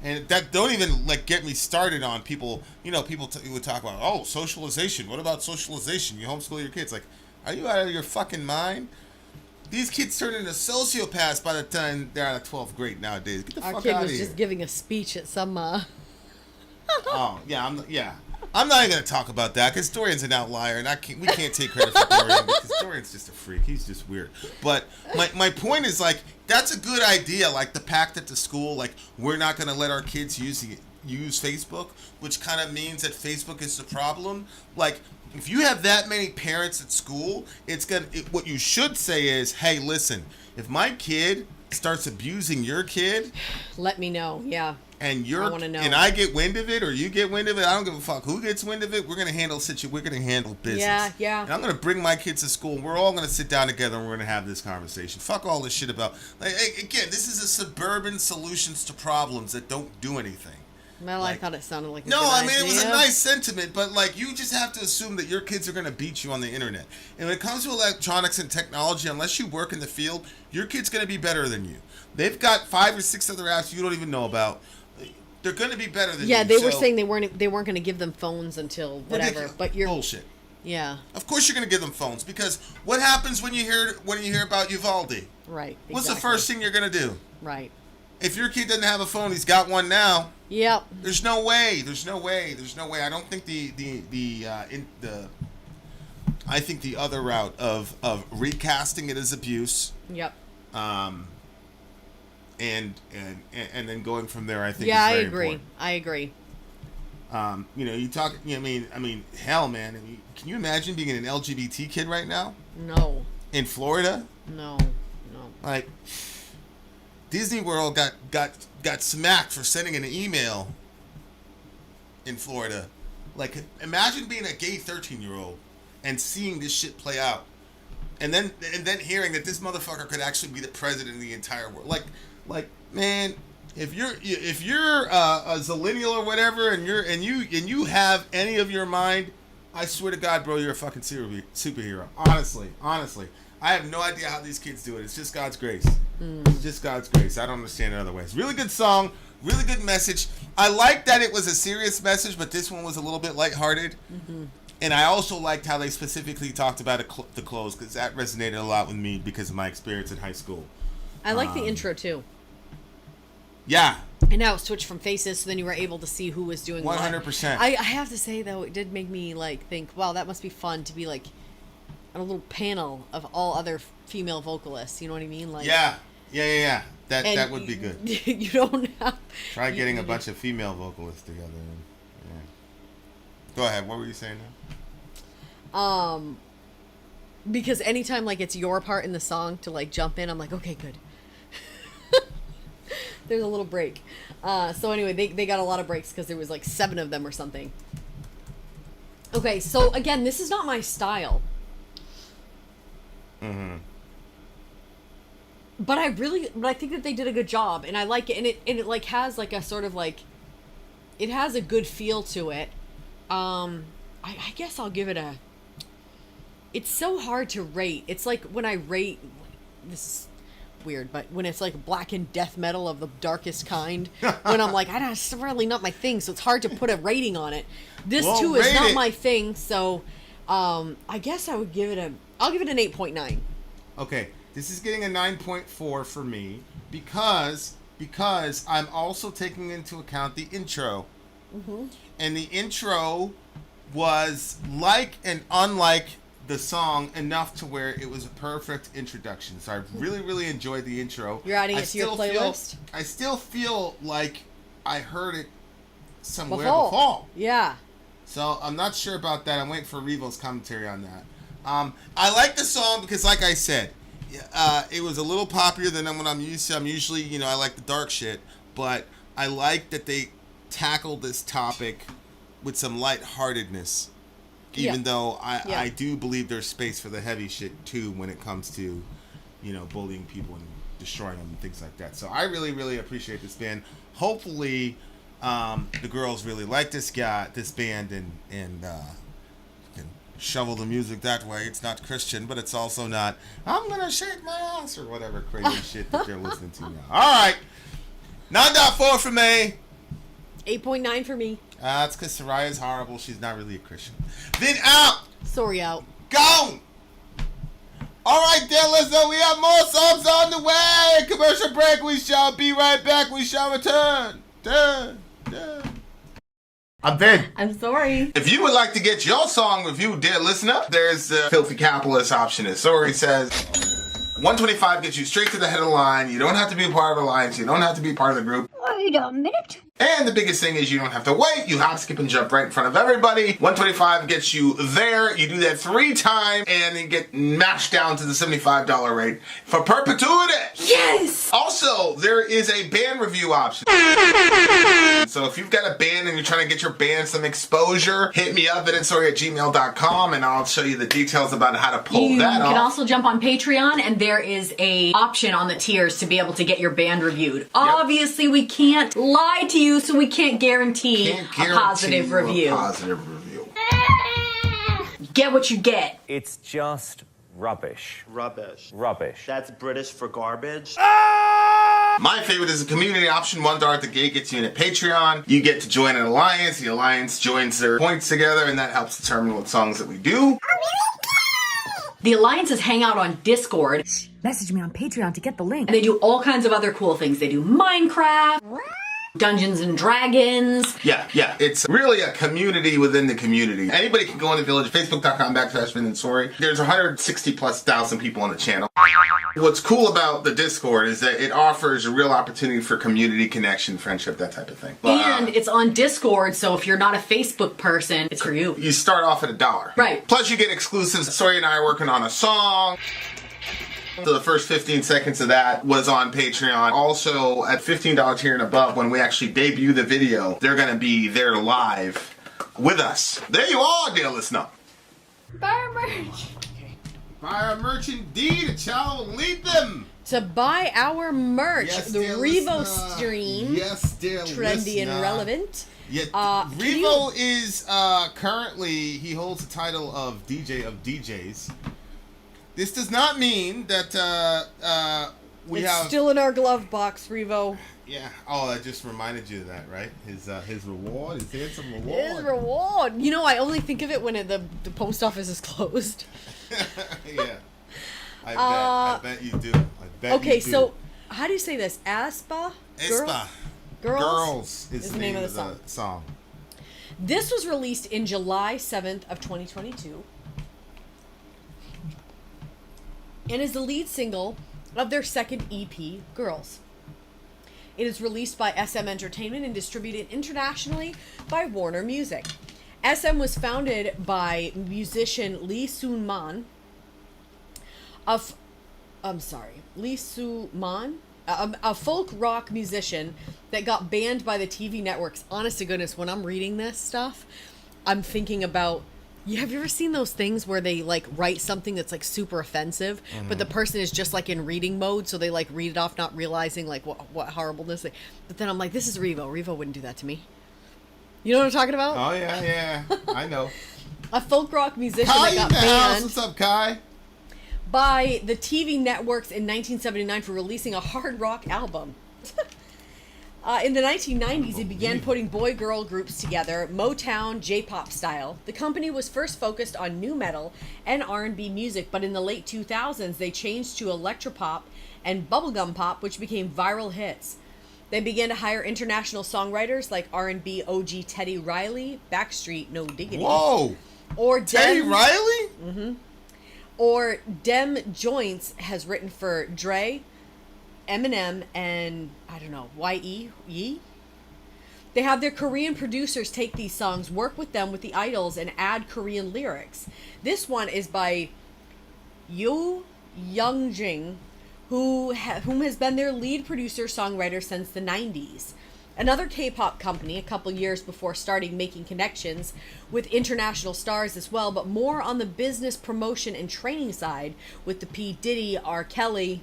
and that don't even like get me started on people. You know, people would talk about, oh, socialization. What about socialization? You homeschool your kids. Like, are you out of your fucking mind? These kids turn into sociopaths by the time they're out of 12th grade nowadays. Get the fuck out of here. Our kid was just giving a speech at some. Oh yeah, I'm not even gonna talk about that because Dorian's an outlier, and we can't take credit for Dorian because Dorian's just a freak. He's just weird. But my point is, like, that's a good idea. Like the pact at the school, like, we're not gonna let our kids use Facebook, which kind of means that Facebook is the problem. Like, if you have that many parents at school, what you should say is, hey, listen, if my kid starts abusing your kid, let me know. Yeah. And I want to know. And I get wind of it, or you get wind of it. I don't give a fuck who gets wind of it. We're gonna handle We're gonna handle business. Yeah. And I'm gonna bring my kids to school, and we're all gonna sit down together, and we're gonna have this conversation. Fuck all this shit about. Like, again, this is a suburban solutions to problems that don't do anything. Well, I thought it sounded like a no, good I mean, it was a idea. nice sentiment, but like, you just have to assume that your kids are going to beat you on the internet. And when it comes to electronics and technology, unless you work in the field, your kid's going to be better than you. They've got 5 or 6 other apps you don't even know about. They're going to be better than you. Yeah, they were saying they weren't going to give them phones until whatever. Ridiculous. But you're bullshit. Yeah. Of course, you're going to give them phones, because what happens when you hear about Uvalde? Right. What's the first thing you're going to do? Right. If your kid doesn't have a phone, he's got one now. Yep. There's no way. I don't think I think the other route of recasting it as abuse. Yep. And then going from there, I think. Yeah, is very I agree. important. I agree. You talk. I mean, hell, man. Can you imagine being an LGBT kid right now? No. In Florida? No. Like, Disney World got smacked for sending an email in Florida. Like, imagine being a gay 13-year-old and seeing this shit play out, and then hearing that this motherfucker could actually be the president of the entire world. Like, man, if you're a zillennial or whatever, and you have any of your mind, I swear to God, bro, you're a fucking superhero. Honestly, I have no idea how these kids do it. It's just God's grace. It's just God's grace. I don't understand it other ways. Really good song, really good message. I like that it was a serious message, but this one was a little bit lighthearted. Mm-hmm. And I also liked how they specifically talked about the clothes, because that resonated a lot with me because of my experience in high school. I like the intro too. Yeah. And now it switched from faces, so then you were able to see who was doing 100%. I have to say though, it did make me think, wow, that must be fun to be on a little panel of all other female vocalists. You know what I mean? Yeah. That would be good. You don't have. Try getting a bunch of female vocalists together. Yeah. Go ahead. What were you saying now? Because anytime it's your part in the song to jump in, I'm like, okay, good. There's a little break. So anyway, they got a lot of breaks because there was 7 of them or something. Okay, so again, this is not my style. Mm-hmm. But I think that they did a good job, and I like it, and it has a sort of it has a good feel to it. I guess I'll give it a. It's so hard to rate. It's like when I rate, this is weird, but when it's black and death metal of the darkest kind, when I'm it's really not my thing, so it's hard to put a rating on it. This too is not my thing, so I guess I would give it I'll give it an 8.9. Okay, this is getting a 9.4 for me because I'm also taking into account the intro. Mm-hmm. And the intro was like and unlike the song enough to where it was a perfect introduction. So I really, really enjoyed the intro. You're adding it to your playlist? I still feel like I heard it somewhere before. Yeah. So I'm not sure about that. I'm waiting for Revo's commentary on that. I like the song because, like I said, it was a little poppier than what I'm used to. I'm usually, I like the dark shit, but I like that they tackled this topic with some lightheartedness. Even though I do believe there's space for the heavy shit too when it comes to, bullying people and destroying them and things like that. So I really, really appreciate this band. Hopefully, the girls really like this band, and can shovel the music that way. It's not Christian, but it's also not I'm gonna shake my ass or whatever crazy shit that they're listening to now. All right, 9.4 for me. 8.9 for me. That's because Soraya's horrible. She's not really a Christian. Then out. Sorry, out. Gone. All right, then, listen. We have more songs on the way. Commercial break. We shall be right back. We shall return. Dun. I'm Vin. I'm sorry. If you would like to get your song reviewed, dear listener, there's the Filthy Capitalist option. As Sori says, $125 gets you straight to the head of the line. You don't have to be a part of the alliance. You don't have to be part of the group. Wait a minute. And the biggest thing is you don't have to wait. You hop, skip, and jump right in front of everybody. $125 gets you there. You do that 3 times, and you get mashed down to the $75 rate for perpetuity. Yes! Also, there is a band review option. So if you've got a band and you're trying to get your band some exposure, hit me up at sori@gmail.com, and I'll show you the details about how to pull that off. You can also jump on Patreon, and there is a option on the tiers to be able to get your band reviewed. Obviously, we can't lie to you you, so we can't guarantee a positive review. Get what you get. It's just rubbish. Rubbish. Rubbish. That's British for garbage. My favorite is the community option. $1 at the gate gets you in at Patreon. You get to join an alliance. The alliance joins their points together, and that helps determine what songs that we do. The alliances hang out on Discord. Message me on Patreon to get the link. And they do all kinds of other cool things. They do Minecraft, Dungeons and Dragons. Yeah. It's really a community within the community. Anybody can go in the village, facebook.com/sori. There's 160,000+ people on the channel. What's cool about the Discord is that it offers a real opportunity for community connection, friendship, that type of thing. And it's on Discord, so if you're not a Facebook person, it's for you. You start off at $1. Right. Plus you get exclusives. Sori and I are working on a song. So the first 15 seconds of that was on Patreon. Also, at $15 tier and above, when we actually debut the video, they're going to be there live with us. There you are, dear listener. Buy our merch. Buy our merch indeed. A child will lead them. To buy our merch, Yes, the dear Revo listener. stream. Yes, dear Trendy listener. and relevant. Yeah, can Revo is currently, he holds the title of DJ of DJs. This does not mean that we It's have... still in our glove box, Revo. Yeah. Oh, I just reminded you of that, right? His reward, his handsome reward. His reward. You know, I only think of it when the post office is closed. Yeah. I bet you do. I bet Okay, you do. so how do you say this? Aspa? Espa. Girls is the name of the song. This was released in July 7th of 2022. And is the lead single of their second EP, Girls. It is released by SM Entertainment and distributed internationally by Warner Music. SM was founded by musician Lee Soo-man, a folk rock musician that got banned by the TV networks. Honest to goodness, when I'm reading this stuff, I'm thinking about, have you ever seen those things where they like write something that's like super offensive, but the person is just like in reading mode, so they like read it off, not realizing like what horribleness they, but then I'm like, this is Revo. Revo wouldn't do that to me. You know what I'm talking about? Oh, yeah. I know. A folk rock musician Kai that got in the house. banned What's up, Kai? by the TV networks in 1979 for releasing a hard rock album. In the 1990s, he began putting boy-girl groups together, Motown, J-pop style. The company was first focused on nu metal and R&B music, but in the late 2000s, they changed to electropop and bubblegum pop, which became viral hits. They began to hire international songwriters like R&B OG Teddy Riley, Backstreet No Diggity. Whoa! Or Teddy Riley? Mm-hmm. Or Dem Joints has written for Dre, Eminem, and I don't know, Ye? They have their Korean producers take these songs, work with them with the idols, and add Korean lyrics. This one is by Yoo Young-jin, whom has been their lead producer-songwriter since the 90s. Another K-pop company, a couple years before starting making connections with international stars as well, but more on the business promotion and training side with the P. Diddy, R. Kelly,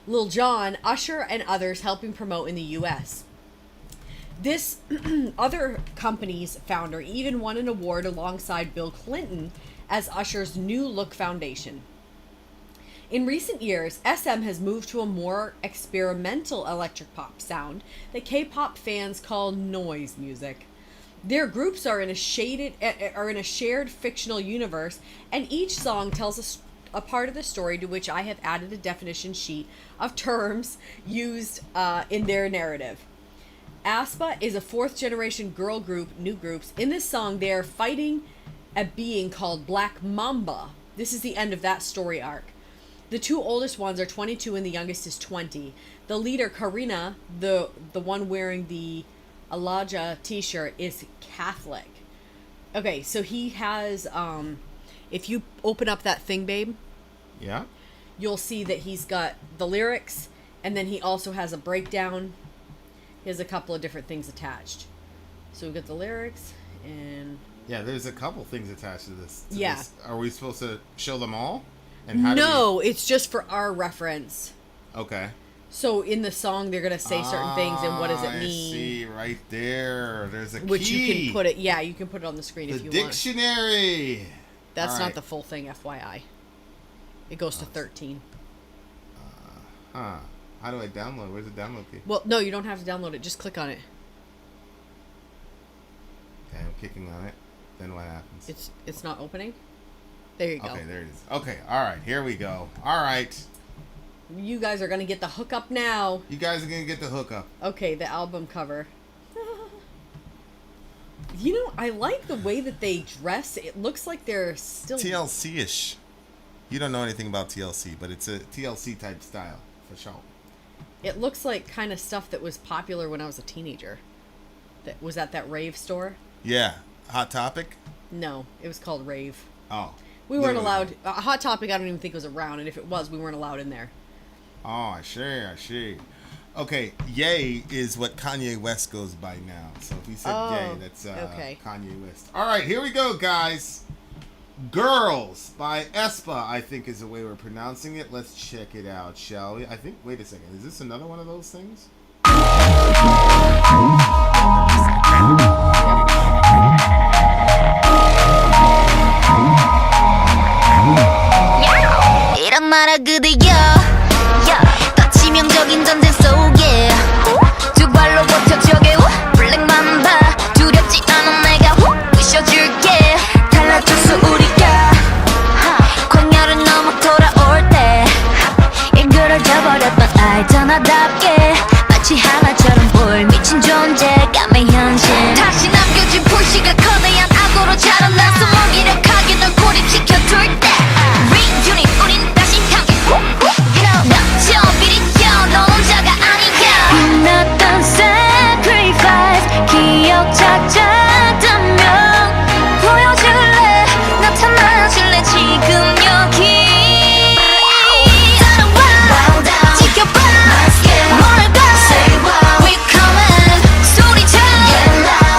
Lil Jon, Usher, and others helping promote in the U.S. This other company's founder even won an award alongside Bill Clinton as Usher's New Look Foundation. In recent years, SM has moved to a more experimental electric pop sound that K-pop fans call noise music. Their groups are in a shared fictional universe, and each song tells a part of the story to which I have added a definition sheet of terms used in their narrative. aespa is a fourth-generation girl group, new groups. In this song, they are fighting a being called Black Mamba. This is the end of that story arc. The two oldest ones are 22 and the youngest is 20. The leader, Karina, the one wearing the Alaja t-shirt, is Catholic. Okay, so he has, if you open up that thing, babe. Yeah. You'll see that he's got the lyrics, and then he also has a breakdown. He has a couple of different things attached. So we've got the lyrics, and... Yeah, there's a couple things attached to this. Yeah. Are we supposed to show them all? And how no, it's just for our reference. Okay. So in the song, they're gonna say certain things, and what does it I mean? see, right there. There's a Which key. you can put it. Yeah, you can put it on the screen if you want. The dictionary. That's All not right. the full thing, FYI. It goes to 13. Huh. How do I download? Where's the download key? Well, no, you don't have to download it. Just click on it. Okay, I'm clicking on it. Then what happens? It's not opening. There you go. Okay, there it is. Okay, all right, here we go. All right. You guys are gonna get the hookup now. You guys are gonna get the hookup. Okay, the album cover. You know, I like the way that they dress. It looks like they're still TLC-ish. You don't know anything about TLC, but it's a TLC type style for sure. It looks like kind of stuff that was popular when I was a teenager. That was at that rave store. Yeah, Hot Topic. No, it was called Rave. Oh, We weren't literally. allowed. Hot Topic, I don't even think was around, and if it was, we weren't allowed in there. Oh, I see. Okay, Ye is what Kanye West goes by now. So if he said Ye, that's okay. Kanye West. All right, here we go, guys. Girls by Espa, I think is the way we're pronouncing it. Let's check it out, shall we? I think, wait a second. Is this another one of those things? 이런 나라 그대여 더 치명적인 전쟁 속에 두 발로 버텨 저게 블랙 맘바 두렵지 않아 내가 부셔줄게 달라졌어 우리가 광야를 넘어 돌아올 때 일그러져버렸던 알잖아답게 마치 하나처럼 보일 미친 존재감의 현실 다시 남겨진 불씨가 거대한 악으로 자라나서 무기력하게 널 고립시켜둘 때 Reunit 우린 다시 함께 넘쳐 비리켜 넌 혼자가 아니야 빛났던 sacrifice 기억 찾았다면 보여줄래 나타나줄래 지금 여기 따라와 지켜봐 뭘 봐 We coming 소리쳐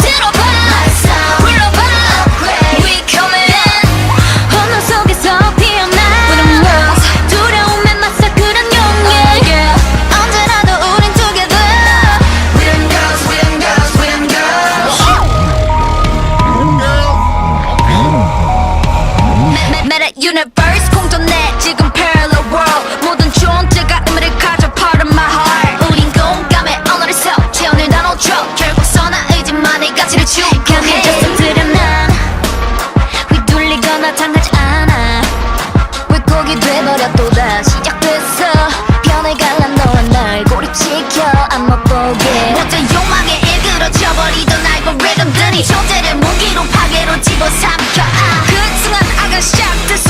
들어봐 불러봐 We coming 혼돈 속에서 피어나 With a 두려움에 맞서 그런 용기 언제라도 우린 together We them girls, we them girls, we them girls Meta universe 공존해 지금 parallel world 모든 존재가 의미를 가져 part of my heart 우린 공감의 언어에서 태어난 단어처럼 결국 선한 의지만의 가치를 추구해 강해져서 드러난 휘둘리거나 당하지 않아 왜곡이 돼버려 또다시 시작됐어 변해갈란 너와 날 고립시켜 안 못보게 모든 욕망에 일그러져버리던 알고리즘들이 존재를 무기로 파괴로 집어삼켜 그 순간 악은 시작됐어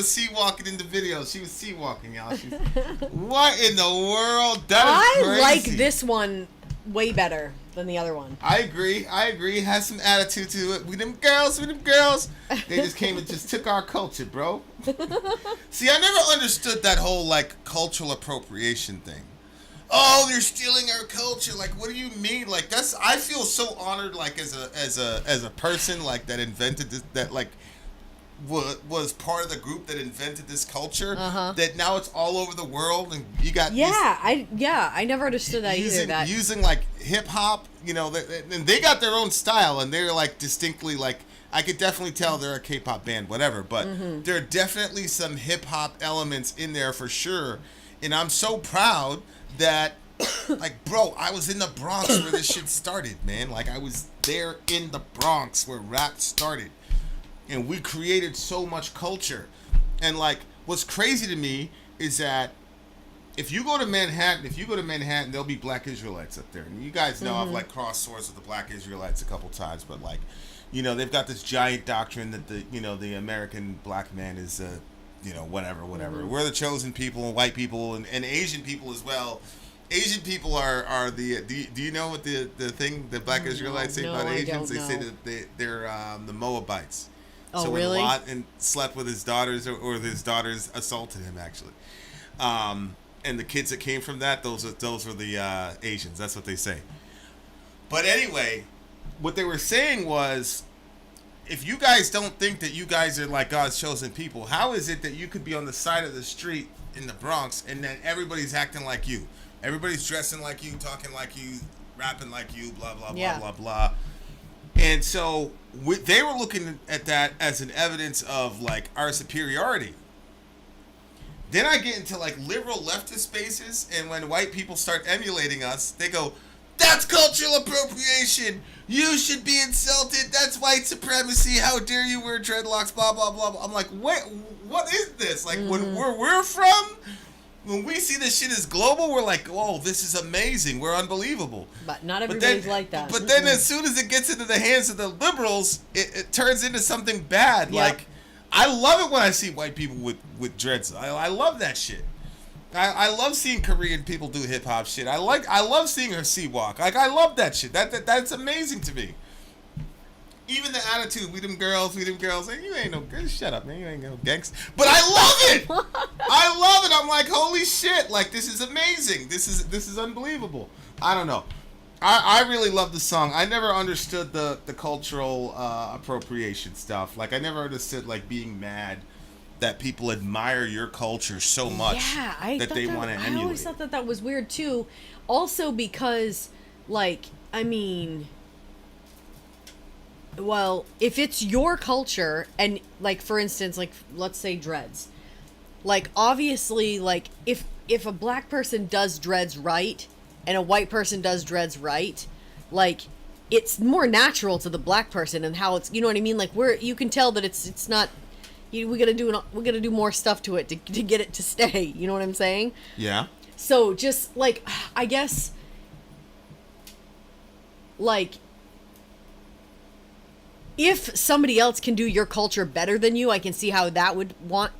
was sea walking in the video. She was sea walking, y'all. What in the world? That is crazy. I like this one way better than the other one. I agree. It has some attitude to it. We them girls. They just came and just took our culture, bro. See, I never understood that whole like cultural appropriation thing. Oh, they're stealing our culture. Like, what do you mean? Like, that's. I feel so honored, like as a person, like that invented this, that like was part of the group that invented this culture. That now it's all over the world, and you got I never understood that either. Using like hip hop, you know, and they got their own style, and they're like distinctly like. I could definitely tell they're a K-pop band, whatever, but there are definitely some hip hop elements in there for sure, and I'm so proud that, like, bro, I was in the Bronx where this shit started, man. Like, I was there in the Bronx where rap started, and we created so much culture, and like, what's crazy to me is that if you go to Manhattan, there'll be Black Israelites up there, and you guys know I've like crossed swords with the Black Israelites a couple times, but like. You know, they've got this giant doctrine that the American black man is, whatever. We're the chosen people, and white people, and Asian people as well. Asian people are the. Do you know what the thing that Black Israelites say about Asians? They say that they're the Moabites. Oh, so really? when Lot slept with his daughters, or his daughters assaulted him, actually. And the kids that came from that, those were the Asians. That's what they say. But anyway. What they were saying was, if you guys don't think that you guys are like God's chosen people, how is it that you could be on the side of the street in the Bronx and then everybody's acting like you? Everybody's dressing like you, talking like you, rapping like you, blah, blah, blah, blah, blah. And so they were looking at that as an evidence of like our superiority. Then I get into like liberal leftist spaces, and when white people start emulating us, they go, that's cultural appropriation. You should be insulted. That's white supremacy. How dare you wear dreadlocks? Blah, blah, blah, blah. I'm like, what is this? Like, when where we're from, when we see this shit as global, we're like, oh, this is amazing. We're unbelievable. But not everybody's like that. But then as soon as it gets into the hands of the liberals, it turns into something bad. Yep. Like, I love it when I see white people with dreads. I love that shit. I love seeing Korean people do hip hop shit. I love seeing her sea walk. Like, I love that shit. That's amazing to me. Even the attitude, we them girls. Like, you ain't no good. Shut up, man. You ain't no gangster. But I love it. I love it. I'm like, holy shit. Like, this is amazing. This is unbelievable. I don't know. I really love the song. I never understood the cultural appropriation stuff. Like, I never understood like being mad that people admire your culture so much that they want to emulate. I always thought that was weird too. Also because, like, I mean, well, if it's your culture and, like, for instance, like, let's say dreads. Like, obviously, like, if a black person does dreads right and a white person does dreads right, like, it's more natural to the black person and how it's, you know what I mean? Like, you can tell that it's not... we gotta do more stuff to it to get it to stay. You know what I'm saying? Yeah. So just like, I guess, like, if somebody else can do your culture better than you, I can see how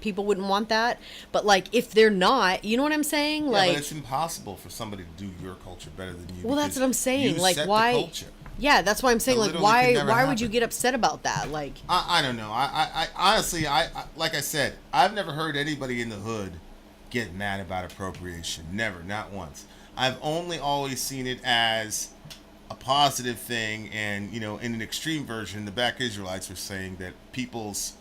people wouldn't want that. But like, if they're not, you know what I'm saying? Like, but it's impossible for somebody to do your culture better than you. Well, that's what I'm saying. You like, set why? The culture. Yeah, that's why I'm saying, like, why would you get upset about that? Like, I don't know. I honestly, like I said, I've never heard anybody in the hood get mad about appropriation. Never, not once. I've only always seen it as a positive thing, and, you know, in an extreme version, the Black Israelites were saying that people's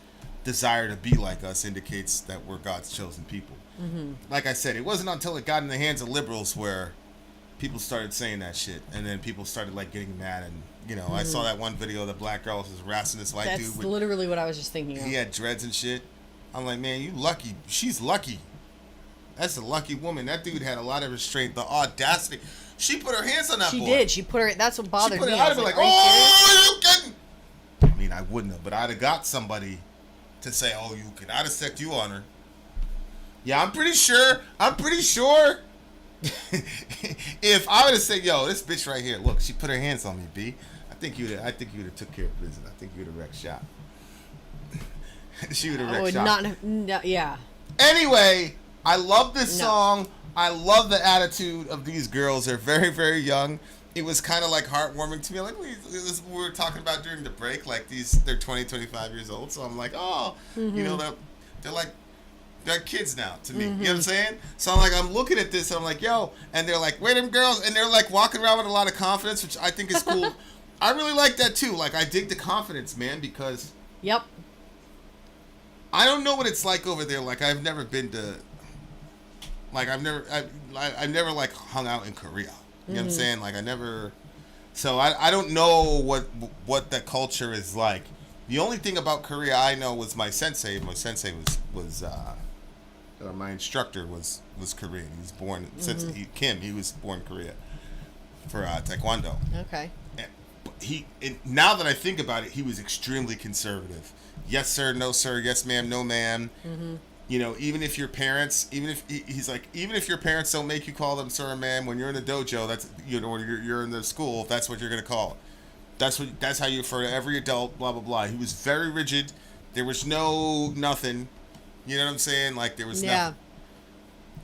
desire to be like us indicates that we're God's chosen people. Mm-hmm. Like I said, it wasn't until it got in the hands of liberals where people started saying that shit, and then people started like getting mad, and you know, I saw that one video of the black girl was harassing this white dude. That's literally what I was just thinking of. He had dreads and shit. I'm like, man, you lucky. She's lucky. That's a lucky woman. That dude had a lot of restraint. The audacity. She put her hands on that boy. She did. She put her. That's what bothered me. I'd have been like, oh, you kidding? I mean, I wouldn't have, but I'd have got somebody to say, oh, you can. I'd have set you on her. Yeah, I'm pretty sure. If I would have said, yo, this bitch right here, look, she put her hands on me, B. I think you'd have took care of business. I think you'd have wrecked shop. She would have I wrecked would shop. not, yeah. Anyway, I love this No. song. I love the attitude of these girls. They're very, very young. It was kind of like heartwarming to me. Like we were talking about during the break. Like they're 20, 25 years old. So I'm like, oh, you know, they're kids now to me. You know what I'm saying? So I'm looking at this and I'm like, yo, and they're like, where them girls? And they're like walking around with a lot of confidence, which I think is cool. I really like that too. Like I dig the confidence, man, because Yep. I don't know what it's like over there. Like I've never been to. Like I've never like hung out in Korea. You know what I'm saying? Like I never. So I don't know what that culture is like. The only thing about Korea I know was my sensei. My sensei was my instructor was Korean. He was born Kim. He was born in Korea for Taekwondo. Okay. And now that I think about it, he was extremely conservative. Yes sir, no sir. Yes ma'am, no ma'am. You know, even if your parents, he's like, even if your parents don't make you call them sir or ma'am, when you're in the dojo, that's, you know, when you're in the school, that's what you're gonna call it. That's how you refer to every adult. Blah blah blah. He was very rigid. There was nothing. You know what I'm saying? Like there was nothing.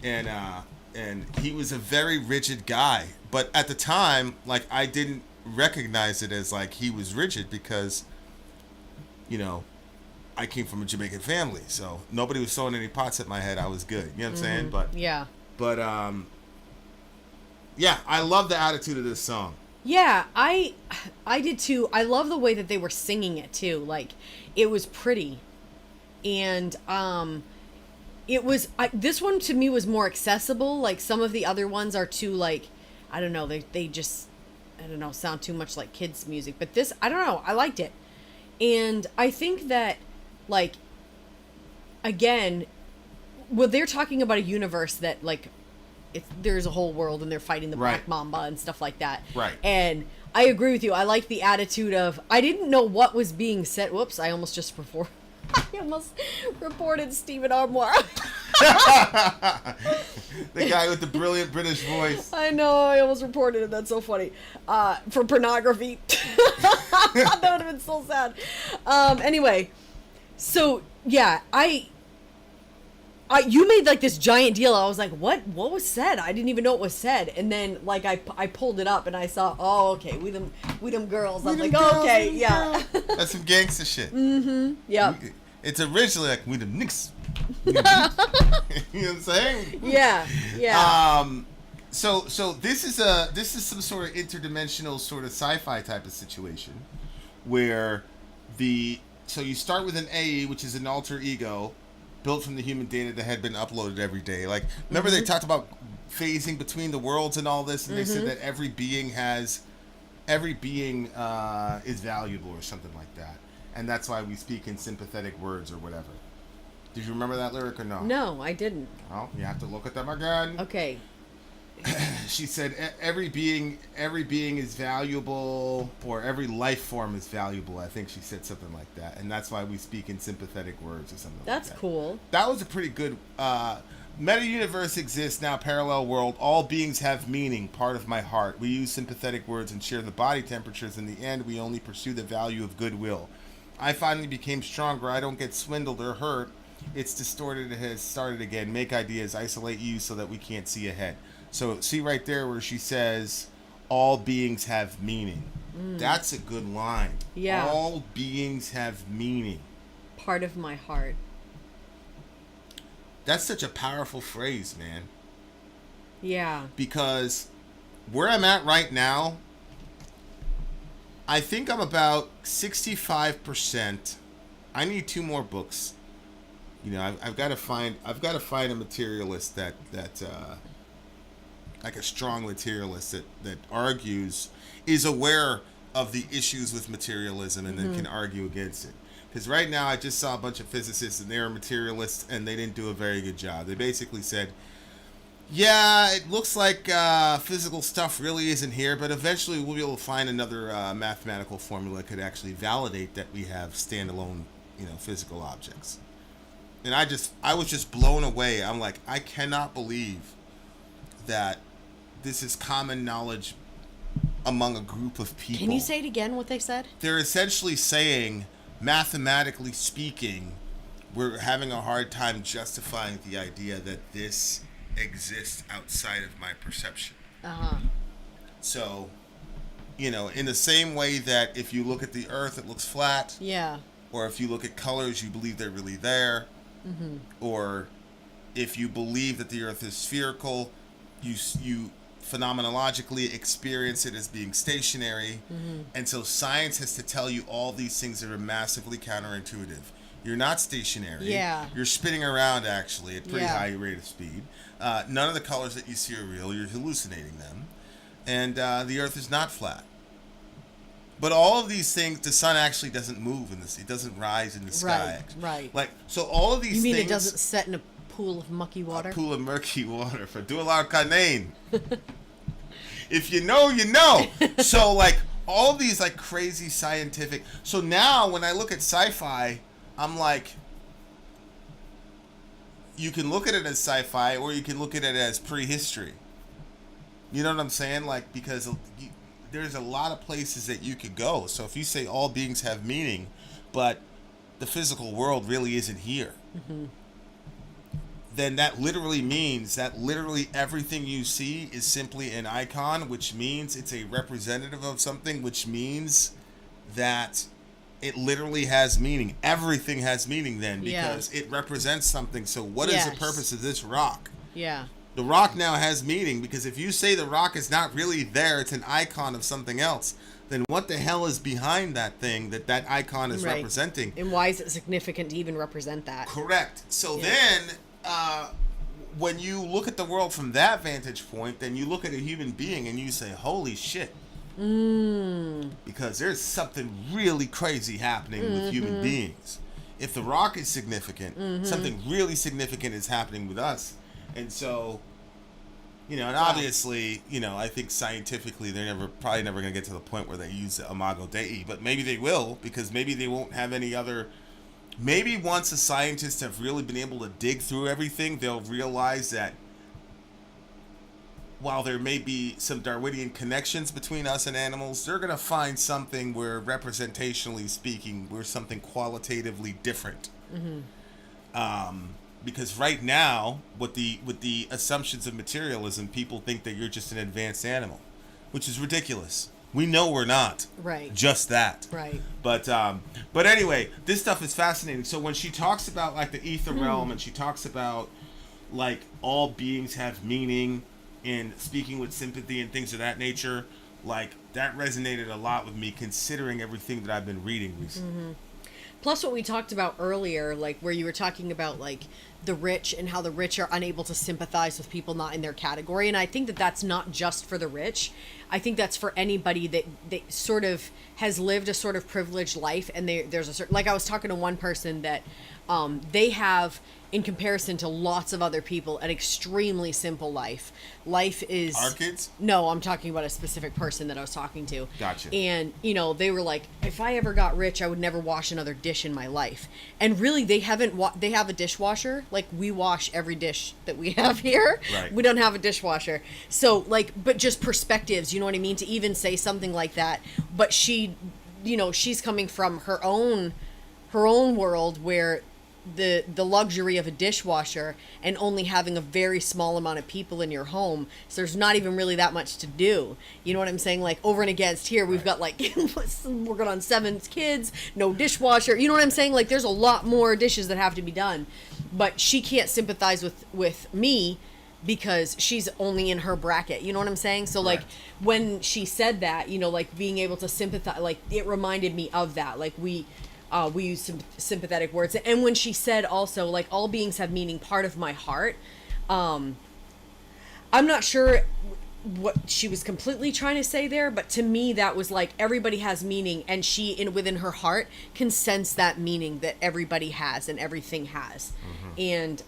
And he was a very rigid guy. But at the time, like I didn't recognize it as like he was rigid because, you know, I came from a Jamaican family, so nobody was throwing any pots at my head. I was good. You know what I'm saying? But yeah, I love the attitude of this song. Yeah, I did too. I love the way that they were singing it too. Like it was pretty, and it was this one to me was more accessible. Like some of the other ones are too like, I don't know, they just, I don't know, sound too much like kids music. But this, I don't know, I liked it, and I think that, like, again, well, they're talking about a universe that, like, there's a whole world and they're fighting the Black Mamba and stuff like that. Right. And I agree with you. I like the attitude of, I didn't know what was being said. Whoops, I almost reported Stephen Armoire. The guy with the brilliant British voice. I know, I almost reported it. That's so funny. For pornography. That would have been so sad. Anyway. So yeah, you made like this giant deal. I was like, what was said? I didn't even know what was said. And then like I pulled it up and I saw, oh, okay, we them girls. I'm like, oh, okay, yeah. That's some gangster shit. Yeah. It's originally like we them nicks. You know what I'm saying? Yeah. So this is some sort of interdimensional sort of sci-fi type of situation where so you start with an AE, which is an alter ego built from the human data that had been uploaded every day. Like, remember they talked about phasing between the worlds and all this, and they said that every being is valuable or something like that. And that's why we speak in sympathetic words or whatever. Did you remember that lyric or no? No, I didn't. Well, you have to look at them again. Okay. She said every being is valuable, or every life form is valuable. I think she said something like that, and that's why we speak in sympathetic words or something like that. That's cool. That was a pretty good meta universe exists now, parallel world. All beings have meaning, part of my heart. We use sympathetic words and share the body temperatures. In the end, we only pursue the value of goodwill. I finally became stronger. I don't get swindled or hurt. It's distorted. It has started again. Make ideas. Isolate you so that we can't see ahead. So see right there where she says, all beings have meaning. That's a good line. Yeah. All beings have meaning. Part of my heart. That's such a powerful phrase, man. Yeah. Because where I'm at right now, I think I'm about 65%. I need 2 more books. You know, I've got to find a materialist that like a strong materialist that argues, is aware of the issues with materialism and then can argue against it. Because right now I just saw a bunch of physicists and they were materialists and they didn't do a very good job. They basically said, yeah, it looks like physical stuff really isn't here, but eventually we'll be able to find another mathematical formula that could actually validate that we have standalone, physical objects. And I was just blown away. I'm like, I cannot believe that this is common knowledge among a group of people. Can you say it again, what they said? They're essentially saying, mathematically speaking, we're having a hard time justifying the idea that this exists outside of my perception. So, you know, in the same way that if you look at the earth, it looks flat. Yeah. Or if you look at colors, you believe they're really there. Or if you believe that the earth is spherical, you phenomenologically experience it as being stationary. And so science has to tell you all these things that are massively counterintuitive. You're not stationary. Yeah. You're spinning around, actually, at pretty Yeah. high rate of speed. None of the colors that you see are real. You're hallucinating them. And the earth is not flat. But all of these things, the sun actually doesn't move in this. It doesn't rise in the sky. Right. Like, so all of these You mean things... it doesn't set in a pool of mucky water? A pool of murky water for Dualar Kanain. If you know, you know. So, like, all of these, like, crazy scientific... So now, when I look at sci-fi, I'm like... You can look at it as sci-fi, or you can look at it as prehistory. You know what I'm saying? Like, because there's a lot of places that you could go. So if you say all beings have meaning, but the physical world really isn't here, then that literally means that literally everything you see is simply an icon, which means it's a representative of something, which means that it literally has meaning. Everything has meaning then, because it represents something. So what is the purpose of this rock? Yeah. The rock now has meaning, because if you say the rock is not really there, it's an icon of something else, then what the hell is behind that thing that icon is representing? And why is it significant to even represent that? Correct. So then, when you look at the world from that vantage point, then you look at a human being and you say, holy shit. Because there's something really crazy happening with human beings. If the rock is significant, something really significant is happening with us. And so, you know, and obviously, you know, I think scientifically they're probably never going to get to the point where they use the Imago Dei, but maybe they will, because maybe they won't have any other. Maybe once the scientists have really been able to dig through everything, they'll realize that while there may be some Darwinian connections between us and animals, they're going to find something where, representationally speaking, we're something qualitatively different. Because right now, with the assumptions of materialism, people think that you're just an advanced animal, which is ridiculous. We know we're not. Right. Just that. Right. But anyway, this stuff is fascinating. So when she talks about, like, the ether realm, and she talks about, like, all beings have meaning, and speaking with sympathy and things of that nature, like, that resonated a lot with me, considering everything that I've been reading recently. Plus what we talked about earlier, like where you were talking about like the rich and how the rich are unable to sympathize with people not in their category. And I think that that's not just for the rich. I think that's for anybody that sort of has lived a sort of privileged life. And there's a certain, like I was talking to one person that they have, in comparison to lots of other people, an extremely simple life. Life is... Our kids? No, I'm talking about a specific person that I was talking to. Gotcha. And, you know, they were like, if I ever got rich, I would never wash another dish in my life. And really, they haven't... they have a dishwasher. Like, we wash every dish that we have here. Right. We don't have a dishwasher. So, like, but just perspectives, you know what I mean? To even say something like that. But she, you know, she's coming from her own world where... the luxury of a dishwasher and only having a very small amount of people in your home, so there's not even really that much to do, you know what I'm saying? Like over and against here we've got like working on 7 kids, no dishwasher, you know what I'm saying? Like there's a lot more dishes that have to be done, but she can't sympathize with me because she's only in her bracket, you know what I'm saying? So like when she said that, you know, like being able to sympathize, like it reminded me of that. Like we use some sympathetic words. And when she said also, like, all beings have meaning, part of my heart, I'm not sure what she was completely trying to say there, but to me that was like everybody has meaning, and she within her heart can sense that meaning that everybody has and everything has. And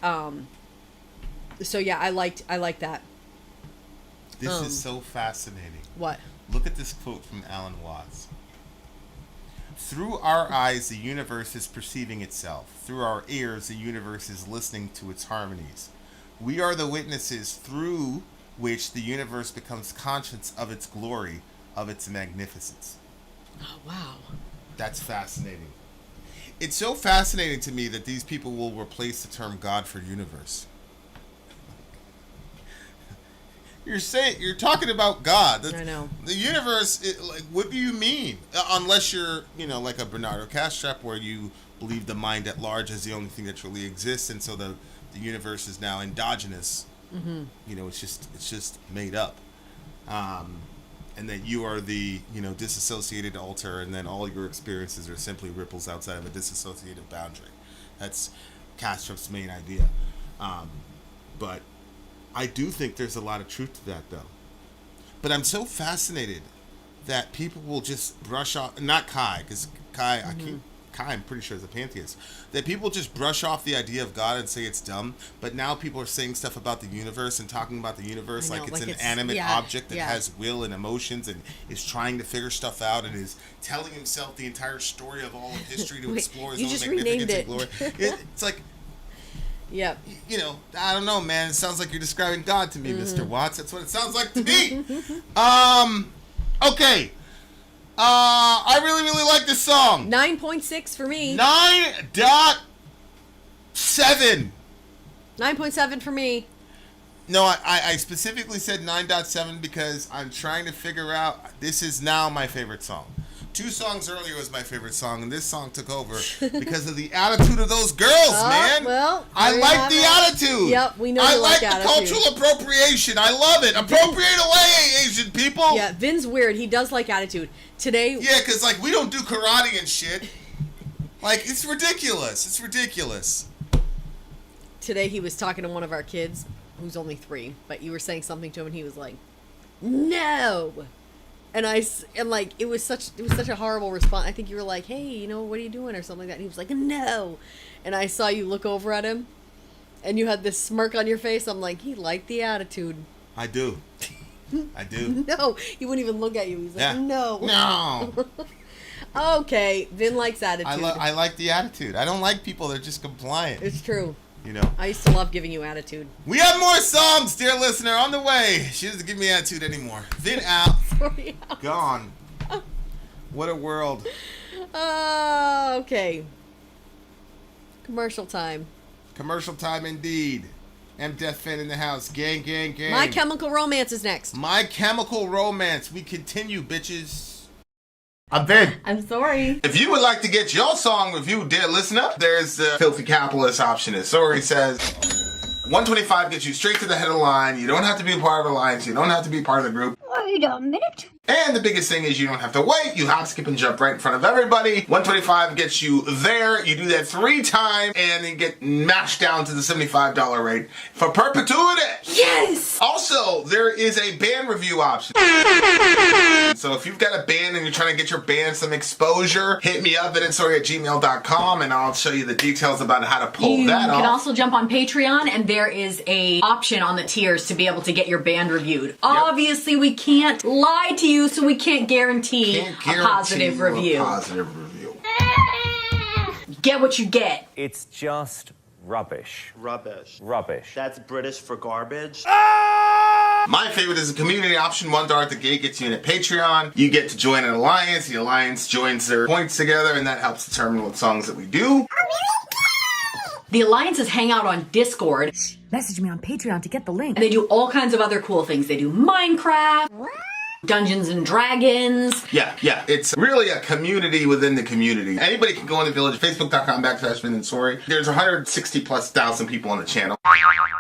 so yeah, I like that. This is so fascinating. What? Look at this quote from Alan Watts. Through our eyes, the universe is perceiving itself. Through our ears, the universe is listening to its harmonies. We are the witnesses through which the universe becomes conscious of its glory, of its magnificence. Oh, wow. That's fascinating. It's so fascinating to me that these people will replace the term God for universe. You're talking about God. I know. The universe, like, what do you mean? Unless you're, like a Bernardo Kastrup, where you believe the mind at large is the only thing that truly exists, and so the universe is now endogenous. Mm-hmm. It's just made up. And that you are the, disassociated alter, and then all your experiences are simply ripples outside of a disassociative boundary. That's Kastrup's main idea. But I do think there's a lot of truth to that, though. But I'm so fascinated that people will just brush off, not Kai, because Kai, I'm pretty sure is a pantheist, that people just brush off the idea of God and say it's dumb, but now people are saying stuff about the universe and talking about the universe like it's an animate object that has will and emotions and is trying to figure stuff out and is telling himself the entire story of all of history to explore his own magnificence and glory. It's like, yep. I don't know, man. It sounds like you're describing God to me, Mr. Watts. That's what it sounds like to me. Okay. I really, really like this song. 9.6 for me. 9.7. 9.7 for me. No, I specifically said 9.7 because I'm trying to figure out, this is now my favorite song. 2 songs earlier was my favorite song, and this song took over because of the attitude of those girls, man. Well, I like the attitude. Yep, we know I you like the attitude. cultural appropriation. I love it. Appropriate away, Asian people. Yeah, Vin's weird. He does like attitude. Today... Yeah, because, we don't do karate and shit. It's ridiculous. It's ridiculous. Today he was talking to one of our kids, who's only 3, but you were saying something to him, and he was like, no! And it was such a horrible response. I think you were like, hey, what are you doing, or something like that. And he was like, no. And I saw you look over at him, and you had this smirk on your face. I'm like, he liked the attitude. I do. I do. No, he wouldn't even look at you. He's like, no. No. Okay, Vin likes attitude. I like the attitude. I don't like people that are just compliant. It's true. You I used to love giving you attitude. We have more songs, dear listener, on the way. She doesn't give me attitude anymore. Vin out. Sorry, Gone. What a world. Okay. Commercial time. Commercial time indeed. M Death Fan in the house. Gang, gang, gang. My Chemical Romance is next. My Chemical Romance. We continue, bitches. I'm Vin. I'm sorry. If you would like to get your song reviewed, dear listener, there's the Filthy Capitalist option. As Sori says, 125 gets you straight to the head of the line. You don't have to be a part of the alliance. You don't have to be part of the group. Wait a minute. And the biggest thing is you don't have to wait. You hop, skip, and jump right in front of everybody. 125 gets you there. You do that 3 times, and then get mashed down to the $75 rate for perpetuity. Yes! Also, there is a band review option. So if you've got a band and you're trying to get your band some exposure, hit me up at itsori@gmail.com, and I'll show you the details about how to pull that off. You can also jump on Patreon, and there is a option on the tiers to be able to get your band reviewed. Obviously, we can't lie to you, so we can't guarantee a positive review. Get what you get. It's just rubbish. Rubbish. Rubbish. That's British for garbage. My favorite is the community option. $1 at the gate gets you in at Patreon. You get to join an alliance. The alliance joins their points together, and that helps determine what songs that we do. The alliances hang out on Discord. Message me on Patreon to get the link. And they do all kinds of other cool things. They do Minecraft, Dungeons and Dragons. Yeah. It's really a community within the community. Anybody can go in the village, facebook.com/Vin and Sori. There's 160,000+ people on the channel.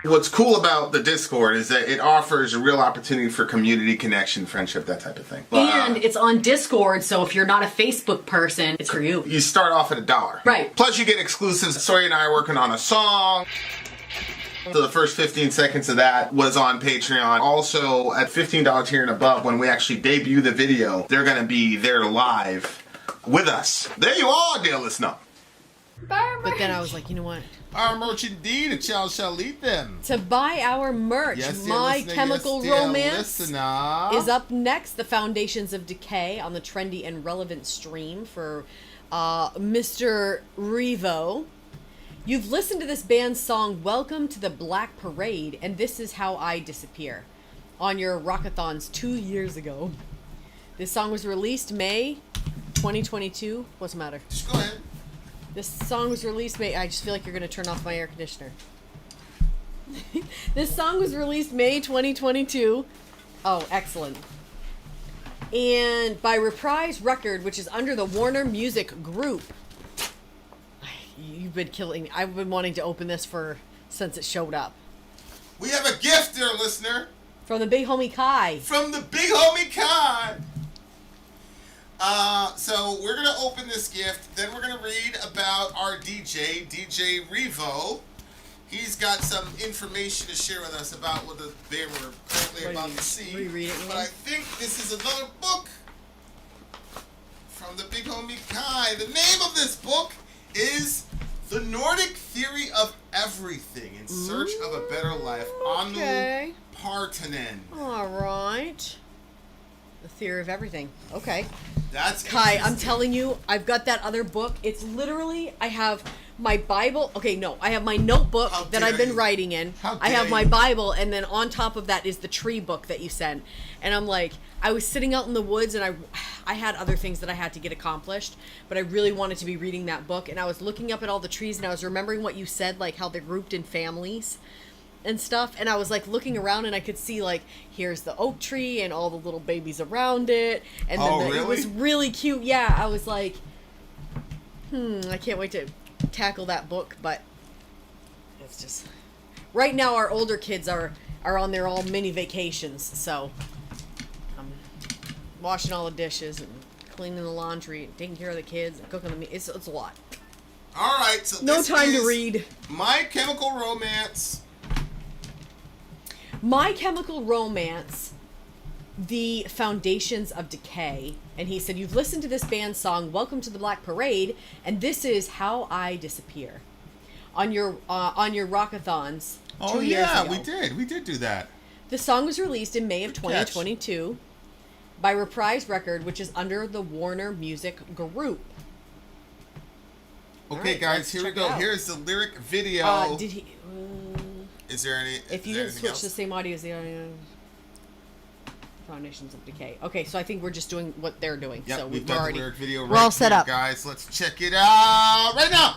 What's cool about the Discord is that it offers a real opportunity for community connection, friendship, that type of thing. And it's on Discord, so if you're not a Facebook person, it's for you. You start off at $1. Right. Plus you get exclusives. Sori and I are working on a song. So the first 15 seconds of that was on Patreon. Also, at $15 tier and above, when we actually debut the video, they're going to be there live with us. There you are, dear listener. But then I was like, you know what? Our merch indeed, a child shall eat them. To buy our merch, My Chemical Romance is up next. The Foundations of Decay on the Trendy and Relevant stream for Mr. Revo. You've listened to this band's song, Welcome to the Black Parade, and This Is How I Disappear, on your Rockathons 2 years ago. This song was released May 2022. What's the matter? Just go ahead. This song was released May. I just feel like you're going to turn off my air conditioner. This song was released May 2022. Oh, excellent. And by Reprise Record, which is under the Warner Music Group. You've been killing me. I've been wanting to open this since it showed up. We have a gift, dear listener. From the big homie Kai. From the big homie Kai. So we're going to open this gift. Then we're going to read about our DJ Revo. He's got some information to share with us about what the band we're currently about to see. Reread it, but I think this is another book from the big homie Kai. The name of this book is The Nordic Theory of Everything in Search of a Better Life. Okay. Anu Partanen. All right. The Theory of Everything. Okay. That's Kai, I'm telling you, I've got that other book. It's literally, I have my Bible. Okay, no, I have my notebook that I've been writing in. I have my Bible, and then on top of that is the tree book that you sent. And I'm like, I was sitting out in the woods, and I had other things that I had to get accomplished, but I really wanted to be reading that book. And I was looking up at all the trees, and I was remembering what you said, like how they're grouped in families and stuff. And I was like looking around, and I could see like, here's the oak tree and all the little babies around it. And then it was really cute. Yeah, I was like, I can't wait to tackle that book. But it's just, right now our older kids are on their all mini vacations, so I'm washing all the dishes and cleaning the laundry and taking care of the kids and cooking the meat. It's a lot. All right, so no time to read. My Chemical Romance. My Chemical Romance, The Foundations of Decay. And he said, you've listened to this band's song, Welcome to the Black Parade, and this is How I Disappear. On your Rockathons 2 years ago. We did do that. The song was released in May of 2022 by Reprise Record, which is under the Warner Music Group. Okay, right, guys, here we go. Here's the lyric video. Did he... is there any... If you didn't switch the same audio as the audio... Foundations of Decay. Okay, so I think we're just doing what they're doing. Yep, so we've got already, the lyric video we're all set up. Guys, let's check it out right now.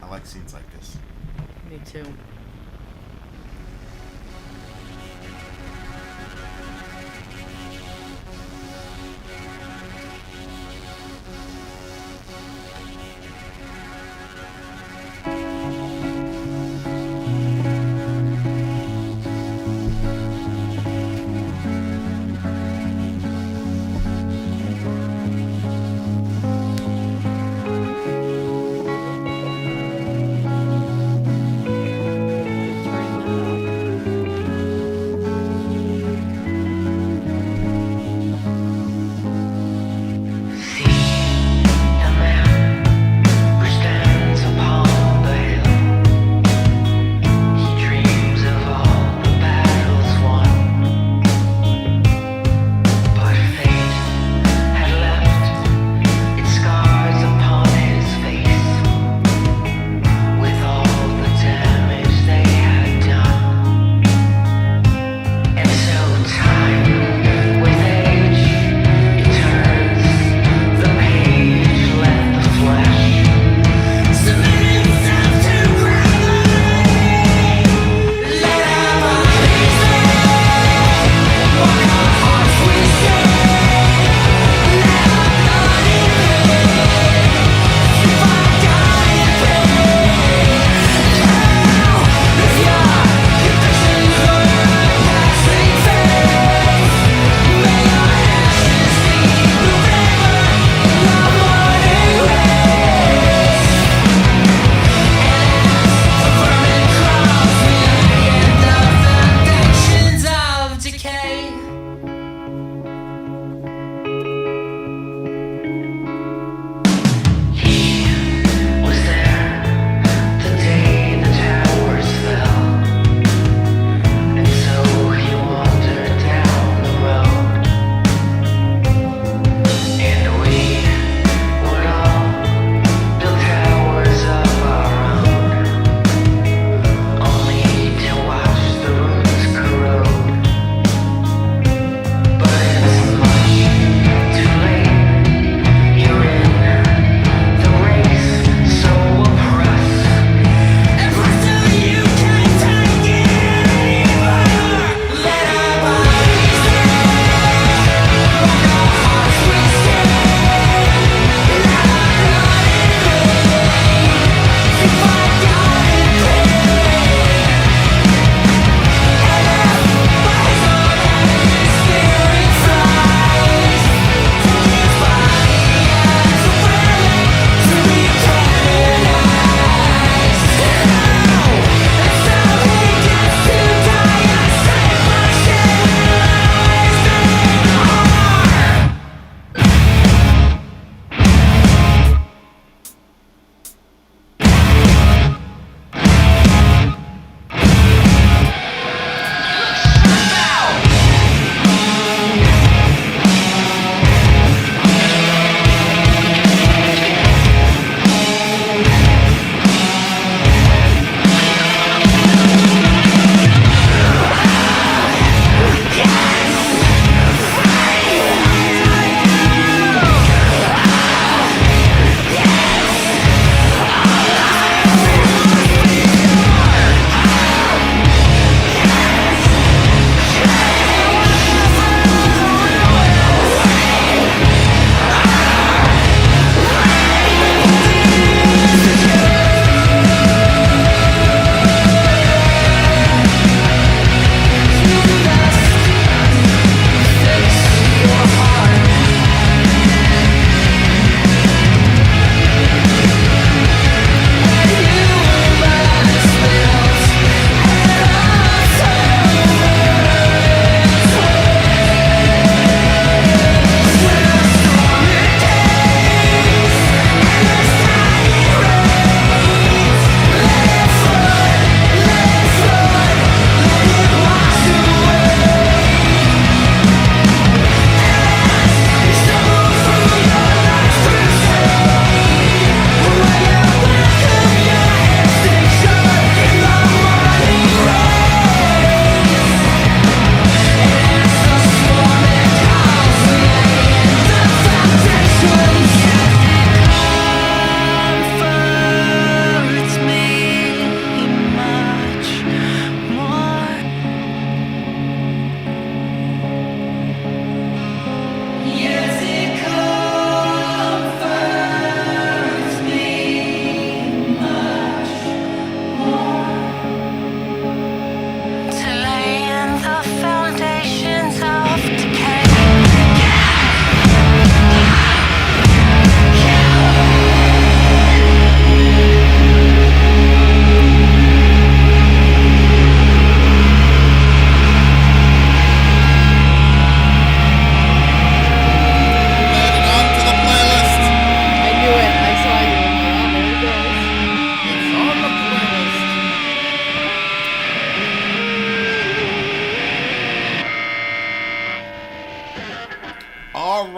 I like scenes like this. Me too.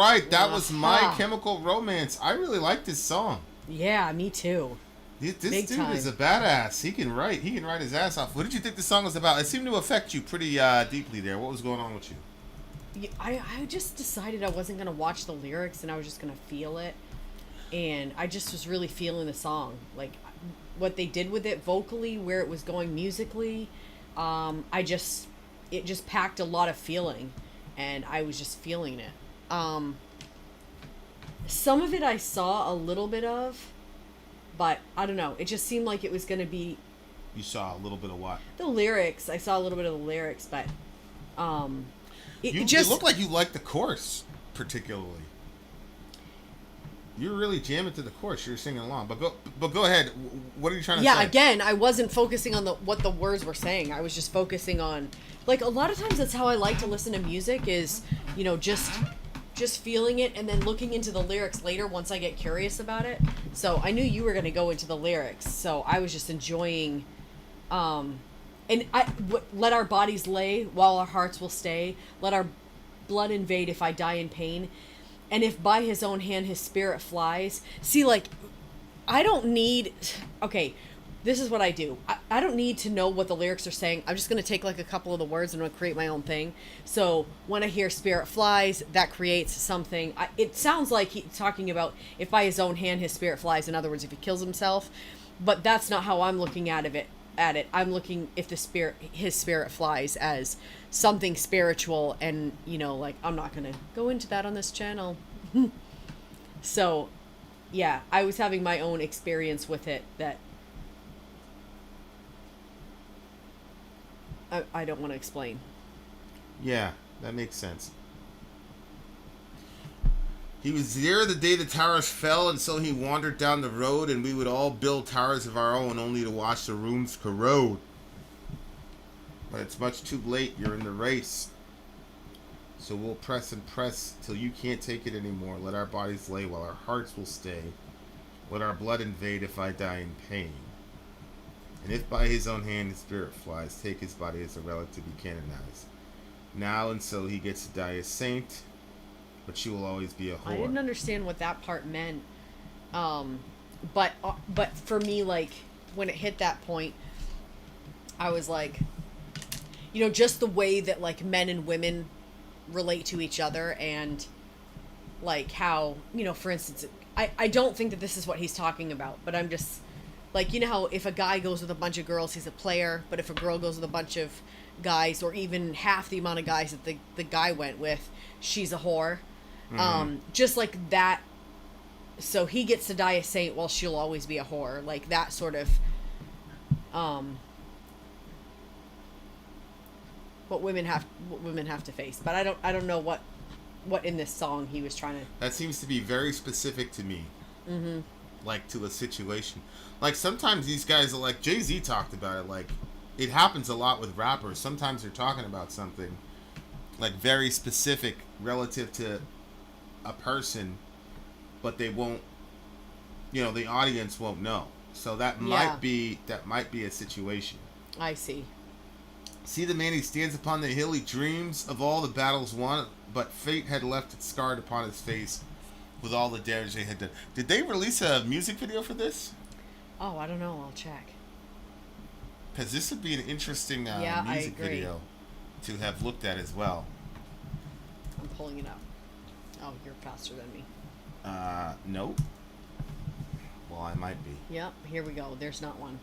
right. That was My Chemical Romance. I really like this song. Yeah, me too. This dude is a badass. He can write. He can write his ass off. What did you think the song was about? It seemed to affect you pretty deeply there. What was going on with you? I just decided I wasn't going to watch the lyrics and I was just going to feel it. And I just was really feeling the song. Like, what they did with it vocally, where it was going musically, it just packed a lot of feeling. And I was just feeling it. Some of it I saw a little bit of, but I don't know. It just seemed like it was going to be... You saw a little bit of what? The lyrics. I saw a little bit of the lyrics, but... It looked like you liked the chorus, particularly. You're really jamming to the chorus. You're singing along. But go ahead. What are you trying to say? Yeah, again, I wasn't focusing on what the words were saying. I was just focusing on... Like, a lot of times that's how I like to listen to music is, you know, just feeling it and then looking into the lyrics later once I get curious about it. So I knew you were going to go into the lyrics. So I was just enjoying... let our bodies lay while our hearts will stay. Let our blood invade if I die in pain. And if by his own hand his spirit flies. See, like, I don't need... Okay, this is what I do. I don't need to know what the lyrics are saying. I'm just going to take, like, a couple of the words and I'm going to create my own thing. So when I hear spirit flies, that creates something. It sounds like he's talking about if by his own hand his spirit flies. In other words, if he kills himself. But that's not how I'm looking at it. I'm looking if his spirit flies as something spiritual, and you know, like, I'm not gonna go into that on this channel. So yeah, I was having my own experience with it that I don't want to explain. Yeah, that makes sense. He was there the day the towers fell, and so he wandered down the road, and we would all build towers of our own, only to watch the rooms corrode. But it's much too late, you're in the race. So we'll press and press till you can't take it anymore. Let our bodies lay while our hearts will stay. Let our blood invade if I die in pain. And if by his own hand his spirit flies, take his body as a relic to be canonized. Now and so he gets to die a saint, but she will always be a whore. I didn't understand what that part meant. But for me, like, when it hit that point, I was like, you know, just the way that, like, men and women relate to each other, and like how, you know, for instance, I don't think that this is what he's talking about, but I'm just like, you know how if a guy goes with a bunch of girls, he's a player, but if a girl goes with a bunch of guys, or even half the amount of guys that the guy went with, she's a whore. Just like that. So he gets to die a saint while she'll always be a whore, like that sort of what women have to face. But I don't know what in this song he was trying to... That seems to be very specific to me. Mm-hmm. Like, to a situation. Like, sometimes these guys are like... Jay-Z talked about it. Like, it happens a lot with rappers. Sometimes they're talking about something, like, very specific relative to a person, but they won't... You know, the audience won't know. So that might be a situation. I see. See the man, he stands upon the hill, he dreams of all the battles won, but fate had left it scarred upon his face with all the damage they had done. Did they release a music video for this? Oh, I don't know. I'll check. Because this would be an interesting music video to have looked at as well. I'm pulling it up. Oh, you're faster than me. Nope. Well, I might be. Yep, here we go. There's not one.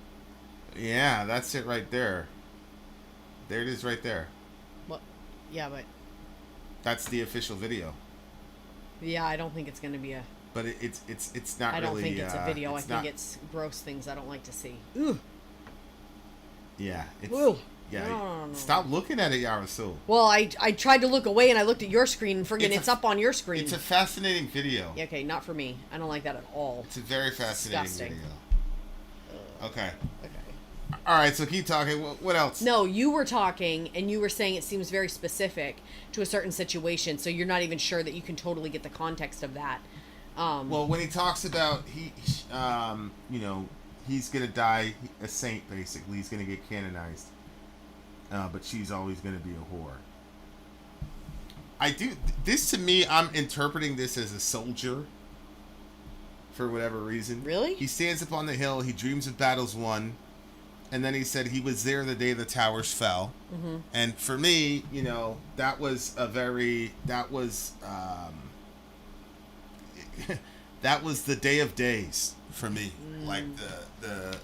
Yeah, that's it right there. There it is right there. What? Yeah, but... That's the official video. Yeah, I don't think it's going to be a... But it's not really... I don't think it's a video. I think it's gross things I don't like to see. Ooh. Yeah. Ooh. Yeah. No. Stop looking at it, Yarasu. Well, I tried to look away and I looked at your screen and friggin' it's up on your screen. It's a fascinating video. Yeah, okay, not for me. I don't like that at all. It's a very fascinating Disgusting. video. Okay. All right, so keep talking. What else? No, you were talking, and you were saying it seems very specific to a certain situation, so you're not even sure that you can totally get the context of that. Well, when he talks about you know, he's gonna die a saint, basically. He's gonna get canonized, but she's always gonna be a whore. I do. This to me, I'm interpreting this as a soldier. For whatever reason. Really? He stands up on the hill. He dreams of battles won. And then he said he was there the day the towers fell. Mm-hmm. And for me, you know, that was that was the day of days for me. Like the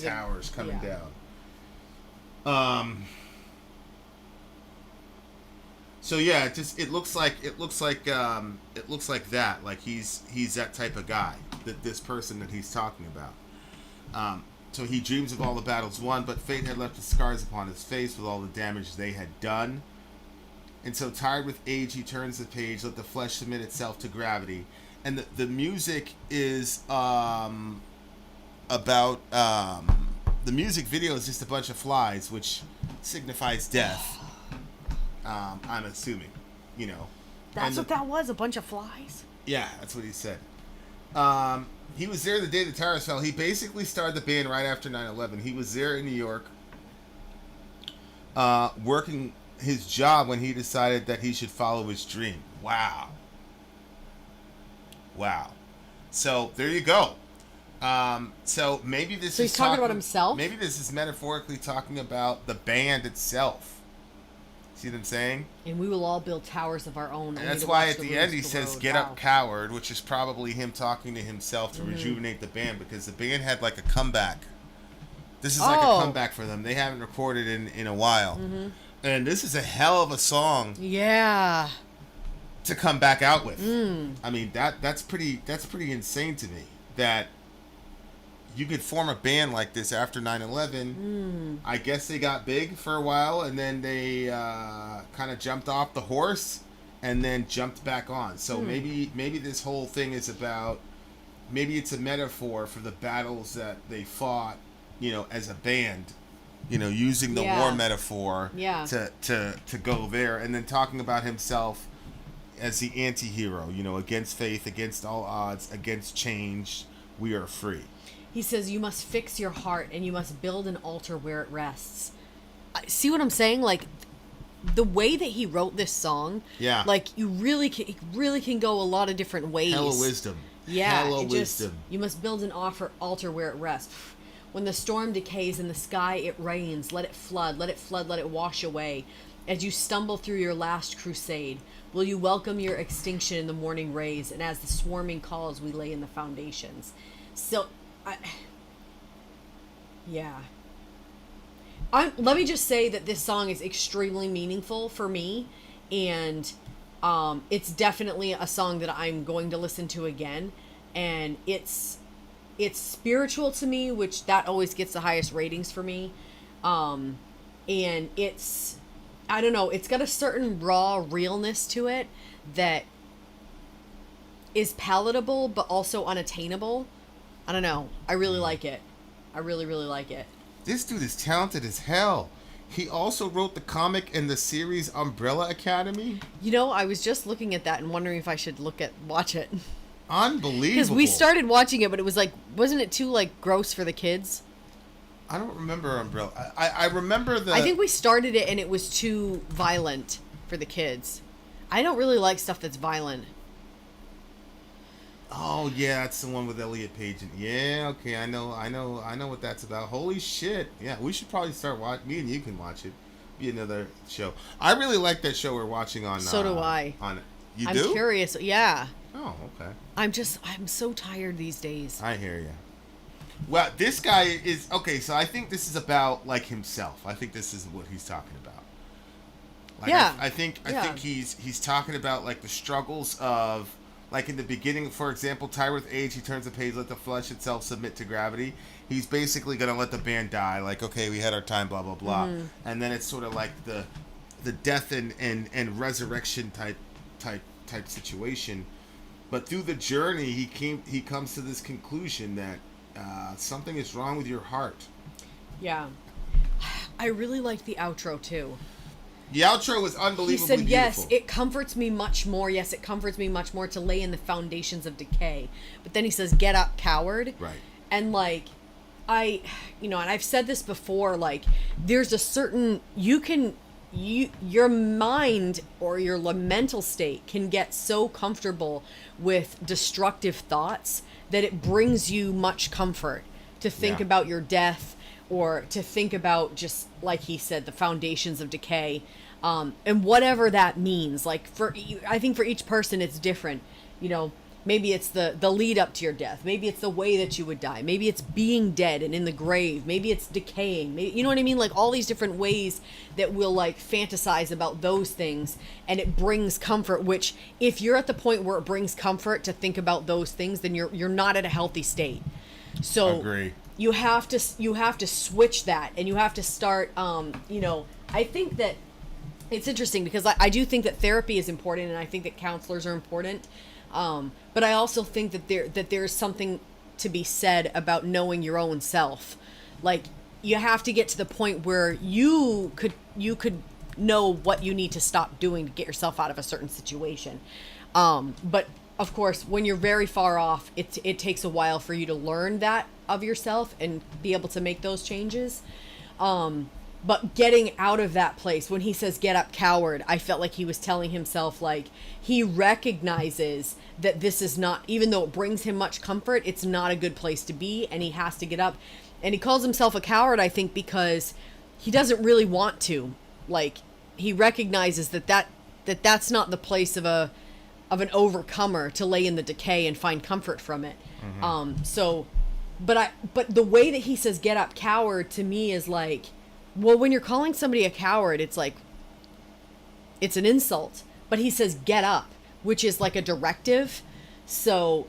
towers coming down. So yeah, it looks like that. Like he's that type of guy. That this person that he's talking about. So he dreams of all the battles won, but fate had left the scars upon his face with all the damage they had done. And so tired with age, he turns the page, let the flesh submit itself to gravity. And the music is about the music video is just a bunch of flies, which signifies death. I'm assuming, you know. That's what that was, a bunch of flies? Yeah, that's what he said. He was there the day the towers fell. He basically started the band right after 9/11. He was there in New York working his job when he decided that he should follow his dream. Wow. So there you go. So maybe this is he's talking about himself? Maybe this is metaphorically talking about the band itself. See what I'm saying? And we will all build towers of our own. And that's why at the end he says, "Get up, coward," which is probably him talking to himself to rejuvenate the band, because the band had like a comeback. This is like a comeback for them. They haven't recorded in a while. Mm-hmm. And this is a hell of a song. Yeah. To come back out with. I mean, that's pretty insane to me, that you could form a band like this after 9/11. I guess they got big for a while, and then they kind of jumped off the horse and then jumped back on. So maybe this whole thing is about, maybe it's a metaphor for the battles that they fought, you know, as a band, you know, using the war metaphor to go there, and then talking about himself as the anti-hero, you know, against faith, against all odds, against change, we are free. He says, you must fix your heart and you must build an altar where it rests. See what I'm saying? Like, the way that he wrote this song, like, it really can go a lot of different ways. Hella wisdom. Yeah. Hella wisdom. You must build an altar where it rests. When the storm decays in the sky, it rains. Let it flood, let it wash away. As you stumble through your last crusade, will you welcome your extinction in the morning rays? And as the swarming calls, we lay in the foundations. So, let me just say that this song is extremely meaningful for me, and it's definitely a song that I'm going to listen to again, and it's spiritual to me, which that always gets the highest ratings for me, and it's, I don't know, it's got a certain raw realness to it that is palatable but also unattainable. I don't know. I really like it. I really, really like it. This dude is talented as hell. He also wrote the comic and the series Umbrella Academy. You know, I was just looking at that and wondering if I should watch it. Unbelievable. Because we started watching it, but it was like, wasn't it too, like, gross for the kids? I don't remember Umbrella. I remember I think we started it and it was too violent for the kids. I don't really like stuff that's violent. Oh yeah, it's the one with Elliot Page. Yeah, okay, I know what that's about. Holy shit! Yeah, we should probably start watching. Me and you can watch it. Be another show. I really like that show we're watching on. So do I. On you I'm do? I'm curious. Yeah. Oh, okay. I'm so tired these days. I hear you. Well, this guy is okay. So I think this is about like himself. I think this is what he's talking about. Like, yeah. I think he's talking about like the struggles of. Like in the beginning, for example, tired with age, he turns the page, let the flesh itself submit to gravity. He's basically going to let the band die. Like, okay, we had our time, blah, blah, blah. Mm-hmm. And then it's sort of like the death and resurrection type situation. But through the journey, he comes to this conclusion that something is wrong with your heart. Yeah. I really like the outro, too. The outro was unbelievably beautiful. He said, yes, beautiful. it comforts me much more. Yes, it comforts me much more to lay in the foundations of decay. But then he says, get up, coward. Right. And like, and I've said this before, like, there's a certain, you can your mind or your mental state can get so comfortable with destructive thoughts that it brings you much comfort to think about your death, or to think about, just like he said, the foundations of decay, and whatever that means. Like, I think for each person it's different. You know, maybe it's the lead up to your death. Maybe it's the way that you would die. Maybe it's being dead and in the grave. Maybe it's decaying. Maybe, you know what I mean? Like, all these different ways that we'll like fantasize about those things, and it brings comfort. Which, if you're at the point where it brings comfort to think about those things, then you're not at a healthy state. So agree. You have to switch that, and you have to start. You know, I think that it's interesting because I do think that therapy is important, and I think that counselors are important. But I also think that there's something to be said about knowing your own self. Like, you have to get to the point where you could know what you need to stop doing to get yourself out of a certain situation. But of course, when you're very far off, it takes a while for you to learn that of yourself and be able to make those changes. But getting out of that place, when he says get up, coward, I felt like he was telling himself, like, he recognizes that this is not, even though it brings him much comfort, it's not a good place to be, and he has to get up. And he calls himself a coward, I think, because he doesn't really want to. Like, he recognizes that's not the place of an overcomer, to lay in the decay and find comfort from it. But the way that he says get up, coward, to me is like, well, when you're calling somebody a coward, it's like, it's an insult. But he says get up, which is like a directive. So,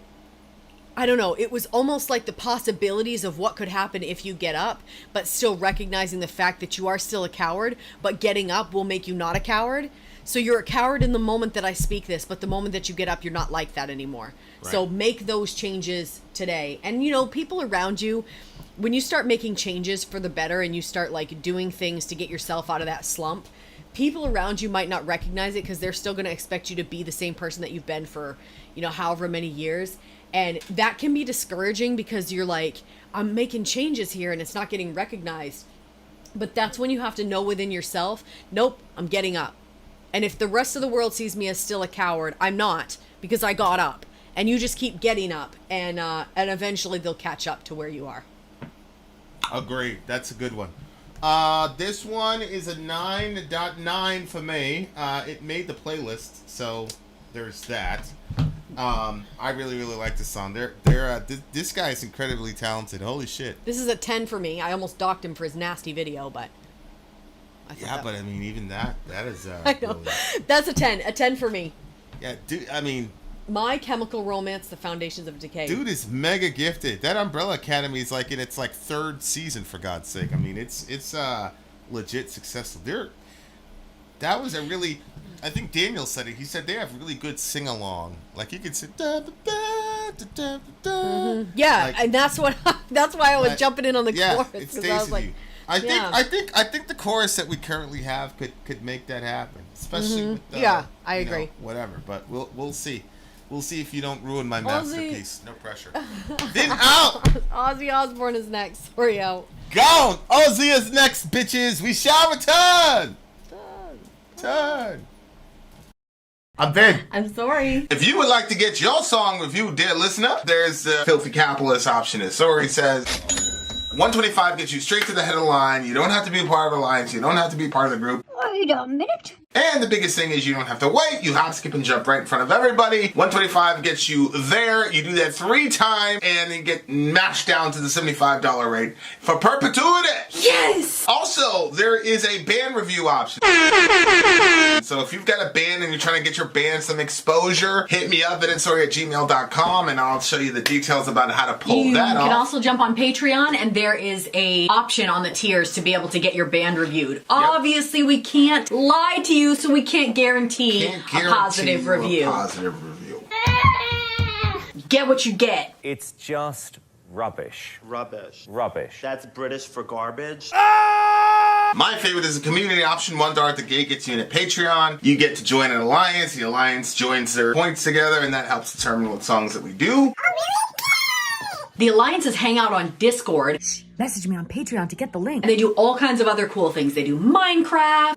I don't know. It was almost like the possibilities of what could happen if you get up, but still recognizing the fact that you are still a coward, but getting up will make you not a coward. So you're a coward in the moment that I speak this, but the moment that you get up, you're not like that anymore. Right. So make those changes today. And, you know, people around you, when you start making changes for the better and you start like doing things to get yourself out of that slump, people around you might not recognize it because they're still going to expect you to be the same person that you've been for, you know, however many years. And that can be discouraging because you're like, I'm making changes here and it's not getting recognized. But that's when you have to know within yourself, nope, I'm getting up. And if the rest of the world sees me as still a coward, I'm not, because I got up. And you just keep getting up, and eventually they'll catch up to where you are. Agree. That's a good one. This one is a 9.9 for me. It made the playlist, so there's that. I really, really like this song. This guy is incredibly talented. Holy shit. This is a 10 for me. I almost docked him for his nasty video, but... but I mean, even that is... I know. Really... That's a 10. A 10 for me. Yeah, dude, I mean... My Chemical Romance, The Foundations of Decay. Dude is mega gifted. That Umbrella Academy is like in its like third season, for God's sake. I mean, it's legit successful. That was a really... I think Daniel said it. He said they have really good sing-along. Like, you could sing... Mm-hmm. Yeah, like, and that's why I was jumping in on the chorus. It stays with you. I think the chorus that we currently have could make that happen, especially with I agree. Whatever, but we'll see. We'll see if you don't ruin my masterpiece. No pressure. Then out. Ozzy Osbourne is next. Sorry, out. Gone. Ozzy is next, bitches. We shall return. Turn. I'm Ben. I'm sorry. If you would like to get your song reviewed, dear listener, there's the Filthy Capitalist option. As Sori says, $125 gets you straight to the head of the line. You don't have to be a part of the alliance. You don't have to be part of the group. Wait a minute. And the biggest thing is you don't have to wait. You hop, skip, and jump right in front of everybody. $125 gets you there. You do that 3 times and then get mashed down to the $75 rate for perpetuity. Yes! Also, there is a band review option. So if you've got a band and you're trying to get your band some exposure, hit me up at itsori@gmail.com and I'll show you the details about how to pull that off. You can also jump on Patreon, and there is a option on the tiers to be able to get your band reviewed. Yep. Obviously, we can't lie to you, so we can't guarantee a positive review. Get what you get. It's just rubbish. Rubbish. Rubbish. That's British for garbage. My favorite is the community option. $1 at the gate gets you in at Patreon. You get to join an alliance. The alliance joins their points together, and that helps determine what songs that we do. The alliances hang out on Discord. Message me on Patreon to get the link. And they do all kinds of other cool things. They do Minecraft.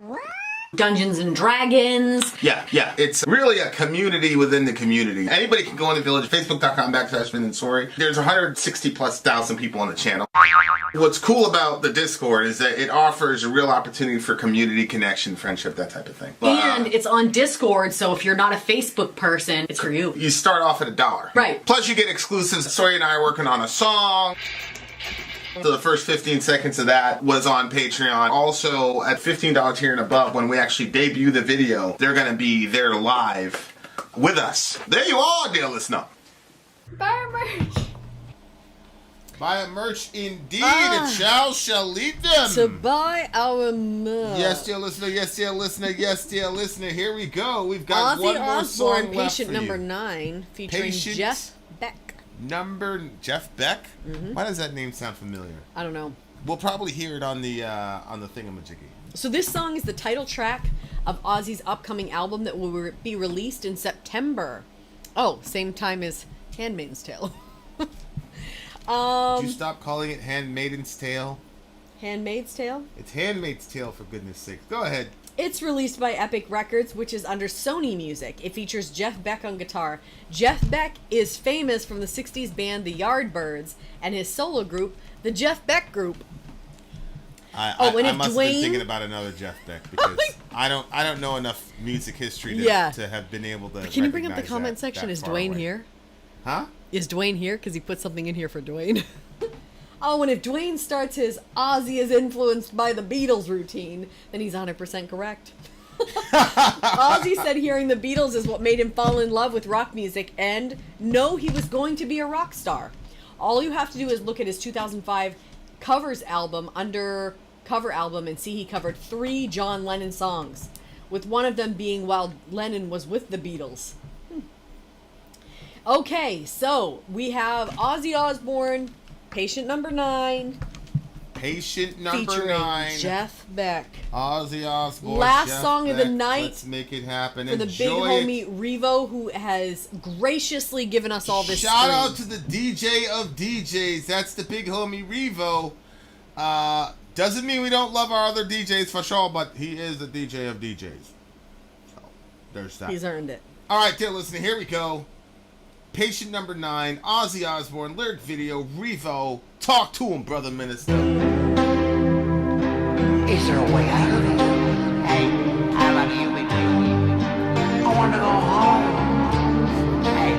Dungeons and Dragons. Yeah. It's really a community within the community. Anybody can go in the village, facebook.com/sori. There's 160,000+ people on the channel. What's cool about the Discord is that it offers a real opportunity for community connection, friendship, that type of thing. And it's on Discord, so if you're not a Facebook person, it's for you. You start off at $1. Right. Plus you get exclusives. Sori and I are working on a song. So the first 15 seconds of that was on Patreon. Also, at $15 tier and above, when we actually debut the video, they're going to be there live with us. There you are, dear listener. Buy merch. Buy merch indeed. A child shall lead them. To buy our merch. Yes, dear listener. Yes, dear listener. Yes, dear listener. Here we go. We've got Ozzy one more Osbourne, song left Patient for number you. 9, featuring Patient Jeff Beck. Jeff Beck? Why does that name sound familiar? I don't know. We'll probably hear it on the thingamajiggy. So this song is the title track of Ozzy's upcoming album that will be released in September. Oh, same time as Handmaid's Tale. Did you stop calling it Handmaiden's Tale? Handmaid's Tale? It's Handmaid's Tale, for goodness sake. Go ahead. It's released by Epic Records, which is under Sony Music. It features Jeff Beck on guitar. Jeff Beck is famous from the 60s band The Yardbirds and his solo group, the Jeff Beck Group. I must have been thinking about another Jeff Beck because I don't know enough music history to have been able to. Can you bring up the comment section? Is Dwayne here? Huh? Is Dwayne here? Because he put something in here for Dwayne. Oh, and if Dwayne starts his Ozzy is influenced by the Beatles routine, then he's 100% correct. Ozzy said hearing the Beatles is what made him fall in love with rock music and know he was going to be a rock star. All you have to do is look at his 2005 covers album, under cover album, and see he covered 3 John Lennon songs, with one of them being while Lennon was with the Beatles. Okay, so we have Ozzy Osbourne, Patient number 9. Patient number featuring 9. Jeff Beck. Ozzy Osbourne. Last Jeff song of Beck. the night. Let's make it happen. For the big homie Revo, who has graciously given us all this. Shout out to the DJ of DJs. That's the big homie Revo. Doesn't mean we don't love our other DJs for sure, but he is the DJ of DJs. So there's that. He's earned it. All right, dear listener, here we go. Patient number 9, Ozzy Osbourne, lyric video, Revo. Talk to him, brother minister. Is there a way out of it? Hey, I love you with you. I want to go home. Hey,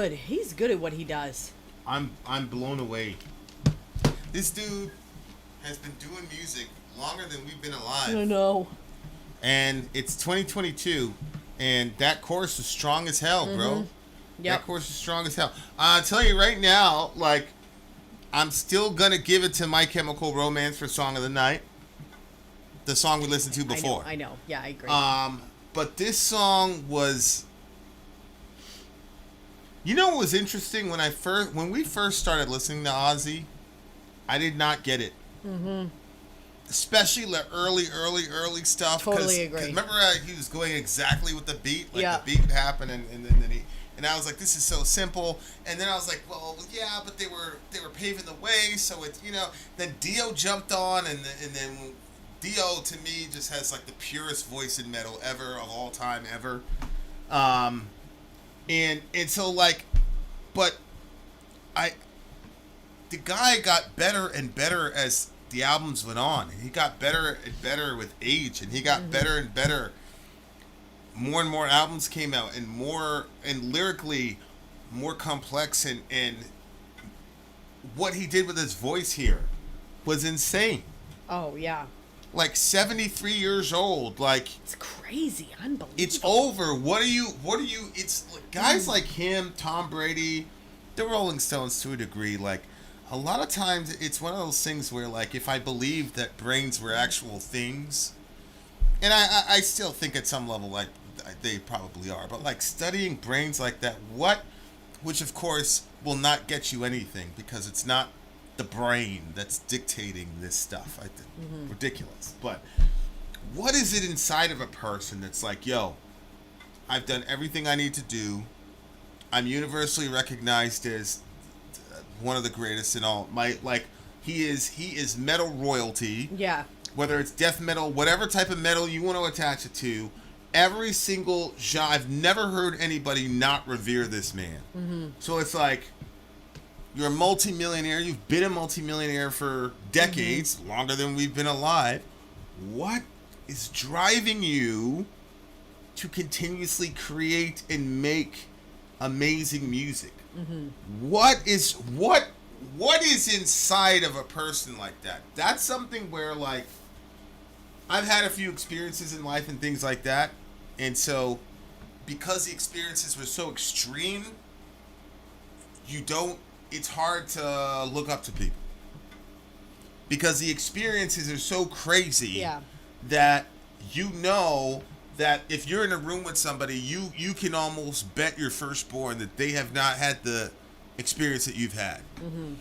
good. He's good at what he does. I'm blown away. This dude has been doing music longer than we've been alive. I know. And it's 2022, and that chorus is strong as hell, bro. Yep. That chorus is strong as hell. I'll tell you right now, like, I'm still gonna give it to My Chemical Romance for Song of the Night. The song we listened to before. I know. Yeah, I agree. But this song was... You know what was interesting? When we first started listening to Ozzy, I did not get it. Mm-hmm. Especially the early stuff. Totally agree. Cause remember he was going exactly with the beat? Like yeah. the beat would happen and then he... And I was like, this is so simple. And then I was like, well, yeah, but they were paving the way, so it's, you know... Then Dio jumped on, and then Dio, to me, just has, like, the purest voice in metal ever, of all time, ever. And so, like... But... The guy got better and better as the albums went on. He got better and better with age, and he got better and better. More and more albums came out, and lyrically more complex, and what he did with his voice here was insane. Oh yeah. Like 73 years old, like it's crazy, unbelievable. It's over. What are you? It's like, guys like him, Tom Brady, the Rolling Stones to a degree. Like a lot of times, it's one of those things where, like, if I believed that brains were actual things, and I still think at some level, like, they probably are, but like studying brains like that, which of course will not get you anything because it's not the brain that's dictating this stuff. Ridiculous. But what is it inside of a person that's like, yo, I've done everything I need to do. I'm universally recognized as one of the greatest in all. He is metal royalty. Yeah. Whether it's death metal, whatever type of metal you want to attach it to, every single genre, I've never heard anybody not revere this man. Mm-hmm. So it's like, you're a multimillionaire, you've been a multimillionaire for decades, longer than we've been alive. What is driving you to continuously create and make amazing music? Mm-hmm. What is inside of a person like that? That's something where, like, I've had a few experiences in life and things like that. And so, because the experiences were so extreme, it's hard to look up to people. Because the experiences are so crazy that you know that if you're in a room with somebody, you can almost bet your firstborn that they have not had the experience that you've had. Mm-hmm.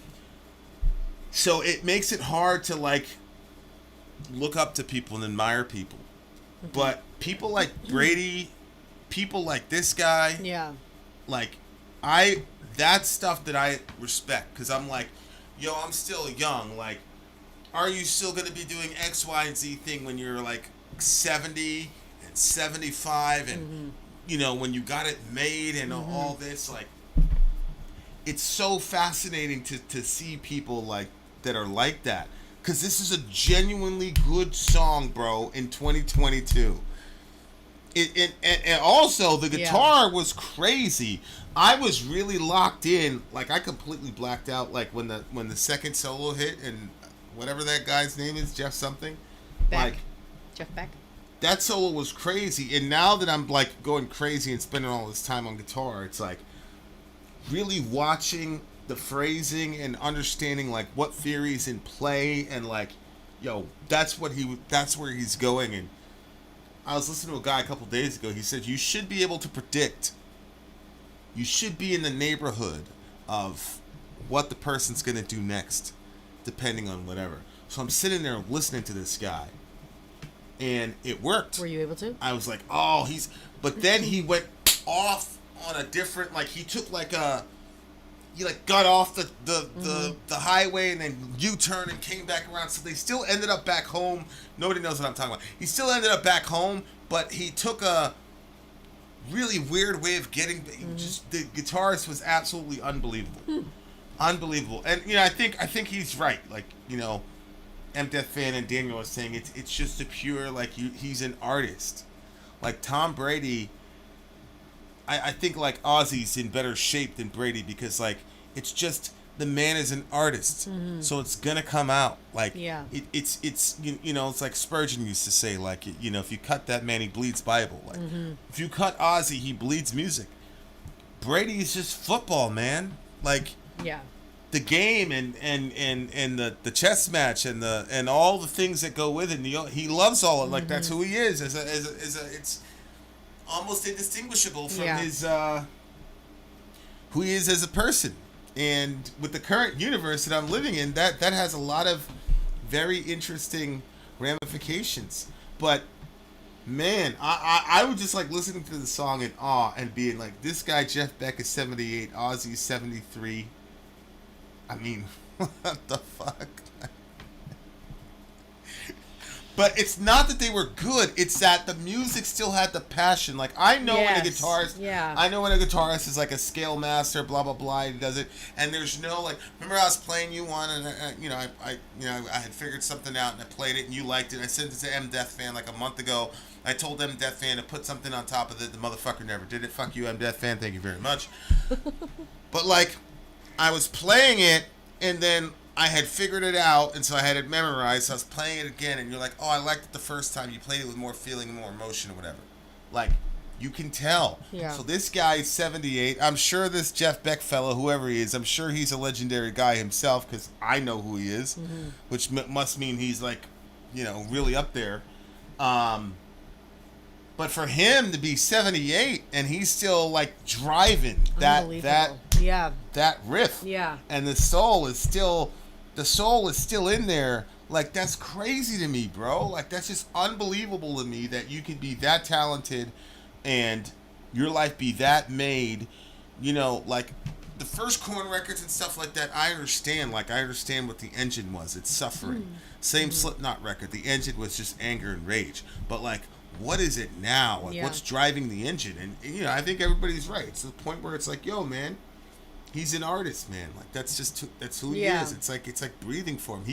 So it makes it hard to, like, look up to people and admire people. Mm-hmm. But people like Brady, people like this guy, like, that's stuff that I respect, because I'm like, yo, I'm still young. Like, are you still going to be doing X, Y, and Z thing when you're like 70 and 75 and, you know, when you got it made and all this? Like, it's so fascinating to see people like that are like that, because this is a genuinely good song, bro, in 2022. And also the guitar was crazy. I was really locked in. Like, I completely blacked out, like, when the second solo hit, and whatever that guy's name is, Jeff something. Beck. Like, Jeff Beck. That solo was crazy. And now that I'm, like, going crazy and spending all this time on guitar, it's like really watching the phrasing and understanding, like, what theory's in play, and, like, yo, that's where he's going. And I was listening to a guy a couple days ago. He said, you should be able to predict. You should be in the neighborhood of what the person's going to do next, depending on whatever. So I'm sitting there listening to this guy, and it worked. Were you able to? I was like, oh, but then he went off on a different, like, he took like he like got off the highway and then U-turned and came back around. So they still ended up back home. Nobody knows what I'm talking about. He still ended up back home, but he took a really weird way of getting. Just the guitarist was absolutely unbelievable, unbelievable. And you know, I think he's right. Like, you know, M Death Fan and Daniel was saying, it's just a pure, like, he's an artist. Like Tom Brady I think like Ozzy's in better shape than Brady because like it's just the man is an artist, so it's gonna come out like it's you know, it's like Spurgeon used to say, like, you know, if you cut that man, he bleeds Bible. Like if you cut Ozzy, he bleeds music. Brady is just football, man. Like the game and the chess match and all the things that go with it. And he loves all it. Like that's who he is. As a it's almost indistinguishable from his who he is as a person. And with the current universe that I'm living in, that has a lot of very interesting ramifications. But man, I would just like listening to the song in awe and being like, this guy Jeff Beck is 78, Ozzy's 73. I mean, what the fuck? But it's not that they were good. It's that the music still had the passion. Like I know when a guitarist, I know when a guitarist is like a scale master, blah blah blah. He does it, and there's no like. Remember, I was playing you one, and I had figured something out, and I played it, and you liked it. I sent it to M Death Fan like a month ago. I told M Death Fan to put something on top of it. The motherfucker never did it. Fuck you, M Death Fan. Thank you very much. But like, I was playing it, and then I had figured it out, and so I had it memorized. So I was playing it again, and you're like, "Oh, I liked it the first time. You played it with more feeling and more emotion, or whatever." Like, you can tell. Yeah. So this guy's 78. I'm sure this Jeff Beck fellow, whoever he is, I'm sure he's a legendary guy himself because I know who he is, which must mean he's like, you know, really up there. But for him to be 78 and he's still like driving that riff, and the soul is still in there. Like, that's crazy to me, bro. Like, that's just unbelievable to me that you could be that talented and your life be that made. You know, like the first Korn records and stuff like that, I understand. Like, I understand what the engine was. It's suffering. Same Slipknot record. The engine was just anger and rage. But like, what is it now? Like, what's driving the engine? And you know, I think everybody's right. It's to the point where it's like, yo, man, he's an artist, man. Like, that's who he is. It's like breathing for him.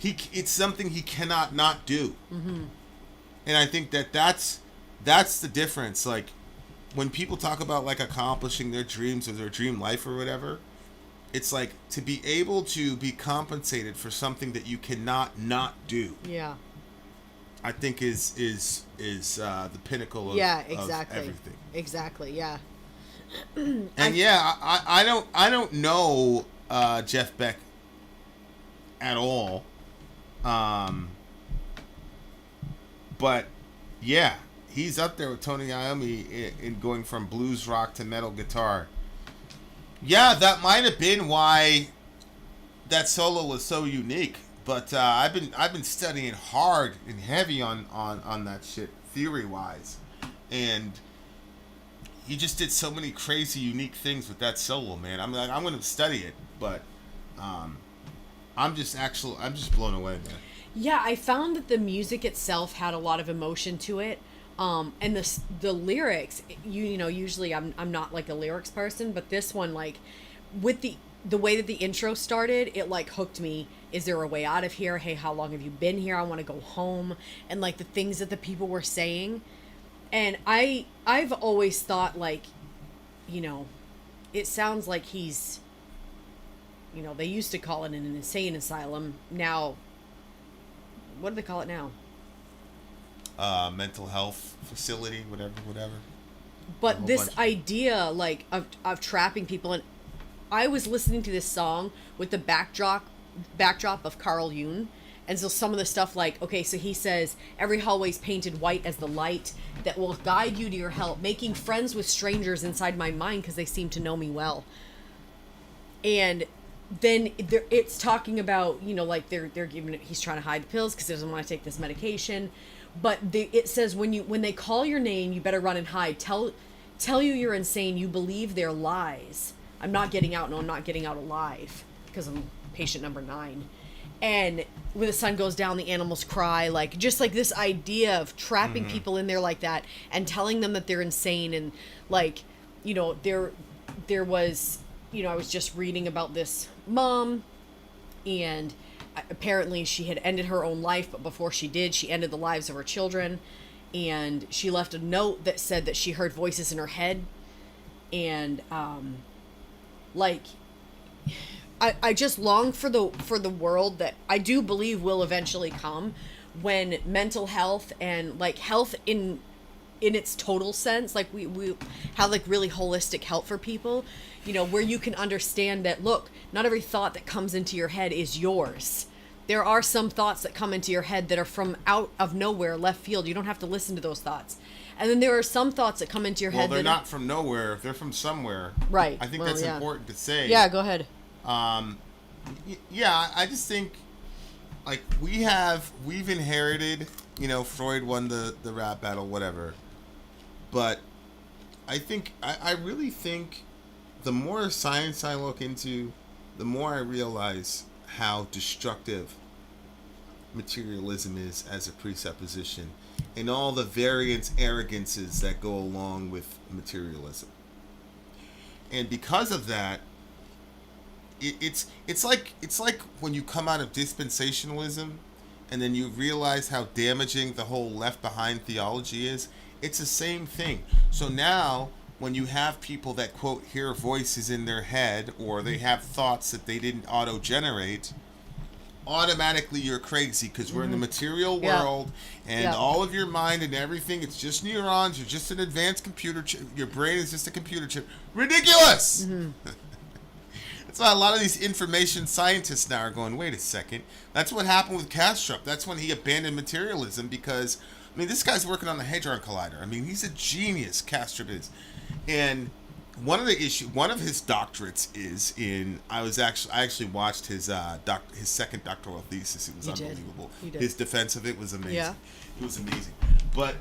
It's something he cannot not do. And I think that's the difference. Like, when people talk about like accomplishing their dreams or their dream life or whatever, it's like to be able to be compensated for something that you cannot not do. I think is the pinnacle of, of everything. Exactly. Yeah. And I don't know Jeff Beck at all. But yeah, he's up there with Tony Iommi in going from blues rock to metal guitar. Yeah, that might have been why that solo was so unique. But I've been studying hard and heavy on that shit theory wise, and he just did so many crazy unique things with that solo, man. I'm gonna study it, but I'm just blown away, man. Yeah, I found that the music itself had a lot of emotion to it, and the lyrics. You know, usually I'm not like a lyrics person, but this one, like, with the way that the intro started, it like hooked me. Is there a way out of here? Hey, how long have you been here? I want to go home. And like the things that the people were saying. And I've always thought, like, you know, it sounds like he's, you know, they used to call it an insane asylum. Now, what do they call it now? Mental health facility, whatever. But this idea, like, of trapping people, and I was listening to this song with the backdrop of Carl Jung, and so some of the stuff, like, okay, so he says every hallway's painted white as the light that will guide you to your help, making friends with strangers inside my mind because they seem to know me well. And then it's talking about, you know, like they're giving it, he's trying to hide the pills because he doesn't want to take this medication, but it says when they call your name, you better run and hide. Tell you you're insane. You believe their lies. I'm not getting out. No, I'm not getting out alive because I'm patient number 9. And when the sun goes down, the animals cry. Like, just like this idea of trapping people in there like that and telling them that they're insane. And like, you know, there was, you know, I was just reading about this mom, and apparently she had ended her own life, but before she did, she ended the lives of her children. And she left a note that said that she heard voices in her head and like I just long for the world that I do believe will eventually come, when mental health and like health in its total sense, like we have like really holistic help for people, you know, where you can understand that, look, not every thought that comes into your head is yours. There are some thoughts that come into your head that are from out of nowhere, left field. You don't have to listen to those thoughts. And then there are some thoughts that come into your head. Well, they're not from nowhere. They're from somewhere. Right. I think that's important to say. Yeah, go ahead. Yeah, I just think, like, we've inherited, you know, Freud won the rap battle, whatever. But I really think the more science I look into, the more I realize how destructive materialism is as a presupposition, and all the variants, arrogances that go along with materialism. And because of that, it's like when you come out of dispensationalism and then you realize how damaging the whole Left Behind theology is. It's the same thing. So now when you have people that, quote, hear voices in their head, or they have thoughts that they didn't auto-generate, automatically you're crazy, because we're in the material world, and all of your mind and everything, it's just neurons. You're just an advanced computer chip. Your brain is just a computer chip. Ridiculous! That's why a lot of these information scientists now are going, wait a second. That's what happened with Kastrup. That's when he abandoned materialism, because, I mean, this guy's working on the Hadron Collider. I mean, he's a genius, Kastrup is. And one of his doctorates is in, I actually watched his second doctoral thesis. It was unbelievable. His defense of it was amazing. Yeah. It was amazing. But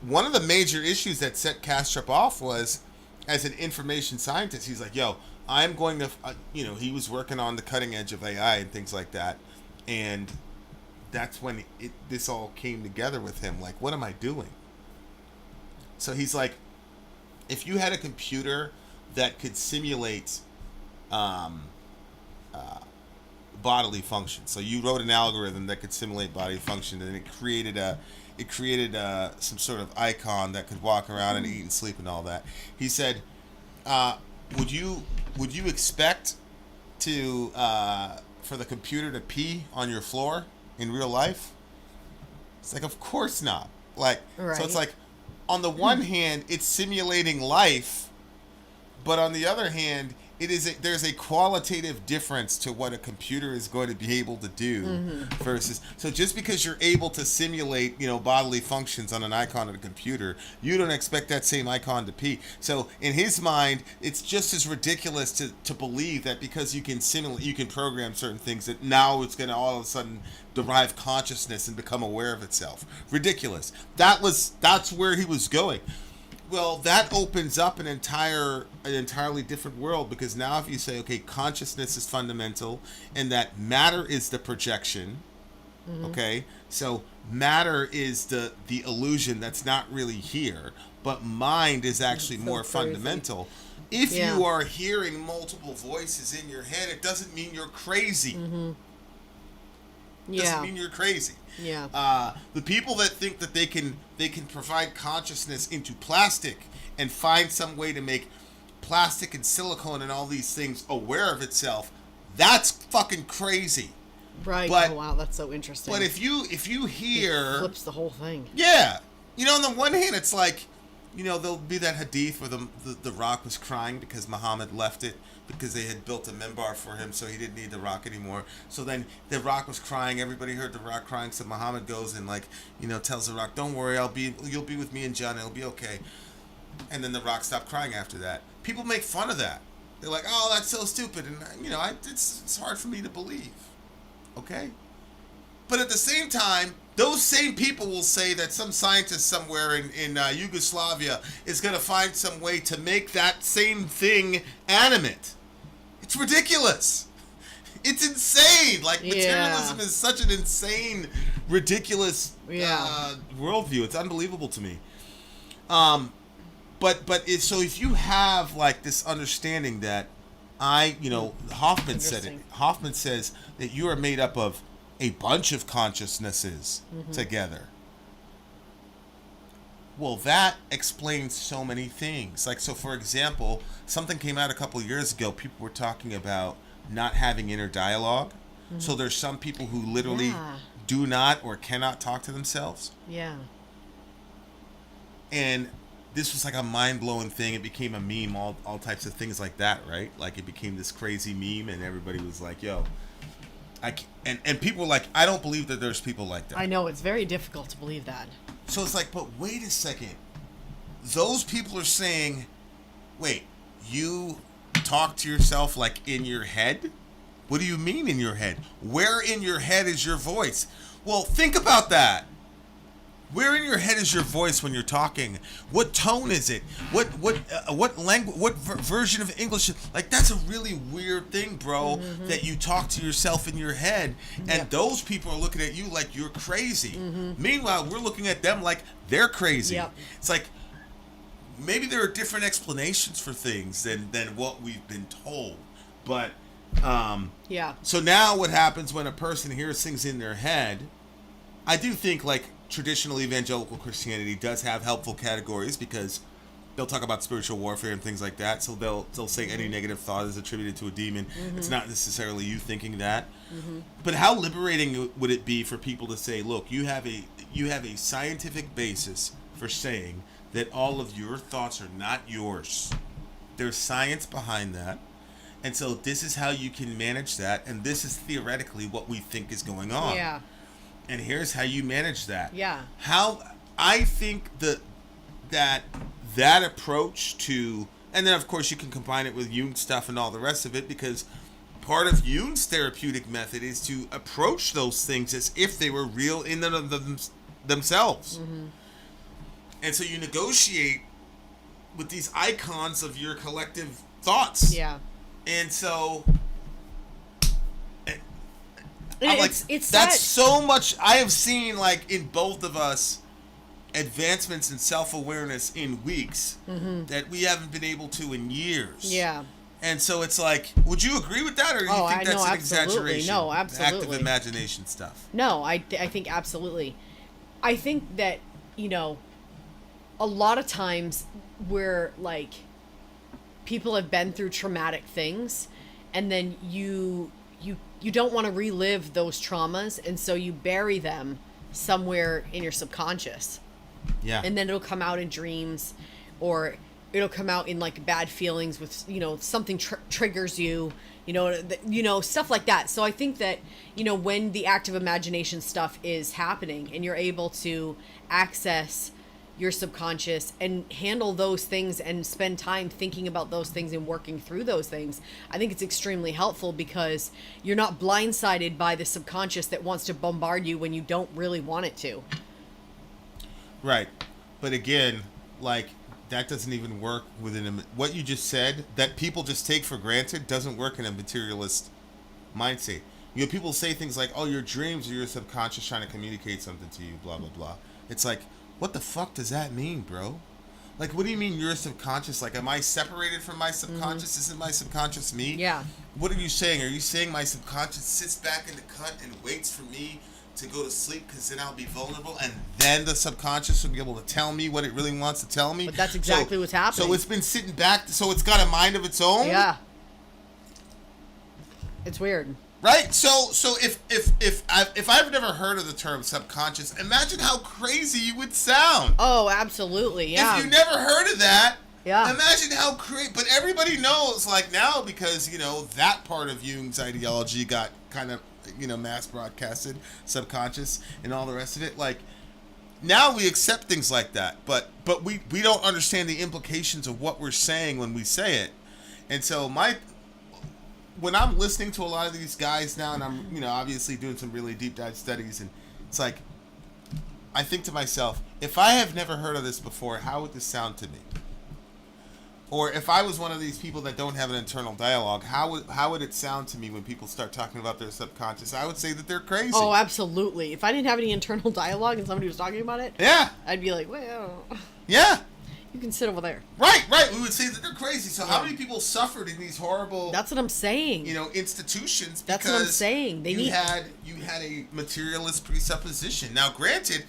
one of the major issues that set Kastrup off was, as an information scientist, he's like, yo, I'm going to, he was working on the cutting edge of AI and things like that. And that's when this all came together with him. Like, what am I doing? So he's like, if you had a computer that could simulate bodily function, so you wrote an algorithm that could simulate bodily function, and it created some sort of icon that could walk around and eat and sleep and all that. He said, would you expect to for the computer to pee on your floor in real life? It's like, of course not. Like, right. So it's like, on the one hand, it's simulating life, but on the other hand, there's a qualitative difference to what a computer is going to be able to do versus. So just because you're able to simulate, bodily functions on an icon on a computer, you don't expect that same icon to pee. So in his mind, it's just as ridiculous to believe that because you can program certain things, that now it's going to all of a sudden derive consciousness and become aware of itself. Ridiculous. That's where he was going. Well, that opens up an entirely different world, because now if you say, okay, consciousness is fundamental and that matter is the projection, okay, so matter is the illusion that's not really here, but mind is actually more fundamental. If you are hearing multiple voices in your head, it doesn't mean you're crazy. Doesn't mean you're crazy. The people that think that they can provide consciousness into plastic and find some way to make plastic and silicone and all these things aware of itself, that's fucking crazy. Right. But, oh wow, that's so interesting. But if you hear, it flips the whole thing. Yeah. On the one hand, it's like, there'll be that hadith where the rock was crying because Muhammad left it, because they had built a minbar for him, so he didn't need the rock anymore. So then the rock was crying. Everybody heard the rock crying. So Muhammad goes and tells the rock, "Don't worry, you'll be with me in Jannah. It'll be okay." And then the rock stopped crying after that. People make fun of that. They're like, "Oh, that's so stupid," and it's hard for me to believe. Okay, but at the same time, those same people will say that some scientist somewhere in Yugoslavia is going to find some way to make that same thing animate. It's ridiculous. It's insane. Like, materialism is such an insane, ridiculous worldview. It's unbelievable to me. So if you have like this understanding that Hoffman said it. Hoffman says that you are made up of a bunch of consciousnesses together. Well, that explains so many things. Like, so for example, something came out a couple years ago. People were talking about not having inner dialogue. Mm-hmm. So there's some people who literally do not or cannot talk to themselves. Yeah. And this was like a mind-blowing thing. It became a meme, all types of things like that, right? Like, it became this crazy meme, and everybody was like, yo, and people were like, I don't believe that there's people like that. I know, it's very difficult to believe that. So it's like, but wait a second. Those people are saying, wait, you talk to yourself like in your head? What do you mean in your head? Where in your head is your voice? Well, think about that. Where in your head is your voice when you're talking? What tone is it? What language? What version of English? Like, that's a really weird thing, bro. Mm-hmm. That you talk to yourself in your head, and those people are looking at you like you're crazy. Mm-hmm. Meanwhile, we're looking at them like they're crazy. Yep. It's like maybe there are different explanations for things than what we've been told. But So now, what happens when a person hears things in their head? I do think like. Traditional evangelical Christianity does have helpful categories because they'll talk about spiritual warfare and things like that. So they'll say any negative thought is attributed to a demon. Mm-hmm. It's not necessarily you thinking that. Mm-hmm. But how liberating would it be for people to say, look, you have a scientific basis for saying that all of your thoughts are not yours. There's science behind that. And so this is how you can manage that, and this is theoretically what we think is going on. Yeah. And here's how you manage that. Yeah. How I think that approach to, and then of course you can combine it with Jung stuff and all the rest of it, because part of Jung's therapeutic method is to approach those things as if they were real in and of themselves. Mm-hmm. And so you negotiate with these icons of your collective thoughts. Yeah. And so it's that's so much. I have seen, like, in both of us, advancements in self-awareness in weeks that we haven't been able to in years. Yeah. And so it's like, would you agree with that, or do you think that's an exaggeration? No, absolutely. Active imagination stuff. No, I think absolutely. I think that, a lot of times we're like, people have been through traumatic things, and then you don't want to relive those traumas, and so you bury them somewhere in your subconscious. Yeah. And then it'll come out in dreams, or it'll come out in like bad feelings with, something triggers you, stuff like that. So I think that, when the active imagination stuff is happening and you're able to access your subconscious and handle those things and spend time thinking about those things and working through those things, I think it's extremely helpful, because you're not blindsided by the subconscious that wants to bombard you when you don't really want it to. Right. But again, like, that doesn't even work within what you just said, that people just take for granted, doesn't work in a materialist mindset. People say things like, oh, your dreams are your subconscious trying to communicate something to you, blah, blah, blah. It's like, what the fuck does that mean, bro? Like, what do you mean your subconscious? Like, am I separated from my subconscious? Mm-hmm. Isn't my subconscious me? Yeah. What are you saying? Are you saying my subconscious sits back in the cut and waits for me to go to sleep, because then I'll be vulnerable, and then the subconscious will be able to tell me what it really wants to tell me? But that's exactly what's happening. So it's been sitting back, so it's got a mind of its own? Yeah. It's weird. Right? So if I've never heard of the term subconscious, imagine how crazy you would sound. Oh, absolutely, yeah. If you never heard of that, yeah. Imagine how crazy. But everybody knows, like, now, because, that part of Jung's ideology got kind of, mass broadcasted, subconscious, and all the rest of it. Like, now we accept things like that, but we don't understand the implications of what we're saying when we say it. And so when I'm listening to a lot of these guys now, and I'm, obviously doing some really deep dive studies, and it's like, I think to myself, if I have never heard of this before, how would this sound to me? Or if I was one of these people that don't have an internal dialogue, how would it sound to me when people start talking about their subconscious? I would say that they're crazy. Oh, absolutely. If I didn't have any internal dialogue and somebody was talking about it, yeah, I'd be like, well, yeah, you can sit over there. Right. We would say that they're crazy. So how many people suffered in these horrible? That's what I'm saying. Institutions. That's what I'm saying. You had a materialist presupposition. Now, granted,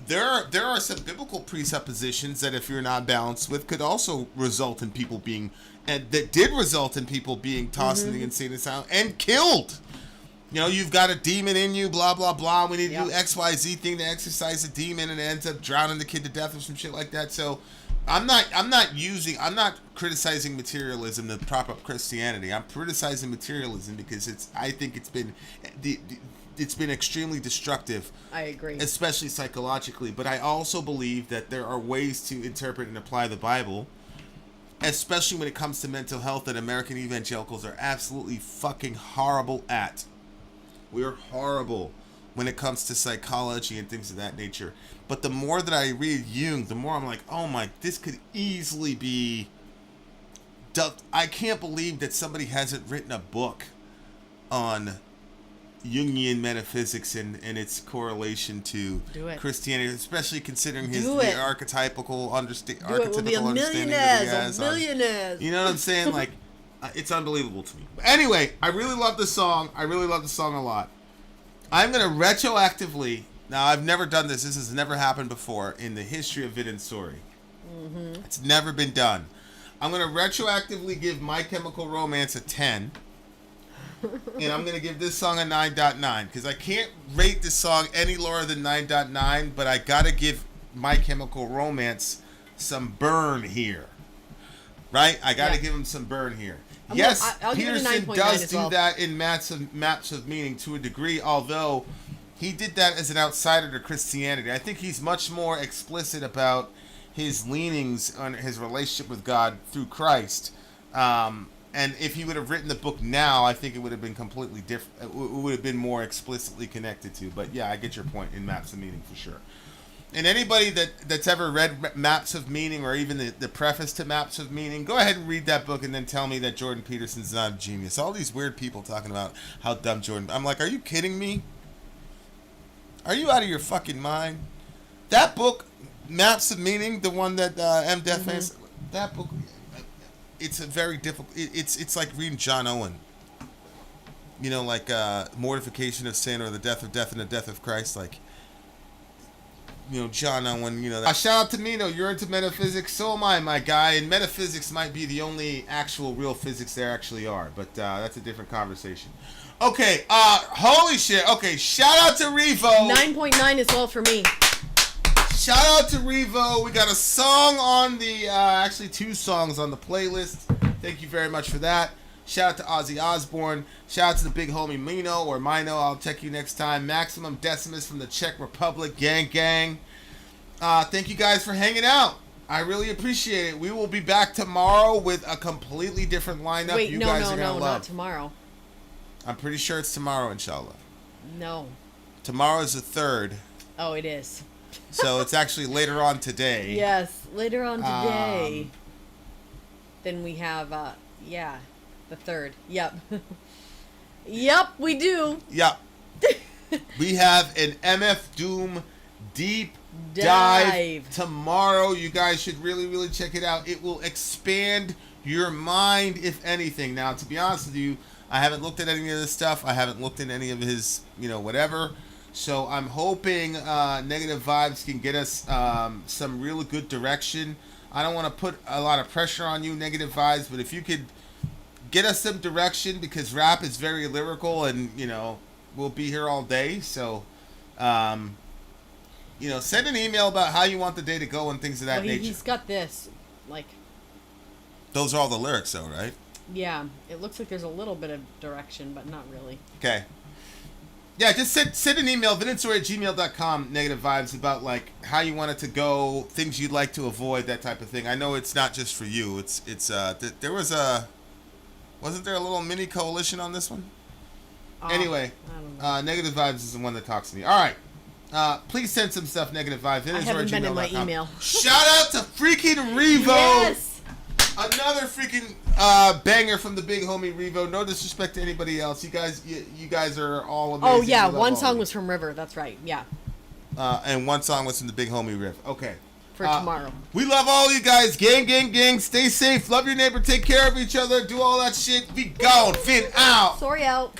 There are some biblical presuppositions that if you're not balanced with could also result in people being, and that did result in people being tossed in the insane asylum and killed. You know, you've got a demon in you, blah, blah, blah. We need to do XYZ thing to exorcise a demon, and it ends up drowning the kid to death or some shit like that. So I'm not criticizing materialism to prop up Christianity. I'm criticizing materialism because I think it's been extremely destructive. I agree. Especially psychologically. But I also believe that there are ways to interpret and apply the Bible, especially when it comes to mental health, that American evangelicals are absolutely fucking horrible at. We are horrible when it comes to psychology and things of that nature. But the more that I read Jung, the more I'm like, oh my, this could easily be... I can't believe that somebody hasn't written a book on Jungian metaphysics and its correlation to Christianity, especially considering the archetypical understanding that he has. You know what I'm saying? Like, it's unbelievable to me. But anyway, I really love the song. I really love the song a lot. I'm going to retroactively... Now, I've never done this. This has never happened before in the history of Vid and Sori. It's never been done. I'm going to retroactively give My Chemical Romance a 10. And I'm going to give this song a 9.9. Because I can't rate this song any lower than 9.9. But I got to give My Chemical Romance some burn here. Right? I got to give him some burn here. Yes, Peterson does do that in Maps of Meaning to a degree, although he did that as an outsider to Christianity. I think he's much more explicit about his leanings on his relationship with God through Christ. And if he would have written the book now, I think it would have been completely different. It would have been more explicitly connected to. But yeah, I get your point in Maps of Meaning for sure. And anybody that's ever read Maps of Meaning or even the preface to Maps of Meaning, go ahead and read that book and then tell me that Jordan Peterson's not a genius. All these weird people talking about how dumb Jordan... I'm like, are you kidding me? Are you out of your fucking mind? That book, Maps of Meaning, the one that M. Death fans... That book, it's a very difficult... It's like reading John Owen. You know, like Mortification of Sin or The Death of Death and the Death of Christ, like... You know, John Owen, you know that. Shout out to Mino, you're into metaphysics, so am I, my guy. And metaphysics might be the only actual real physics there actually are, but that's a different conversation. Okay, holy shit. Okay, shout out to Revo. 9.9 as well for me. Shout out to Revo. We got a song on the, actually 2 songs on the playlist. Thank you very much for that. Shout out to Ozzy Osbourne. Shout out to the big homie Mino or Mino. I'll check you next time. Maximum Decimus from the Czech Republic. Gang. Thank you guys for hanging out. I really appreciate it. We will be back tomorrow with a completely different lineup. Wait, you guys are gonna love. not tomorrow. I'm pretty sure it's tomorrow, inshallah. No. Tomorrow is the 3rd. Oh, it is. So it's actually later on today. Yes, later on today. Then we have, the 3rd. Yep. Yep, we do. Yep. We have an MF Doom deep dive tomorrow. You guys should really, really check it out. It will expand your mind, if anything. Now, to be honest with you, I haven't looked at any of this stuff. I haven't looked at any of his, whatever. So I'm hoping Negative Vibes can get us some really good direction. I don't want to put a lot of pressure on you, Negative Vibes, but if you could get us some direction, because rap is very lyrical and, we'll be here all day. So, send an email about how you want the day to go and things of that nature. He's got this, Those are all the lyrics, though, right? Yeah, it looks like there's a little bit of direction, but not really. Okay. Yeah, just send an email, vidinsori@gmail.com, Negative Vibes, about, how you want it to go, things you'd like to avoid, that type of thing. I know it's not just for you. There was wasn't there a little mini coalition on this one? Anyway, Negative Vibes is the one that talks to me. All right. Please send some stuff, Negative Vibes. I haven't been in my email. Shout out to freaking Revo. Yes. Another freaking banger from the big homie Revo. No disrespect to anybody else. You guys are all amazing. Oh yeah, one song was from River. That's right. Yeah. And one song was from the big homie Riff. Okay. For tomorrow. We love all you guys. Gang. Stay safe. Love your neighbor. Take care of each other. Do all that shit. Be gone. Fin out. Sorry out.